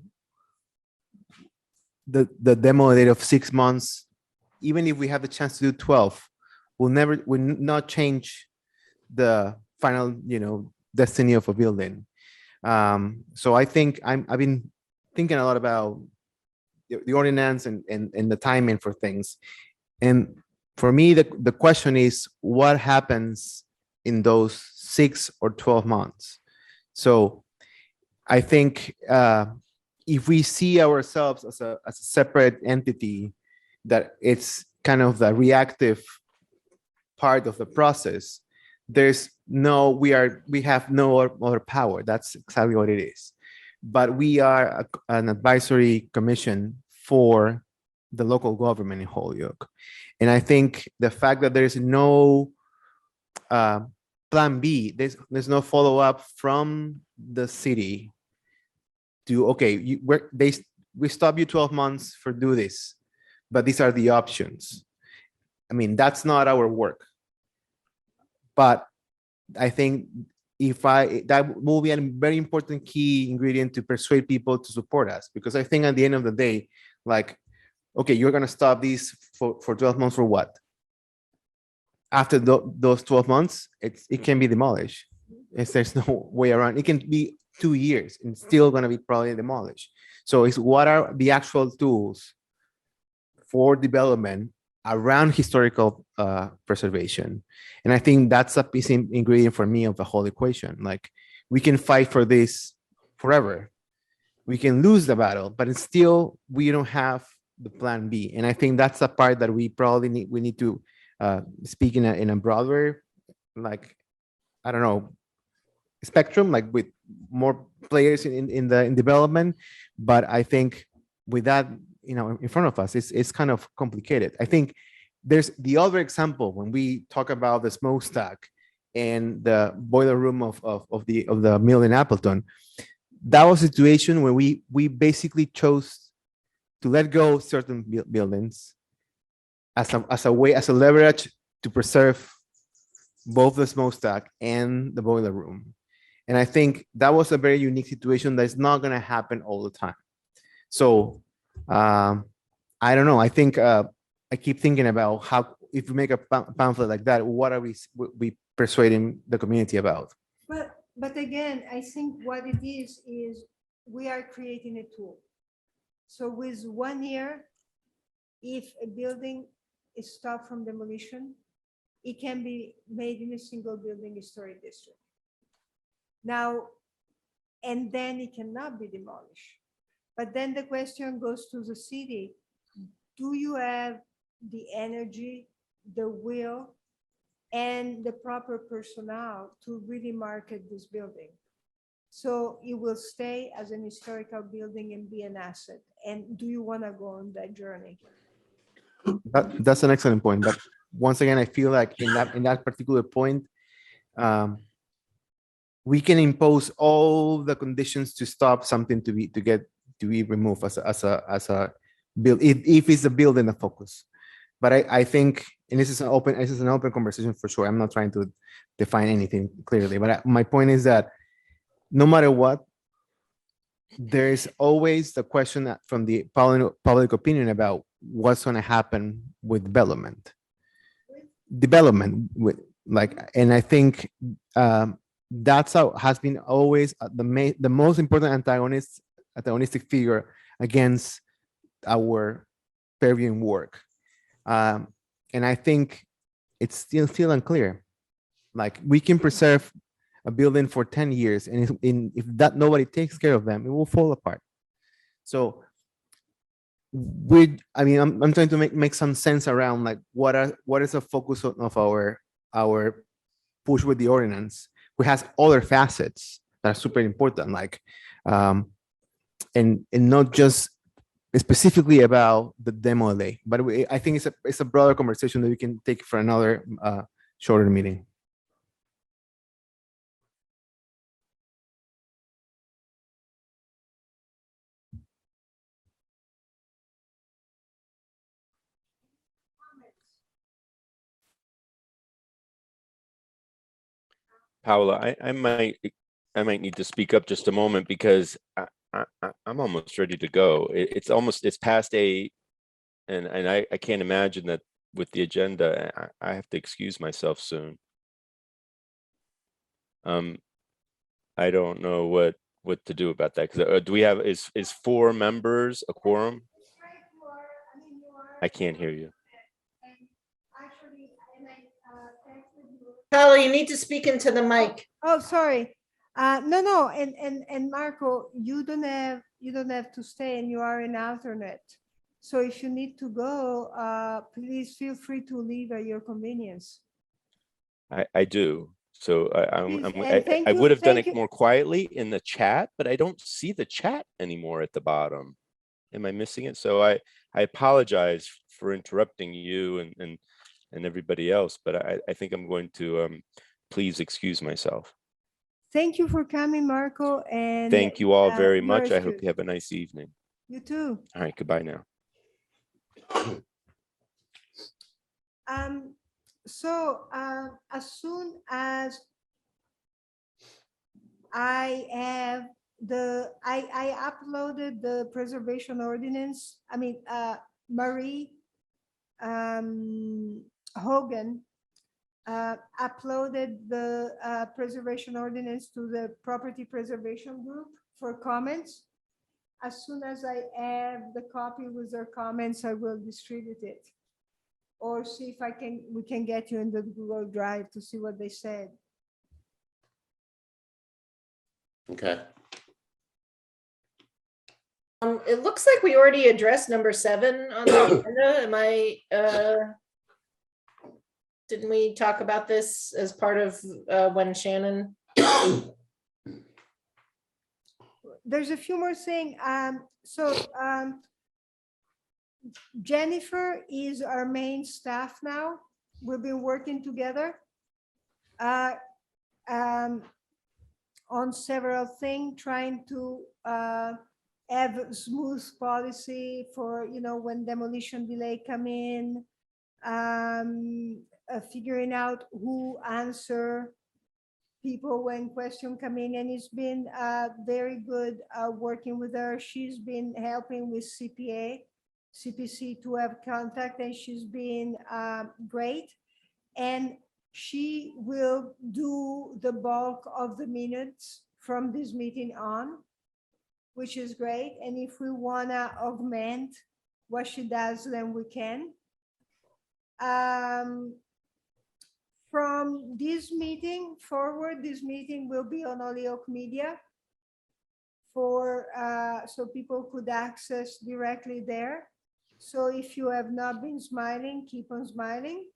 the demo date of 6 months, even if we have the chance to do 12, will not change the final, destiny of a building. So I think I've been thinking a lot about the ordinance and the timing for things. And for me, the question is, what happens in those 6 or 12 months? So I think if we see ourselves as a separate entity, that it's kind of the reactive part of the process, we have no other power. That's exactly what it is. But we are an advisory commission for the local government in Holyoke. And I think the fact that there is no plan B, there's no follow-up from the city to, okay, we stop you 12 months for do this, but these are the options. I mean, that's not our work. But I think that will be a very important key ingredient to persuade people to support us, because I think at the end of the day, like, okay, you're going to stop these for 12 months for what? After those 12 months, it can be demolished. There's no way around. It can be 2 years and still going to be probably demolished. So it's what are the actual tools for development around historical preservation. And I think that's a piece ingredient for me of the whole equation. Like, we can fight for this forever. We can lose the battle, but it's still, we don't have the plan B. And I think that's the part that we probably need to speak in a broader, like, I don't know, spectrum, like with more players in development. But I think with that, in front of us, it's kind of complicated. I think there's the other example when we talk about the smokestack and the boiler room of the mill in Appleton. That was a situation where we basically chose to let go certain buildings as a leverage to preserve both the smokestack and the boiler room. And I think that was a very unique situation that's not going to happen all the time. So I don't know. I think I keep thinking about how if we make a pamphlet like that, what are we persuading the community about?
But again, I think what it is we are creating a tool. So with 1 year, if a building is stopped from demolition, it can be made in a single building historic district. Now, and then it cannot be demolished. But then the question goes to the city. Do you have the energy, the will, and the proper personnel to really market this building? So it will stay as an historical building and be an asset. And do you want to go on that journey?
That's an excellent point. But once again, I feel like in that particular point, we can impose all the conditions to stop something to be removed as a build if it's a build in the focus. But I think, and this is an open conversation for sure. I'm not trying to define anything clearly, but my point is that no matter what, there is always the question from the public opinion about what's going to happen with development with and I think that's how has been always the most important antagonistic figure against our purveying work. And I think it's still unclear. Like we can preserve a building for 10 years, and if that nobody takes care of them, it will fall apart. So I'm trying to make some sense around like what is the focus of our push with the ordinance, which has other facets that are super important, like and not just specifically about the demo delay, but I think it's a broader conversation that we can take for another shorter meeting.
Paula, I might need to speak up just a moment because I'm almost ready to go. It's past 8, and I can't imagine that with the agenda. I have to excuse myself soon. I don't know what to do about that, because do we have is 4 members a quorum? I can't hear you.
Paula, you need to speak into the mic.
Oh, sorry. No. And Marco, you don't have to stay, and you are an alternate. So if you need to go, please feel free to leave at your convenience.
I do. So I
Please,
would have done
thank
it
you.
more quietly in the chat, but I don't see the chat anymore at the bottom. Am I missing it? So I apologize for interrupting you and everybody else, but I think I'm going to please excuse myself.
Thank you for coming, Marco. And
Thank you all very
you're
much. I hope
excused.
you have a nice evening.
You too.
All right, goodbye now.
So as soon as I have I uploaded the preservation ordinance. I mean, Marie Hogan uploaded the preservation ordinance to the property preservation group for comments. As soon as I have the copy with their comments, I will distribute it. Or see if we can get you in the Google Drive to see what they said.
Okay.
It looks like we already addressed number 7 on the agenda. Didn't we talk about this as part of when Shannon?
There's a few more things. Jennifer is our main staff now. We've been working together on several things, trying to have a smooth policy for, when demolition delay come in, figuring out who answer people when question come in, and it's been very good working with her. She's been helping with CPC to have contact, and she's been great. And she will do the bulk of the minutes from this meeting on, which is great. And if we wanna augment what she does, then we can. From this meeting forward, this meeting will be on Holyoke Media for so people could access directly there. So if you have not been smiling, keep on smiling.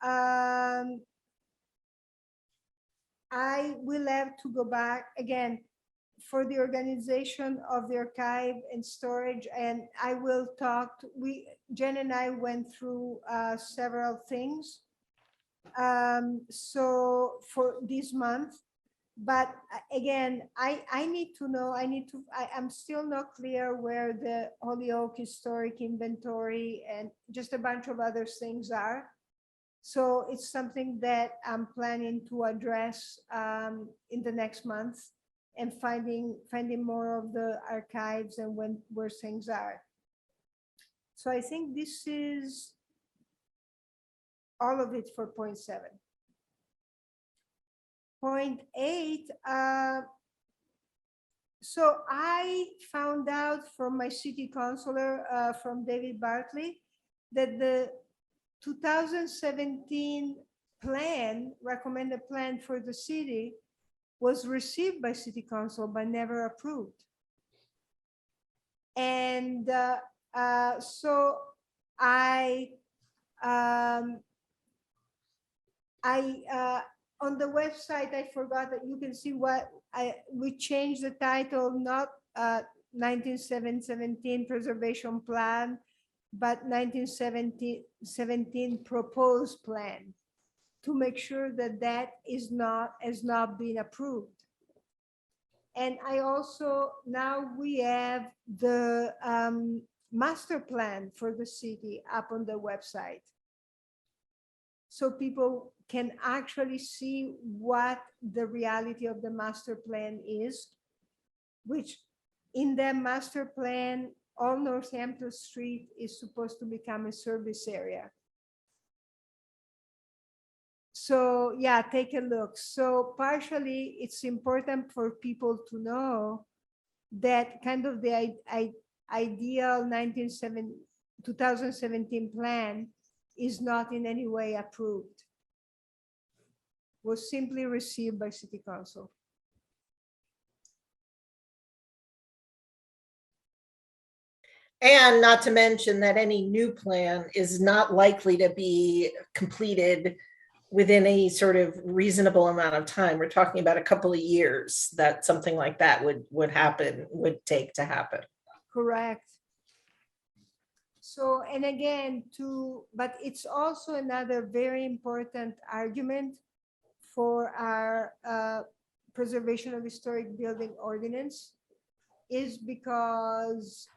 I will have to go back again for the organization of the archive and storage, and I will talk to, Jen and I went through several things. So for this month, but again, I need to know, I'm still not clear where the Holyoke Historic inventory and just a bunch of other things are. So it's something that I'm planning to address in the next month, and finding more of the archives and where things are. So I think this is all of it for point 7. Point 8, so I found out from my city councilor, from David Bartley, that the 2017 plan, recommended plan for the city, was received by city council but never approved. And so on the website, I forgot that you can see what we changed the title, not 1917 preservation plan, but 1917 proposed plan, to make sure that that has not been approved. And I also, now we have the master plan for the city up on the website. So people can actually see what the reality of the master plan is, which in the master plan, all Northampton Street is supposed to become a service area. So yeah, take a look. So partially it's important for people to know that kind of the ideal 2017 plan is not in any way approved. Was simply received by City Council.
And not to mention that any new plan is not likely to be completed within a sort of reasonable amount of time. We're talking about a couple of years that something like that would take to happen.
Correct. So, and again, but it's also another very important argument for our preservation of historic building ordinance, is because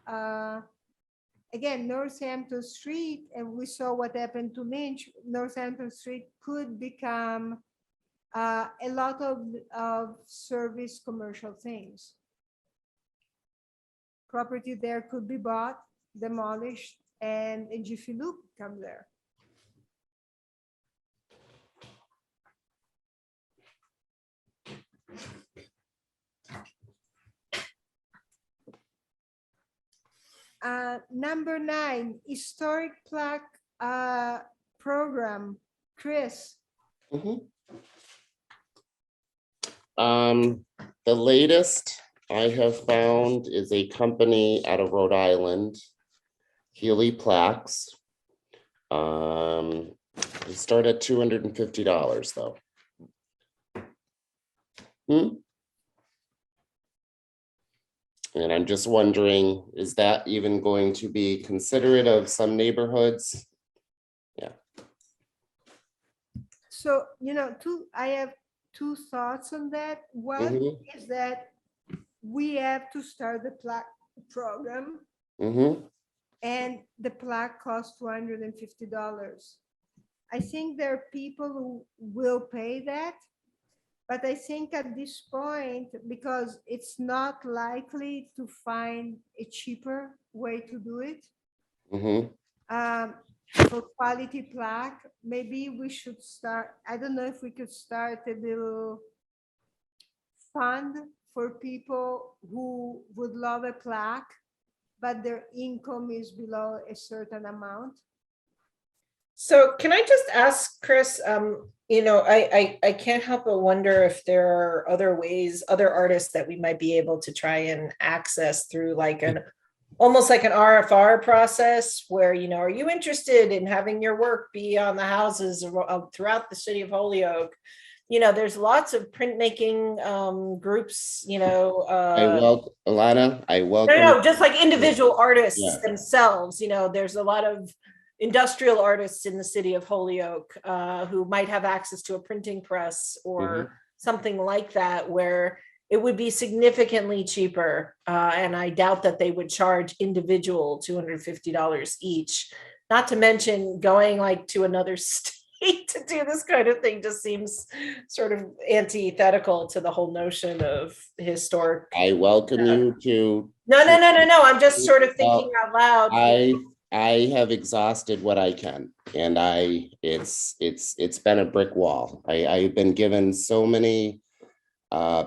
again, Northampton Street, and we saw what happened to Lynch, Northampton Street could become a lot of service commercial things. Property there could be bought, demolished, and a Jiffy Lube come there. Number 9, historic plaque program. Chris.
The latest I have found is a company out of Rhode Island, Healy Plaques. They start at $250 though. And I'm just wondering, is that even going to be considerate of some neighborhoods? Yeah.
So, I have 2 thoughts on that. One is that we have to start the plaque program, and the plaque costs $250. I think there are people who will pay that. But I think at this point, because it's not likely to find a cheaper way to do it,
Mhm.
for quality plaque, maybe we should start, I don't know if we could start a little fund for people who would love a plaque, but their income is below a certain amount.
So can I just ask Chris, I can't help but wonder if there are other ways, other artists that we might be able to try and access through like almost like an RFR process where, are you interested in having your work be on the houses throughout the city of Holyoke? There's lots of printmaking groups,
Alana, I welcome.
no, just like individual artists
Yeah.
themselves, there's a lot of industrial artists in the city of Holyoke who might have access to a printing press or something like that, where it would be significantly cheaper. And I doubt that they would charge individual $250 each. Not to mention going like to another state to do this kind of thing just seems sort of antithetical to the whole notion of historic.
I welcome you to.
No. I'm just sort of thinking out loud.
I have exhausted what I can, and it's been a brick wall. I've been given so many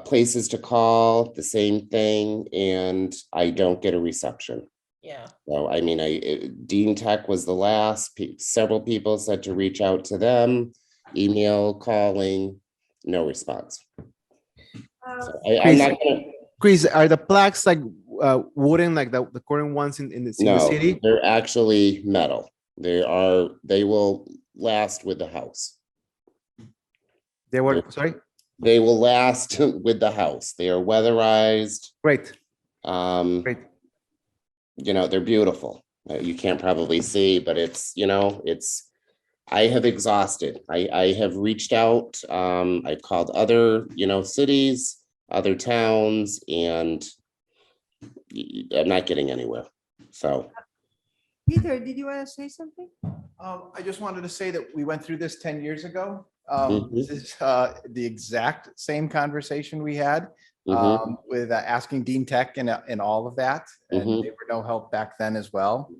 places to call, the same thing, and I don't get a reception.
Yeah.
So, I mean, Dean Tech was the last, several people said to reach out to them, email, calling, no response. So I'm not gonna.
Chris, are the plaques like wooden, like the current ones in the
No,
city?
they're actually metal. They will last with the house.
They were, sorry?
They will last with the house. They are weatherized.
Great.
Great. They're beautiful. You can't probably see, but I have exhausted. I have reached out. I've called other, cities, other towns, and I'm not getting anywhere. So.
Peter, did you want to say something?
I just wanted to say that we went through this 10 years ago.
Mhm.
This is the exact same conversation we had with asking Dean Tech and all of that. And they were no help back then as well.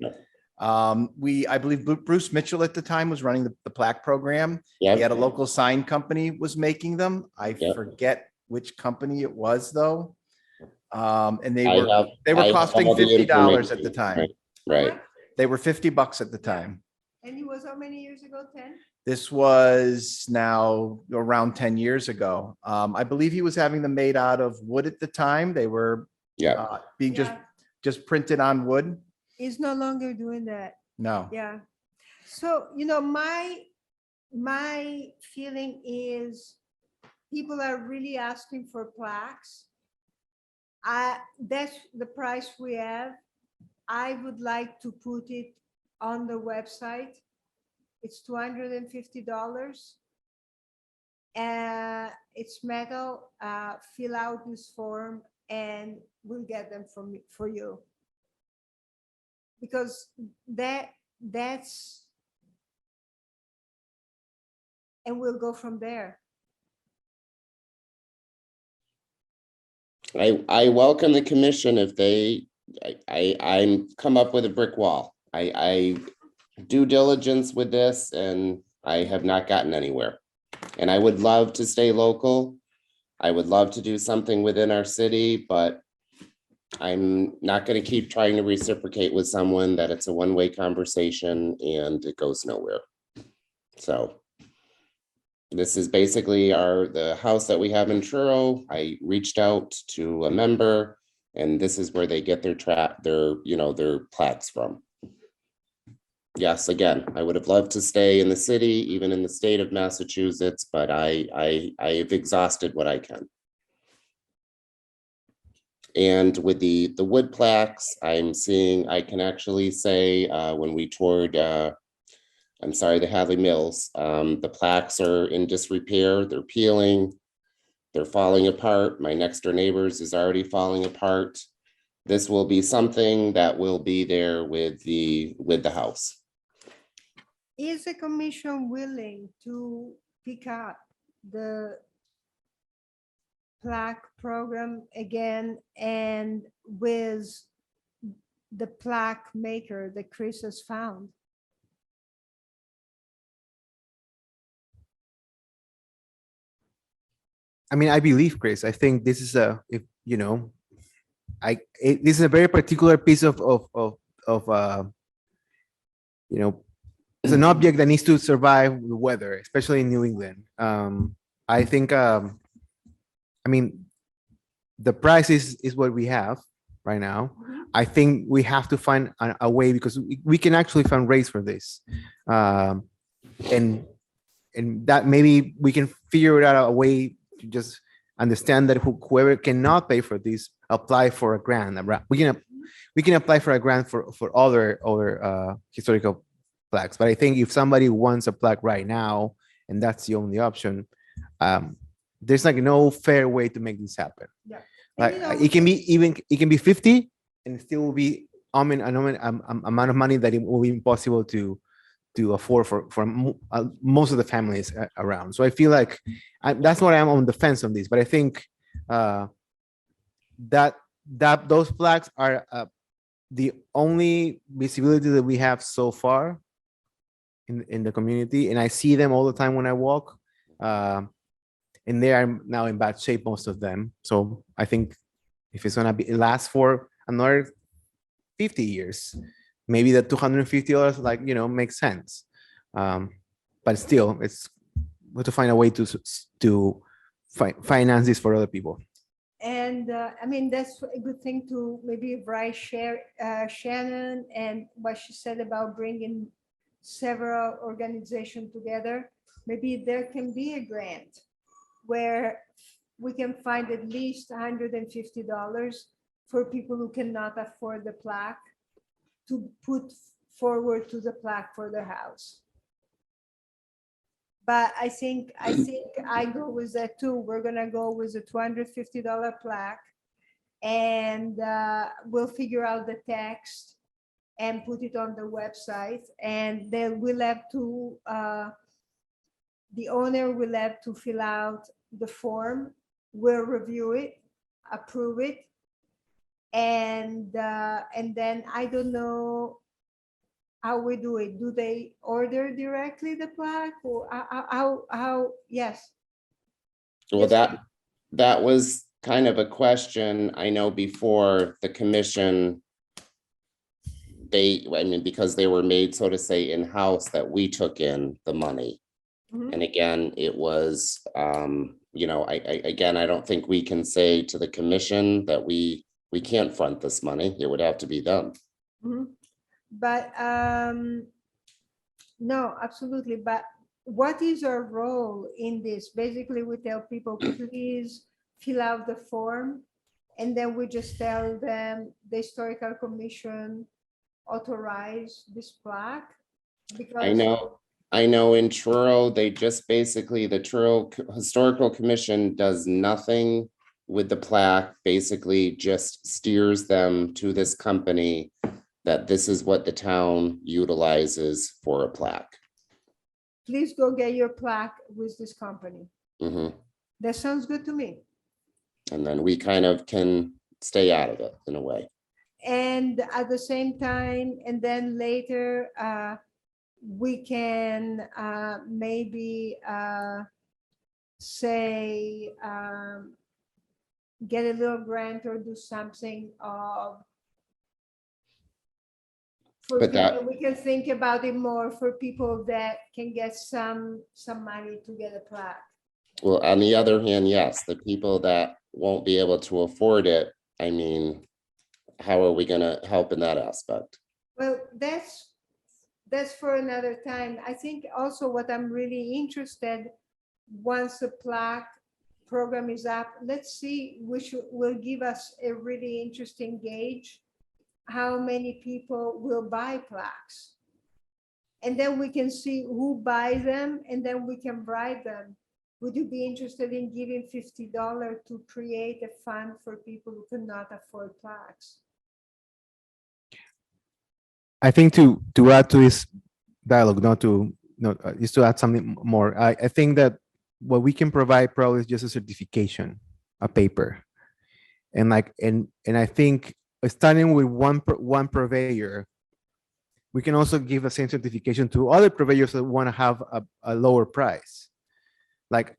I believe Bruce Mitchell at the time was running the plaque program.
Yep.
He had a local sign company was making them. I forget which company it was though. And they were costing $50 at the time.
Right.
They were $50 at the time.
And it was how many years ago, 10?
This was now around 10 years ago. I believe he was having them made out of wood at the time. They were being just printed on wood.
He's no longer doing that.
No.
Yeah. So, my feeling is people are really asking for plaques. That's the price we have. I would like to put it on the website. It's $250. It's metal. Fill out this form and we'll get them for you. Because that's, and we'll go from there.
I welcome the commission if I'm come up with a brick wall. I due diligence with this and I have not gotten anywhere. And I would love to stay local. I would love to do something within our city, but I'm not going to keep trying to reciprocate with someone that it's a one-way conversation and it goes nowhere. So this is basically the house that we have in Truro. I reached out to a member and this is where they get their plaques from. Yes, again, I would have loved to stay in the city, even in the state of Massachusetts, but I've exhausted what I can. And with the wood plaques, I'm seeing, I can actually say when we toured, the Hadley Mills, the plaques are in disrepair, they're peeling, they're falling apart. My next door neighbors is already falling apart. This will be something that will be there with the house.
Is the commission willing to pick up the plaque program again and with the plaque maker that Chris has found.
I mean, I believe, Chris, I think this is if you know, this is a very particular piece of you know, it's an object that needs to survive the weather, especially in New England. I think, I mean, the price is what we have right now. I think we have to find a way because we can actually fundraise for this. And that maybe we can figure out a way to just understand that whoever cannot pay for this, apply for a grant. We can apply for a grant for other historical plaques. But I think if somebody wants a plaque right now, and that's the only option, there's like no fair way to make this happen.
Yeah.
Like
And, you know,
it can be 50 and still will be an amount of money that it will be impossible to afford for most of the families around. So I feel like that's why I'm on the fence on this. But I think that those plaques are the only visibility that we have so far in the community, and I see them all the time when I walk. And they are now in bad shape, most of them. So I think if it's gonna last for another 50 years, maybe the $250, like, you know, makes sense. But still, it's we have to find a way to finance this for other people.
And I mean, that's a good thing to maybe share Shannon and what she said about bringing several organizations together. Maybe there can be a grant where we can find at least $150 for people who cannot afford the plaque to put forward to the plaque for their house. But I think I go with that too. We're gonna go with a $250 plaque, and we'll figure out the text and put it on the website. And then we'll have to, the owner will have to fill out the form. We'll review it, approve it, and then I don't know how we do it. Do they order directly the plaque, or how? Yes.
Well, that was kind of a question. I know before the commission, because they were made, so to say, in-house, that we took in the money.
Mhm.
And again, it was, you know, I don't think we can say to the commission that we can't front this money. It would have to be done.
Mhm. But no, absolutely. But what is our role in this? Basically, we tell people, please fill out the form, and then we just tell them the historical commission authorize this plaque. Because
I know in Truro, they just basically, the Truro Historical Commission does nothing with the plaque, basically just steers them to this company that this is what the town utilizes for a plaque.
please go get your plaque with this company.
Mhm.
That sounds good to me.
And then we kind of can stay out of it in a way.
And at the same time, and then later, we can maybe say, get a little grant or do something of.
But that-
We can think about it more for people that can get some money to get a plaque.
Well, on the other hand, yes, the people that won't be able to afford it, I mean, how are we gonna help in that aspect?
Well, that's for another time. I think also what I'm really interested, once the plaque program is up, let's see, which will give us a really interesting gauge, how many people will buy plaques. And then we can see who buys them, and then we can bribe them. Would you be interested in giving $50 to create a fund for people who cannot afford plaques?
I think to add to this dialogue, just to add something more, I think that what we can provide probably is just a certification a paper. And I think starting with one purveyor, we can also give the same certification to other purveyors that want to have a lower price. Like,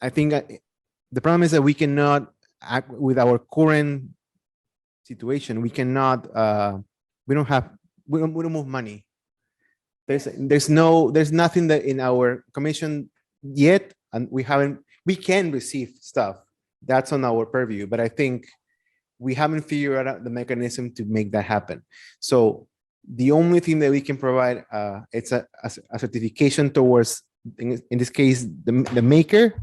I think the problem is that we cannot act with our current situation. We cannot, we don't move money. There's nothing that in our commission yet, and we can receive stuff. That's on our purview, but I think we haven't figured out the mechanism to make that happen. So the only thing that we can provide, it's a certification towards, in this case, the maker,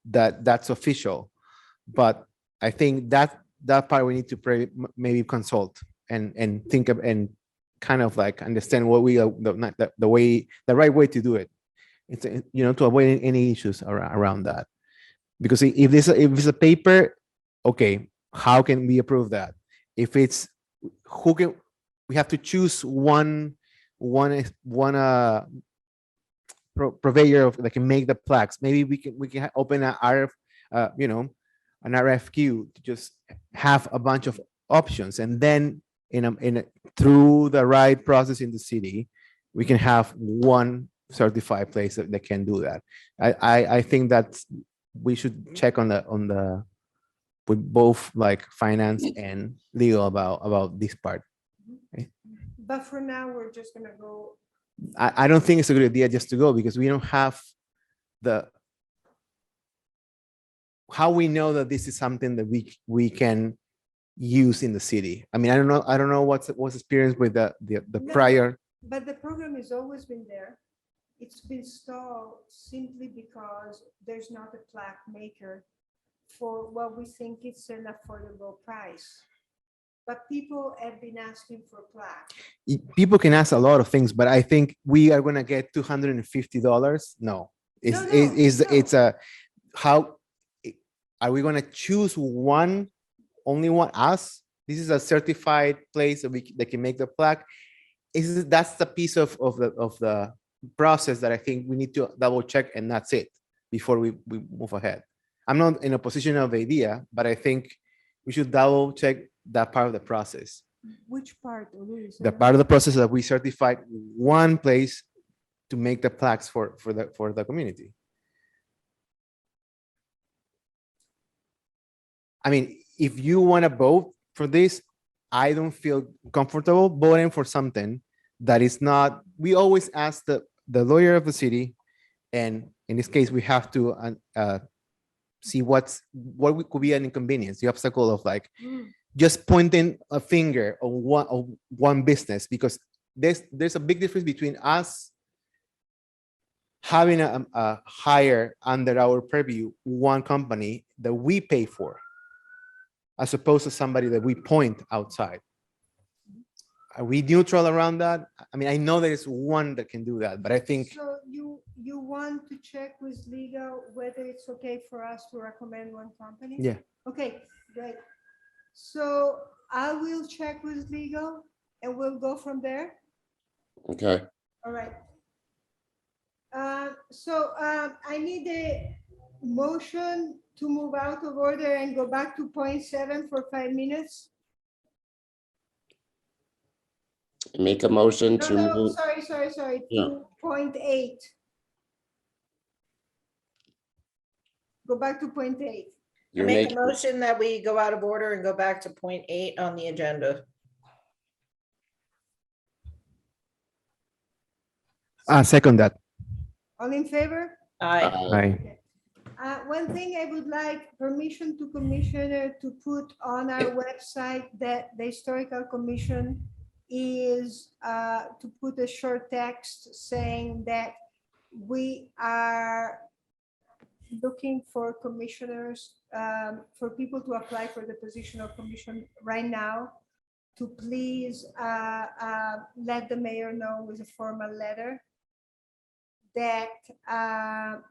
that's official. But I think that part we need to maybe consult and think of and kind of like understand what we are the right way to do it. It's to avoid any issues around that. Because if it's a paper, okay, how can we approve that? If it's we have to choose one purveyor that can make the plaques. Maybe we can open an an RFQ to just have a bunch of options, and then through the right process in the city, we can have one certified place that can do that. I think that we should check on the with both like finance and legal about this part. Okay?
But for now, we're just gonna go.
I don't think it's a good idea just to go, because we don't have how we know that this is something that we can use in the city. I mean, I don't know what's experience with the
No,
prior.
But the program has always been there. It's been stalled simply because there's not a plaque maker for what we think it's an affordable price. But people have been asking for plaque.
People can ask a lot of things, but I think we are going to get $250. No, it's a, how are we going to choose only one us? This is a certified place that can make the plaque. That's the piece of the process that I think we need to double check, and that's it before we move ahead. I'm not in a position of idea, but I think we should double check that part of the process.
Which part?
The part of the process that we certified one place to make the plaques for the community. I mean, if you want to vote for this, I don't feel comfortable voting for something that is not. We always ask the lawyer of the city, and in this case, we have to see what could be an inconvenience, the obstacle of like just pointing a finger on one business, because there's a big difference between us having a hire under our purview one company that we pay for, as opposed to somebody that we point outside. Are we neutral around that? I mean, I know there's one that can do that, but I think.
So you want to check with legal whether it's okay for us to recommend one company?
Yeah.
Okay, great. So I will check with legal and we'll go from there.
Okay.
All right. So I need a motion to move out of order and go back to 0.7 for 5 minutes.
Make a motion to
No,
move.
sorry,
Yeah.
to 0.8. Go back to 0.8.
You're
Make a
making,
motion that we go out of order and go back to 0.8 on the agenda.
Second that.
All in favor?
Aye.
Aye.
One thing I would like permission to commissioner to put on our website that the historical commission is to put a short text saying that we are looking for commissioners, for people to apply for the position of commission right now, to please let the mayor know with a formal letter that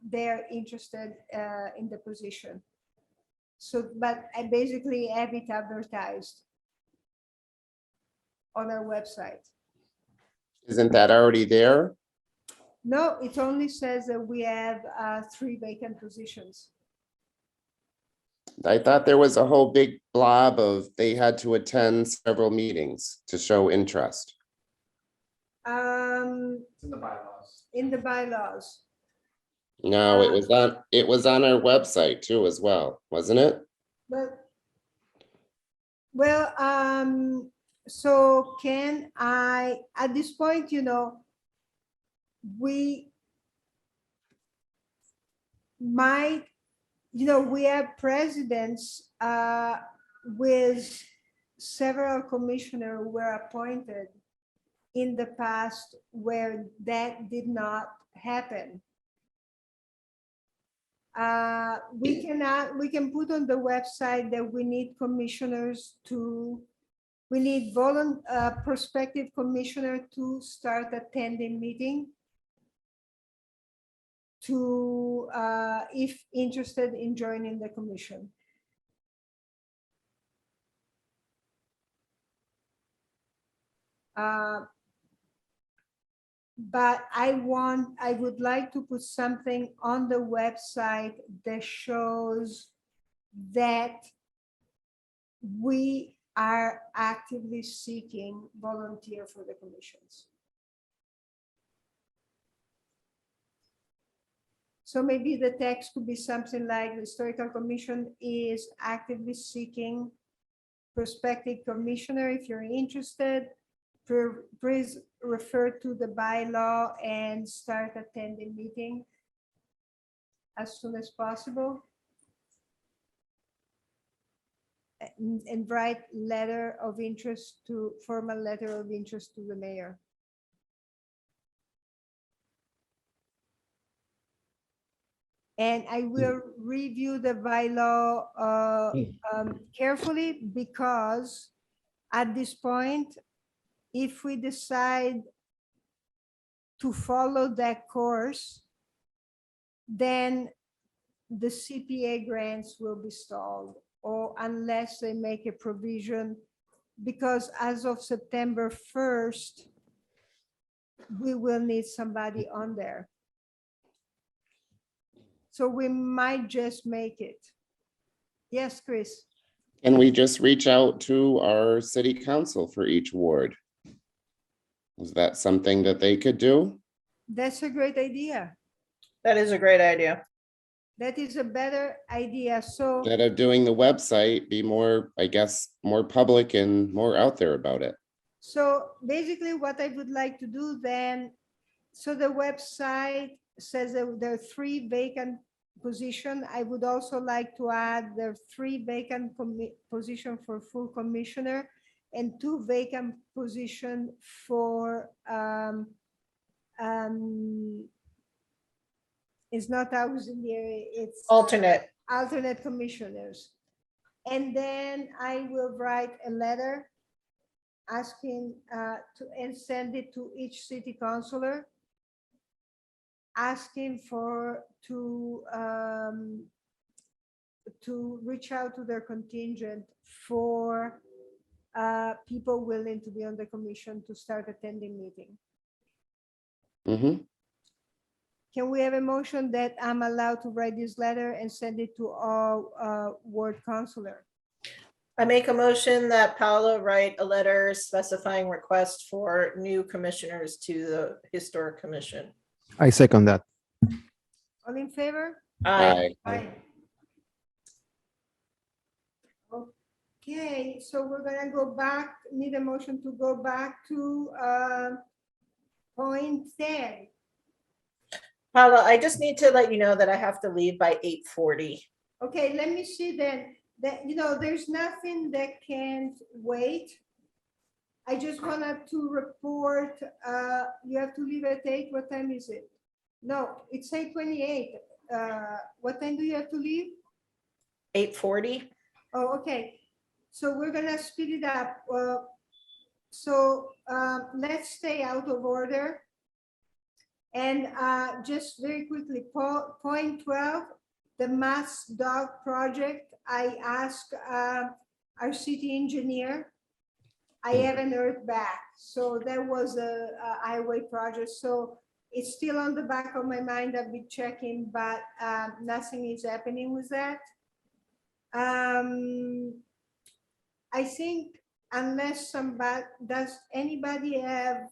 they're interested in the position. So, but I basically have it advertised on our website.
isn't that already there?
No, it only says that we have 3 vacant positions.
I thought there was a whole big blob of they had to attend several meetings to show interest.
It's in the bylaws.
In the bylaws.
No, it was on our website too as well, wasn't it?
Well, so can I, at this point, we might, we have presidents with several commissioners who were appointed in the past where that did not happen. We can put on the website that we need commissioners we need prospective commissioner to start attending meeting to, if interested in joining the commission. But I would like to put something on the website that shows that we are actively seeking volunteer for the commissions. So maybe the text could be something like the Historical Commission is actively seeking prospective commissioner. If you're interested, please refer to the bylaw and start attending meeting as soon as possible. And write letter of interest formal letter of interest to the mayor. And I will review the bylaw carefully, because at this point, if we decide to follow that course, then the CPA grants will be stalled, or unless they make a provision, because as of September 1st, we will need somebody on there. So we might just make it. Yes, Chris?
And we just reach out to our city council for each ward. Is that something that they could do?
That's a great idea.
That is a great idea.
That is a better idea. So,
Instead of doing the website, be more, I guess, more public and more out there about it.
so basically what I would like to do then, so the website says that there are 3 vacant positions. I would also like to add there are 3 vacant positions for full commissioner and 2 vacant positions for it's not auxiliary, it's
Alternate.
alternate commissioners. And then I will write a letter asking and send it to each city councilor, asking to reach out to their contingent for people willing to be on the commission to start attending meeting.
Mhm.
Can we have a motion that I'm allowed to write this letter and send it to all ward councilor?
I make a motion that Paolo write a letter specifying request for new commissioners to the Historic Commission.
I second that.
All in favor?
Aye.
Aye.
Okay, so we're gonna go back, need a motion to go back to point 10.
Paolo, I just need to let you know that I have to leave by 8:40.
Okay, let me see then, that, there's nothing that can't wait. I just wanted to report, you have to leave at 8, what time is it? No, it's 8:28. What time do you have to leave?
8:40?
Oh, okay. So we're gonna speed it up. So let's stay out of order. And just very quickly, point 12, the mass dog project. I asked our city engineer. I haven't heard back. So that was a highway project. So it's still on the back of my mind. I'll be checking, but nothing is happening with that. I think unless somebody, does anybody have?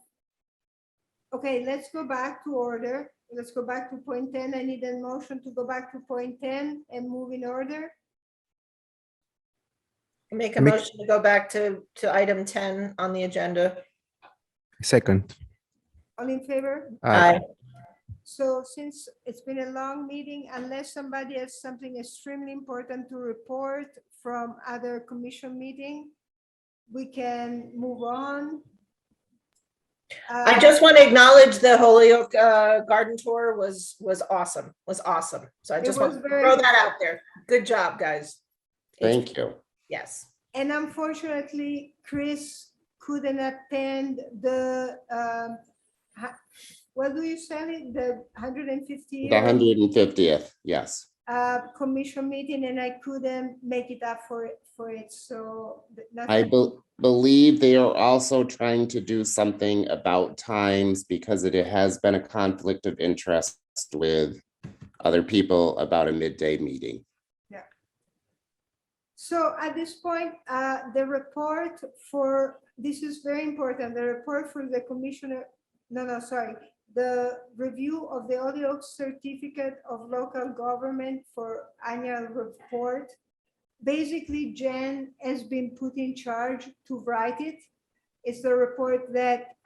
Okay, let's go back to order. Let's go back to point 10. I need a motion to go back to point 10 and move in order.
Make a
Make-
motion to go back to item 10 on the agenda.
Second.
All in favor?
Aye.
So since it's been a long meeting, unless somebody has something extremely important to report from other commission meeting, we can move on.
I just want to acknowledge the Holyoke garden tour was awesome, So I
It
just want
was
to
very
throw
good.
that out there. Good job, guys.
Thank you.
Yes.
And unfortunately, Chris couldn't attend the, what do you say, the 150?
The 150th, yes.
Commission meeting, and I couldn't make it up for it, so.
I believe they are also trying to do something about times because it has been a conflict of interest with other people about a midday meeting.
So at this point, the report for, this is very important, the report for the commissioner, the review of the Holyoke Certificate of Local Government for annual report. Basically, Jen has been put in charge to write it. It's the report that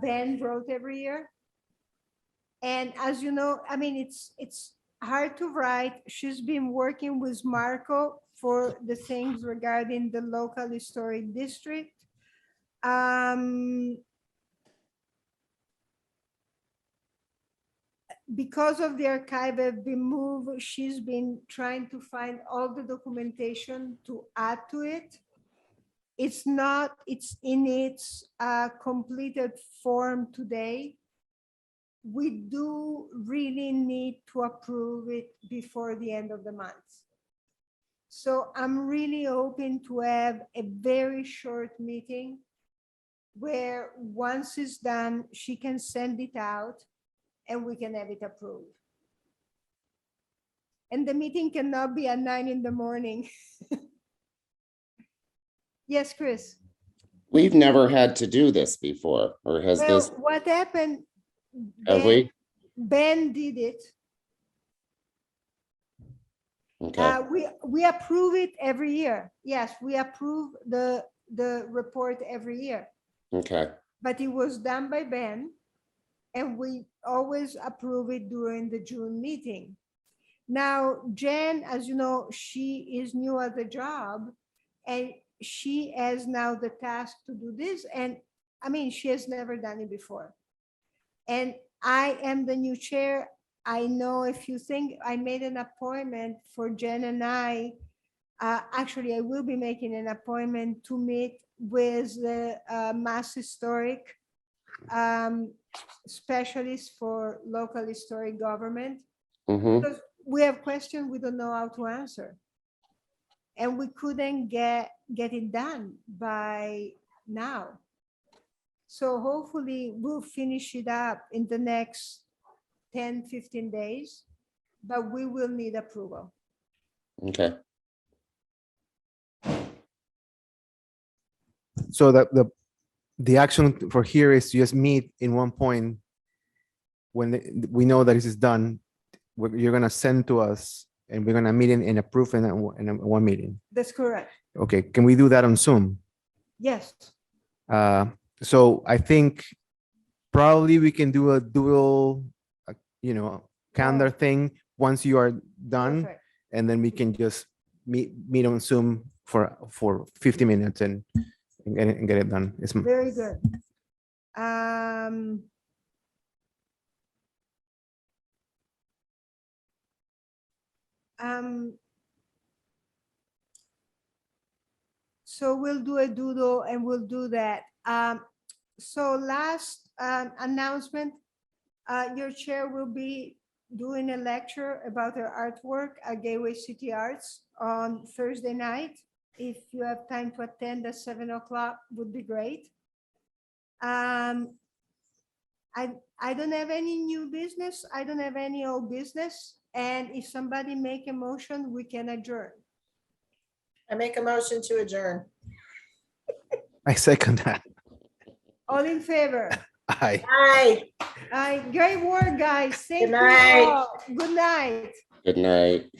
Ben wrote every year. And as you know, I mean, it's hard to write. She's been working with Marco for the things regarding the local historic district. Because of the archive have been moved, she's been trying to find all the documentation to add to it. It's not, it's in its completed form today. We do really need to approve it before the end of the month. So I'm really hoping to have a very short meeting where once it's done, she can send it out and we can have it approved. And the meeting cannot be at 9 in the morning. Yes, Chris.
We've never had to do this before, or has
Well,
this,
what happened?
have we?
Ben did it.
Okay,
We approve it every year. Yes, we approve the report every year,
okay,
but it was done by Ben. And we always approve it during the June meeting. Now, Jen, as you know, she is new at the job and she has now the task to do this. And I mean, she has never done it before. And I am the new chair. I know if you think I made an appointment for Jen and I, actually, I will be making an appointment to meet with the Mass Historic specialist for local historic government.
mhm,
Because we have questions we don't know how to answer. And we couldn't get it done by now. So hopefully we'll finish it up in the next 10, 15 days, but we will need approval.
okay.
So the action for here is to just meet in one point when we know that this is done. You're gonna send to us and we're gonna meet and approve in one meeting.
That's correct.
Okay, can we do that on Zoom?
Yes.
So I think probably we can do a dual, calendar thing once you are done,
Perfect.
and then we can just meet on Zoom for 50 minutes and get it done. It's
Very good. So we'll do a doodle and we'll do that. So last announcement, your chair will be doing a lecture about her artwork at Gateway City Arts on Thursday night. If you have time to attend at 7 o'clock, would be great. I don't have any new business. I don't have any old business. And if somebody make a motion, we can adjourn.
I make a motion to adjourn.
I second that.
All in favor?
Aye.
Aye.
Great work, guys. Thank you
night.
all. Good night.
Good night.